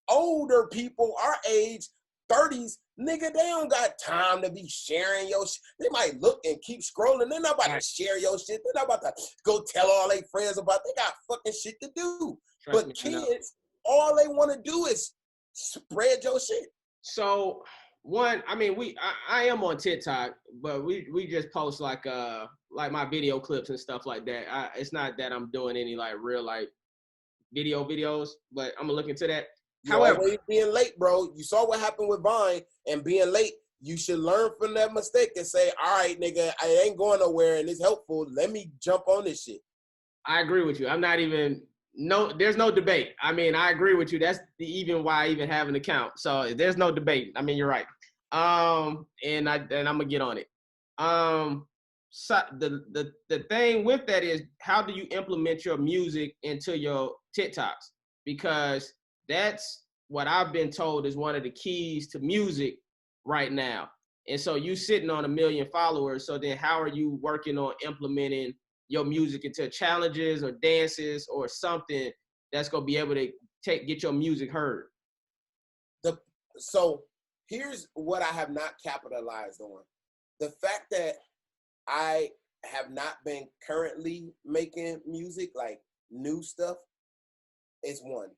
older people, our age, 30s, nigga, they don't got time to be sharing your shit. They might look and keep scrolling. They're not about to share your shit. They're not about to go tell all their friends about it. They got fucking shit to do. But kids, all they want to do is spread your shit. So one, I mean, I am on TikTok, but we just post like my video clips and stuff like that. It's not that I'm doing any like real like videos, but I'm gonna look into that. However, always being late, bro. You saw what happened with Vine and being late. You should learn from that mistake and say, all right, nigga, I ain't going nowhere and it's helpful. Let me jump on this shit. I agree with you. I'm not even, there's no debate. I mean, I agree with you. That's even why I even have an account. So there's no debate. I mean, you're right. And I'm gonna get on it. So the thing with that is, how do you implement your music into your TikToks? Because that's what I've been told is one of the keys to music right now. And so you sitting on 1 million followers. So then how are you working on implementing your music into challenges or dances or something that's going to be able to get your music heard? So here's what I have not capitalized on. The fact that I have not been currently making music, like new stuff, is one.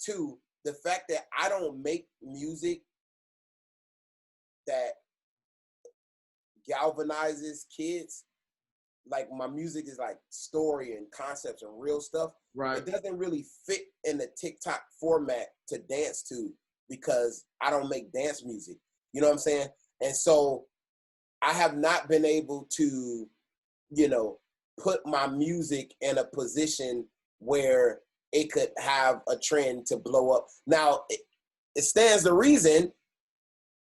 Two, the fact that I don't make music that galvanizes kids. Like my music is like story and concepts and real stuff. Right. It doesn't really fit in the TikTok format to dance to because I don't make dance music. You know what I'm saying? And so I have not been able to, put my music in a position where it could have a trend to blow up. Now, it stands to reason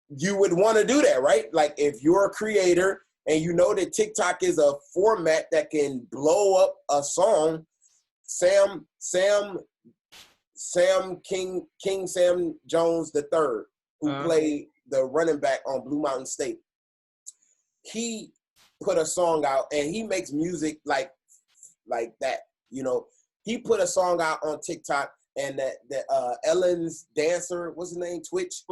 you would want to do that, right? Like if you're a creator and you know that TikTok is a format that can blow up a song, King Sam Jones III, who played the running back on Blue Mountain State, he put a song out and he makes music like that, He put a song out on TikTok and that Ellen's dancer, what's his name? Twitch.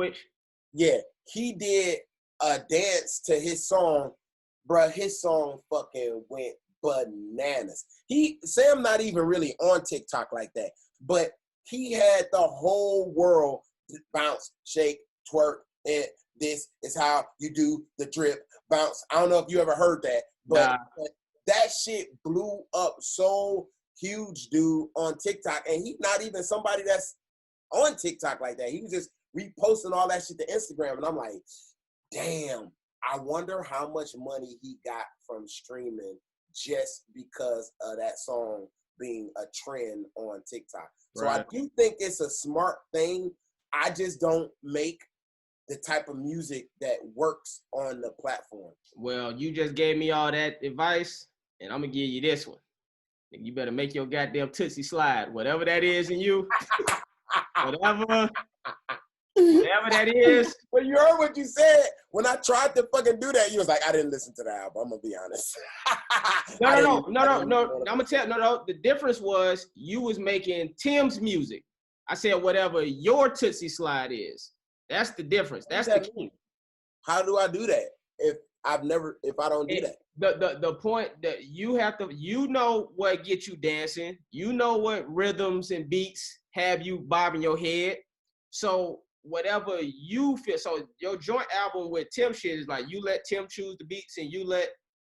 Yeah, he did a dance to his song. Bruh, his song fucking went bananas. Sam not even really on TikTok like that, but he had the whole world bounce, shake, twerk, and this is how you do the drip, bounce. I don't know if you ever heard that, but that shit blew up so huge, dude, on TikTok. And he's not even somebody that's on TikTok like that. He was just reposting all that shit to Instagram. And I'm like, damn, I wonder how much money he got from streaming just because of that song being a trend on TikTok. So I do think it's a smart thing. I just don't make the type of music that works on the platform. Well, you just gave me all that advice, and I'm going to give you this one. You better make your goddamn Tootsie slide, whatever that is in you, whatever that is. Well, you heard what you said. When I tried to fucking do that, you was like, I didn't listen to the album. I'm going to be honest. No. I'm going to tell you, the difference was you was making Tim's music. I said, whatever your Tootsie slide is. That's the difference. That's the key. How do I do that if I don't do that? The point that you have to, what gets you dancing. You know what rhythms and beats have you bobbing your head. So whatever you feel. So your joint album with Tim shit is like you let Tim choose the beats and you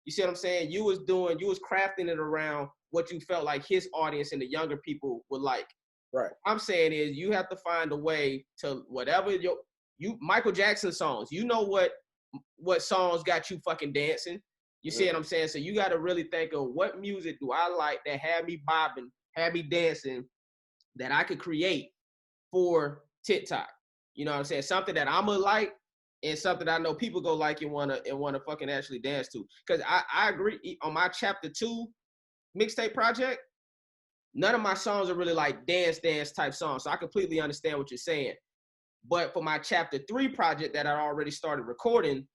see what I'm saying? You was crafting it around what you felt like his audience and the younger people would like. Right. What I'm saying is you have to find a way to whatever Michael Jackson songs, what songs got you fucking dancing. You see what I'm saying? So you got to really think of what music do I like that have me bobbing, have me dancing, that I could create for TikTok. You know what I'm saying? Something that I'm gonna like and something I know people go like and wanna fucking actually dance to. Because I agree, on my chapter 2 mixtape project, none of my songs are really like dance type songs. So I completely understand what you're saying. But for my chapter 3 project that I already started recording,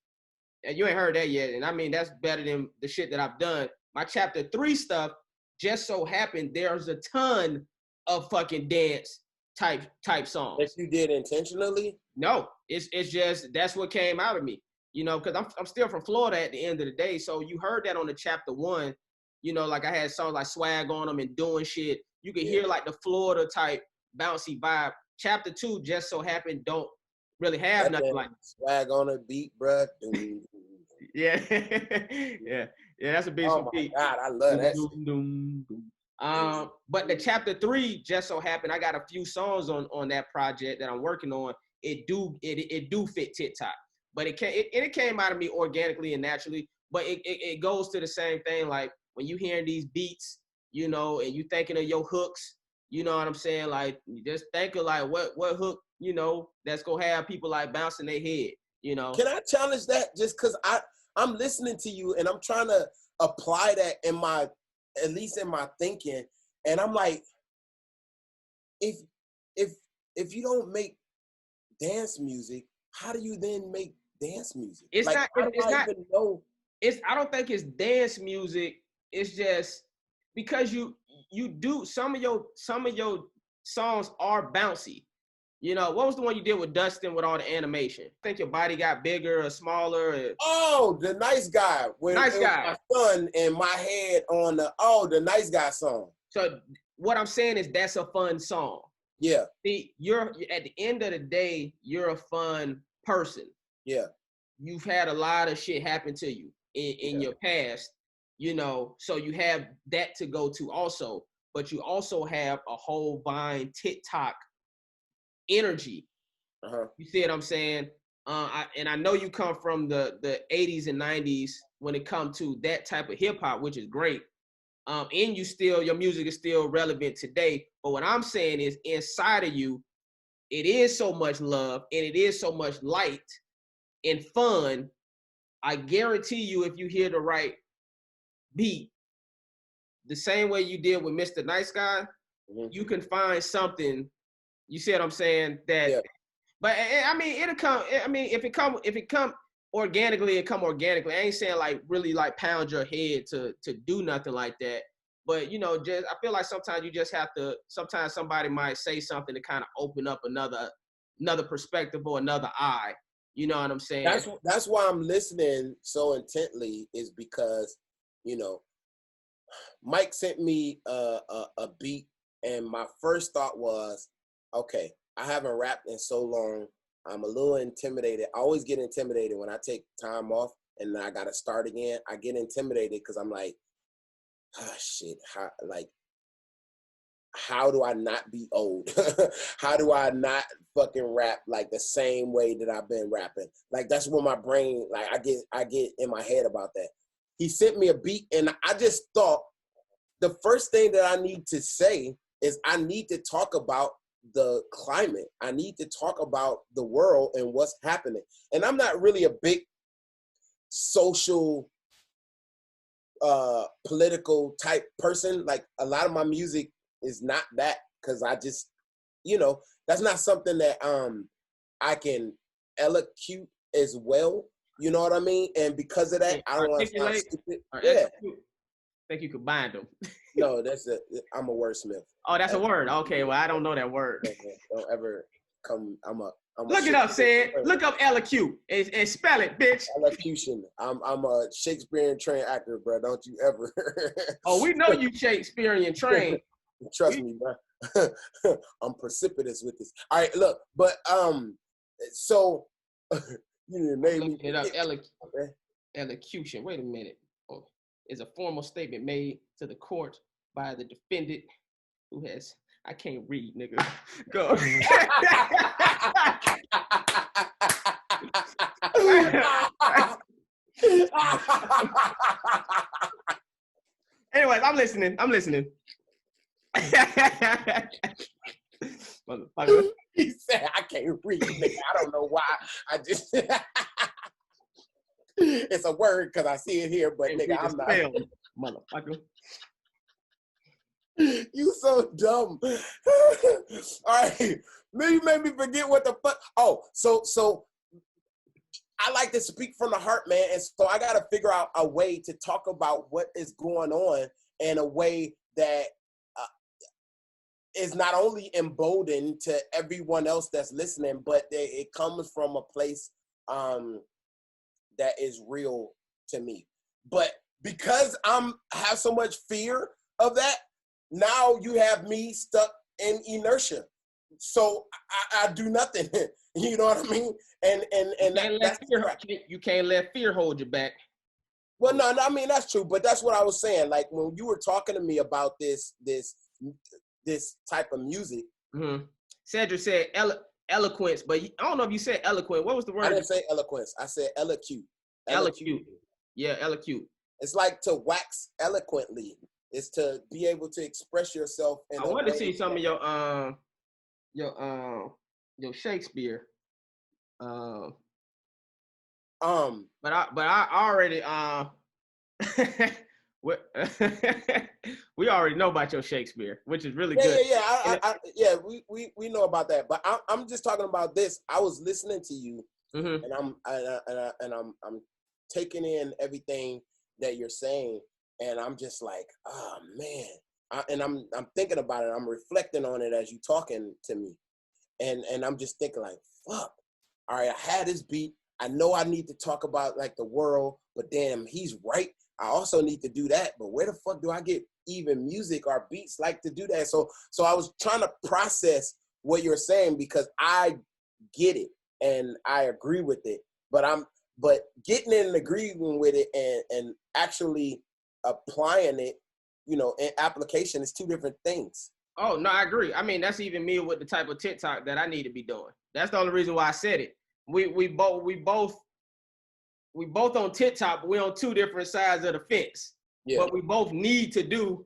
And you ain't heard that yet. And I mean, that's better than the shit that I've done. My chapter 3 stuff just so happened there's a ton of fucking dance type songs. That you did intentionally? No, it's just that's what came out of me. You know, because I'm still from Florida at the end of the day. So you heard that on the chapter 1. You know, like I had songs like Swag on them and doing shit. You can hear like the Florida type bouncy vibe. Chapter 2 just so happened don't really have that nothing like Swag on a beat, bruh. yeah. yeah, that's a big beat. God, I love that. But the chapter 3 just so happened I got a few songs on that project that I'm working on. It do fit TikTok, but it came out of me organically and naturally. But it goes to the same thing. Like when you hearing these beats, you know, and you thinking of your hooks, you know what I'm saying? Like you just think of like what hook, you know, that's gonna have people like bouncing their head, you know. Can I challenge that? Just because I'm listening to you and I'm trying to apply that at least in my thinking, and I'm like, if you don't make dance music, how do you then make dance music? It's like, not. It's not. Even know? I don't think it's dance music. It's just because you do some of your songs are bouncy. You know, what was the one you did with Dustin with all the animation? I think your body got bigger or smaller. Oh, the Nice Guy. Nice Guy. My son and my head on the Nice Guy song. So what I'm saying is that's a fun song. Yeah. See, you're at the end of the day, you're a fun person. Yeah. You've had a lot of shit happen to you in your past, you know, so you have that to go to also, but you also have a whole Vine TikTok energy. You see what I'm saying? I know you come from the 80s and 90s when it comes to that type of hip hop, which is great. And your music is still relevant today. But what I'm saying is inside of you, it is so much love and it is so much light and fun. I guarantee you, if you hear the right beat, the same way you did with Mr. Nice Guy, you can find something. You see what I'm saying? But I mean, it'll come. I mean, if it come organically, it come organically. I ain't saying like really like pound your head to do nothing like that. But you know, just I feel like sometimes you just have to. Sometimes somebody might say something to kind of open up another perspective or another eye. You know what I'm saying? That's why I'm listening so intently, is because, you know, Mike sent me a beat, and my first thought was, okay, I haven't rapped in so long. I'm a little intimidated. I always get intimidated when I take time off and then I got to start again. I get intimidated because I'm like, shit, how do I not be old? How do I not fucking rap like the same way that I've been rapping? Like, that's what my brain, like, I get in my head about that. He sent me a beat, and I just thought the first thing that I need to say is I need to talk about the climate. I need to talk about the world and what's happening. And I'm not really a big social, political type person. Like, a lot of my music is not that, because I just, you know, that's not something that I can elocute as well. You know what I mean? And because of that, I don't want to sound stupid. Yeah. Think you could bind them? No, I'm a wordsmith. Oh, that's a word. Okay, well, I don't know that word. Don't ever come. Look it up, Sid. Look up elocute and spell it, bitch. Elocution. I'm a Shakespearean trained actor, bro. Don't you ever. Oh, we know you Shakespearean trained. Trust me, bro. I'm precipitous with this. All right, look, but so you made me it up. Elocution. Wait a minute. Oh, is a formal statement made to the court by the defendant who has. I can't read, nigga. Go. Anyways, I'm listening. Motherfucker. He said, I can't read, nigga. I don't know why. I just it's a word because I see it here, but nigga, I'm not. Motherfucker. You so dumb. All right. You made me forget what the fuck. Oh, so I like to speak from the heart, man. And so I got to figure out a way to talk about what is going on in a way that is not only emboldened to everyone else that's listening, but it comes from a place that is real to me. But because have so much fear of that, now you have me stuck in inertia. So I do nothing. You know what I mean? And you can't let fear hold you back. Well, no, I mean that's true, but that's what I was saying. Like when you were talking to me about this type of music. Mm-hmm. Cedric said eloquence, but I don't know if you said eloquent. What was the word? I didn't say eloquence. I said eloquent. Eloquent. Yeah, eloquent. It's like to wax eloquently. It's to be able to express yourself. I want to see some of your Shakespeare. But I already we already know about your Shakespeare, which is really good. Yeah. We know about that. But I'm just talking about this. I was listening to you, mm-hmm. and I'm taking in everything that you're saying, and I'm just like, oh man. I'm thinking about it. I'm reflecting on it as you talking to me, and I'm just thinking like, fuck. All right, I had this beat. I know I need to talk about like the world, but damn, he's right. I also need to do that, but where the fuck do I get even music or beats like to do that? So I was trying to process what you're saying because I get it and I agree with it, but getting in and agreeing with it and actually applying it, you know, in application is two different things. Oh, no, I agree. I mean, that's even me with the type of TikTok that I need to be doing. That's the only reason why I said it. We both on TikTok, but we're on two different sides of the fence. Yeah. But we both need to do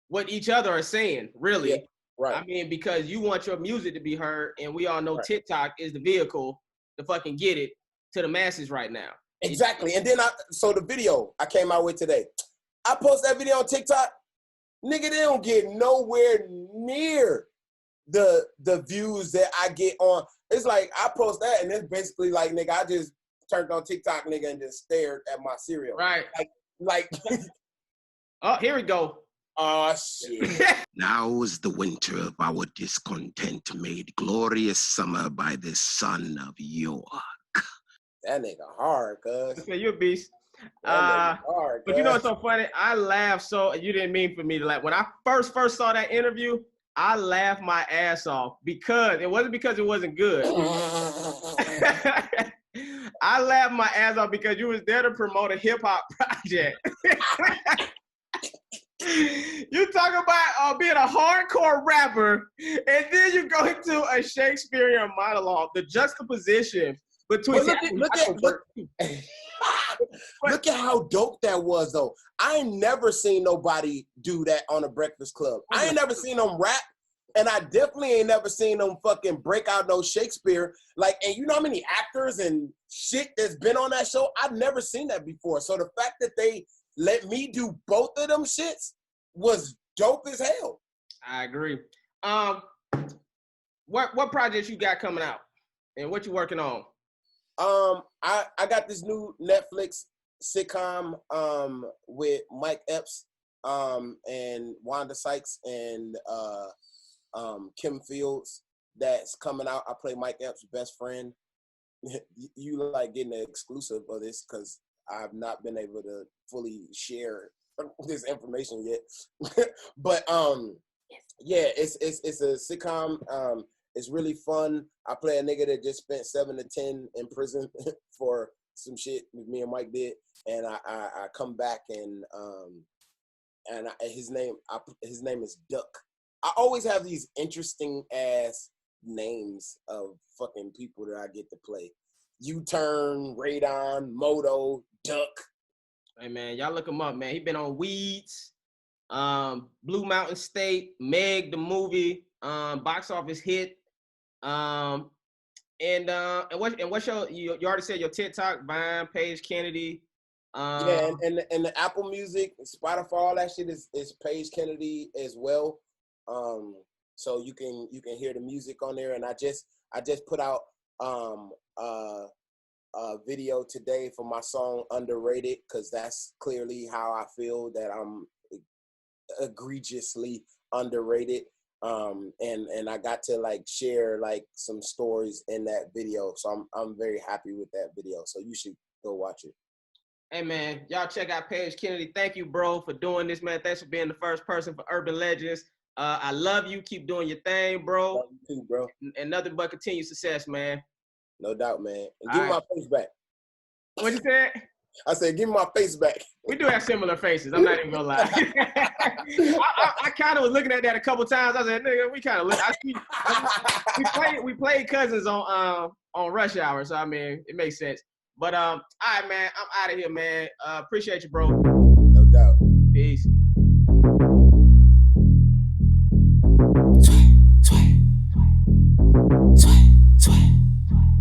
what each other are saying, really. Yeah, right. I mean, because you want your music to be heard, and we all know right. TikTok is the vehicle to fucking get it to the masses right now. Exactly. And then so the video I came out with today, I post that video on TikTok, nigga, they don't get nowhere near the views that I get on. It's like I post that and it's basically like, nigga, I just turned on TikTok, nigga, and just stared at my cereal. Right. Like oh, here we go. Oh, shit. Now is the winter of our discontent made glorious summer by the son of York. That nigga hard, cuz. Okay, you're a beast. Hard, but you know what's so funny? I laughed so you didn't mean for me to laugh. When I first saw that interview, I laughed my ass off because it wasn't because it wasn't good. I laughed my ass off because you was there to promote a hip hop project. You talk about being a hardcore rapper, and then you go into a Shakespearean monologue. The juxtaposition between look at how dope that was, though. I ain't never seen nobody do that on a Breakfast Club. I ain't never seen them rap, and I definitely ain't never seen them fucking break out no Shakespeare. Like, and you know how many actors and shit that's been on that show? I've never seen that before. So the fact that they let me do both of them shits was dope as hell. I agree. What projects you got coming out, and what you working on? I got this new Netflix sitcom with Mike Epps and Wanda Sykes and Kim Fields that's coming out. I play Mike Epps' best friend. You like getting the exclusive of this because I've not been able to fully share this information yet. But yeah, it's a sitcom. It's really fun. I play a nigga that just spent 7 to 10 in prison for some shit me and Mike did, and I come back and his name is Duck. I always have these interesting ass names of fucking people that I get to play. U-Turn, Radon, Moto, Duck. Hey man, y'all look him up, man. He been on Weeds, Blue Mountain State, Meg the movie, box office hit. And what's your you already said your TikTok, Vine, Paige Kennedy. Yeah, and the Apple Music, Spotify, all that shit is Paige Kennedy as well. So you can hear the music on there. And I just put out a video today for my song Underrated, because that's clearly how I feel, that I'm egregiously underrated. And I got to like share like some stories in that video. So I'm very happy with that video. So you should go watch it. Hey man, y'all check out Paige Kennedy. Thank you, bro, for doing this, man. Thanks for being the first person for Urban Legends. I love you. Keep doing your thing, bro. Love you too, bro. And nothing but continued success, man. No doubt, man. And give me my face back. What you said? I said, give me my face back. We do have similar faces. I'm not even gonna lie. I kind of was looking at that a couple times. I said, nigga, we kind of look. We played cousins on Rush Hour, so I mean, it makes sense. But all right, man, I'm out of here, man. Appreciate you, bro. No doubt. Peace.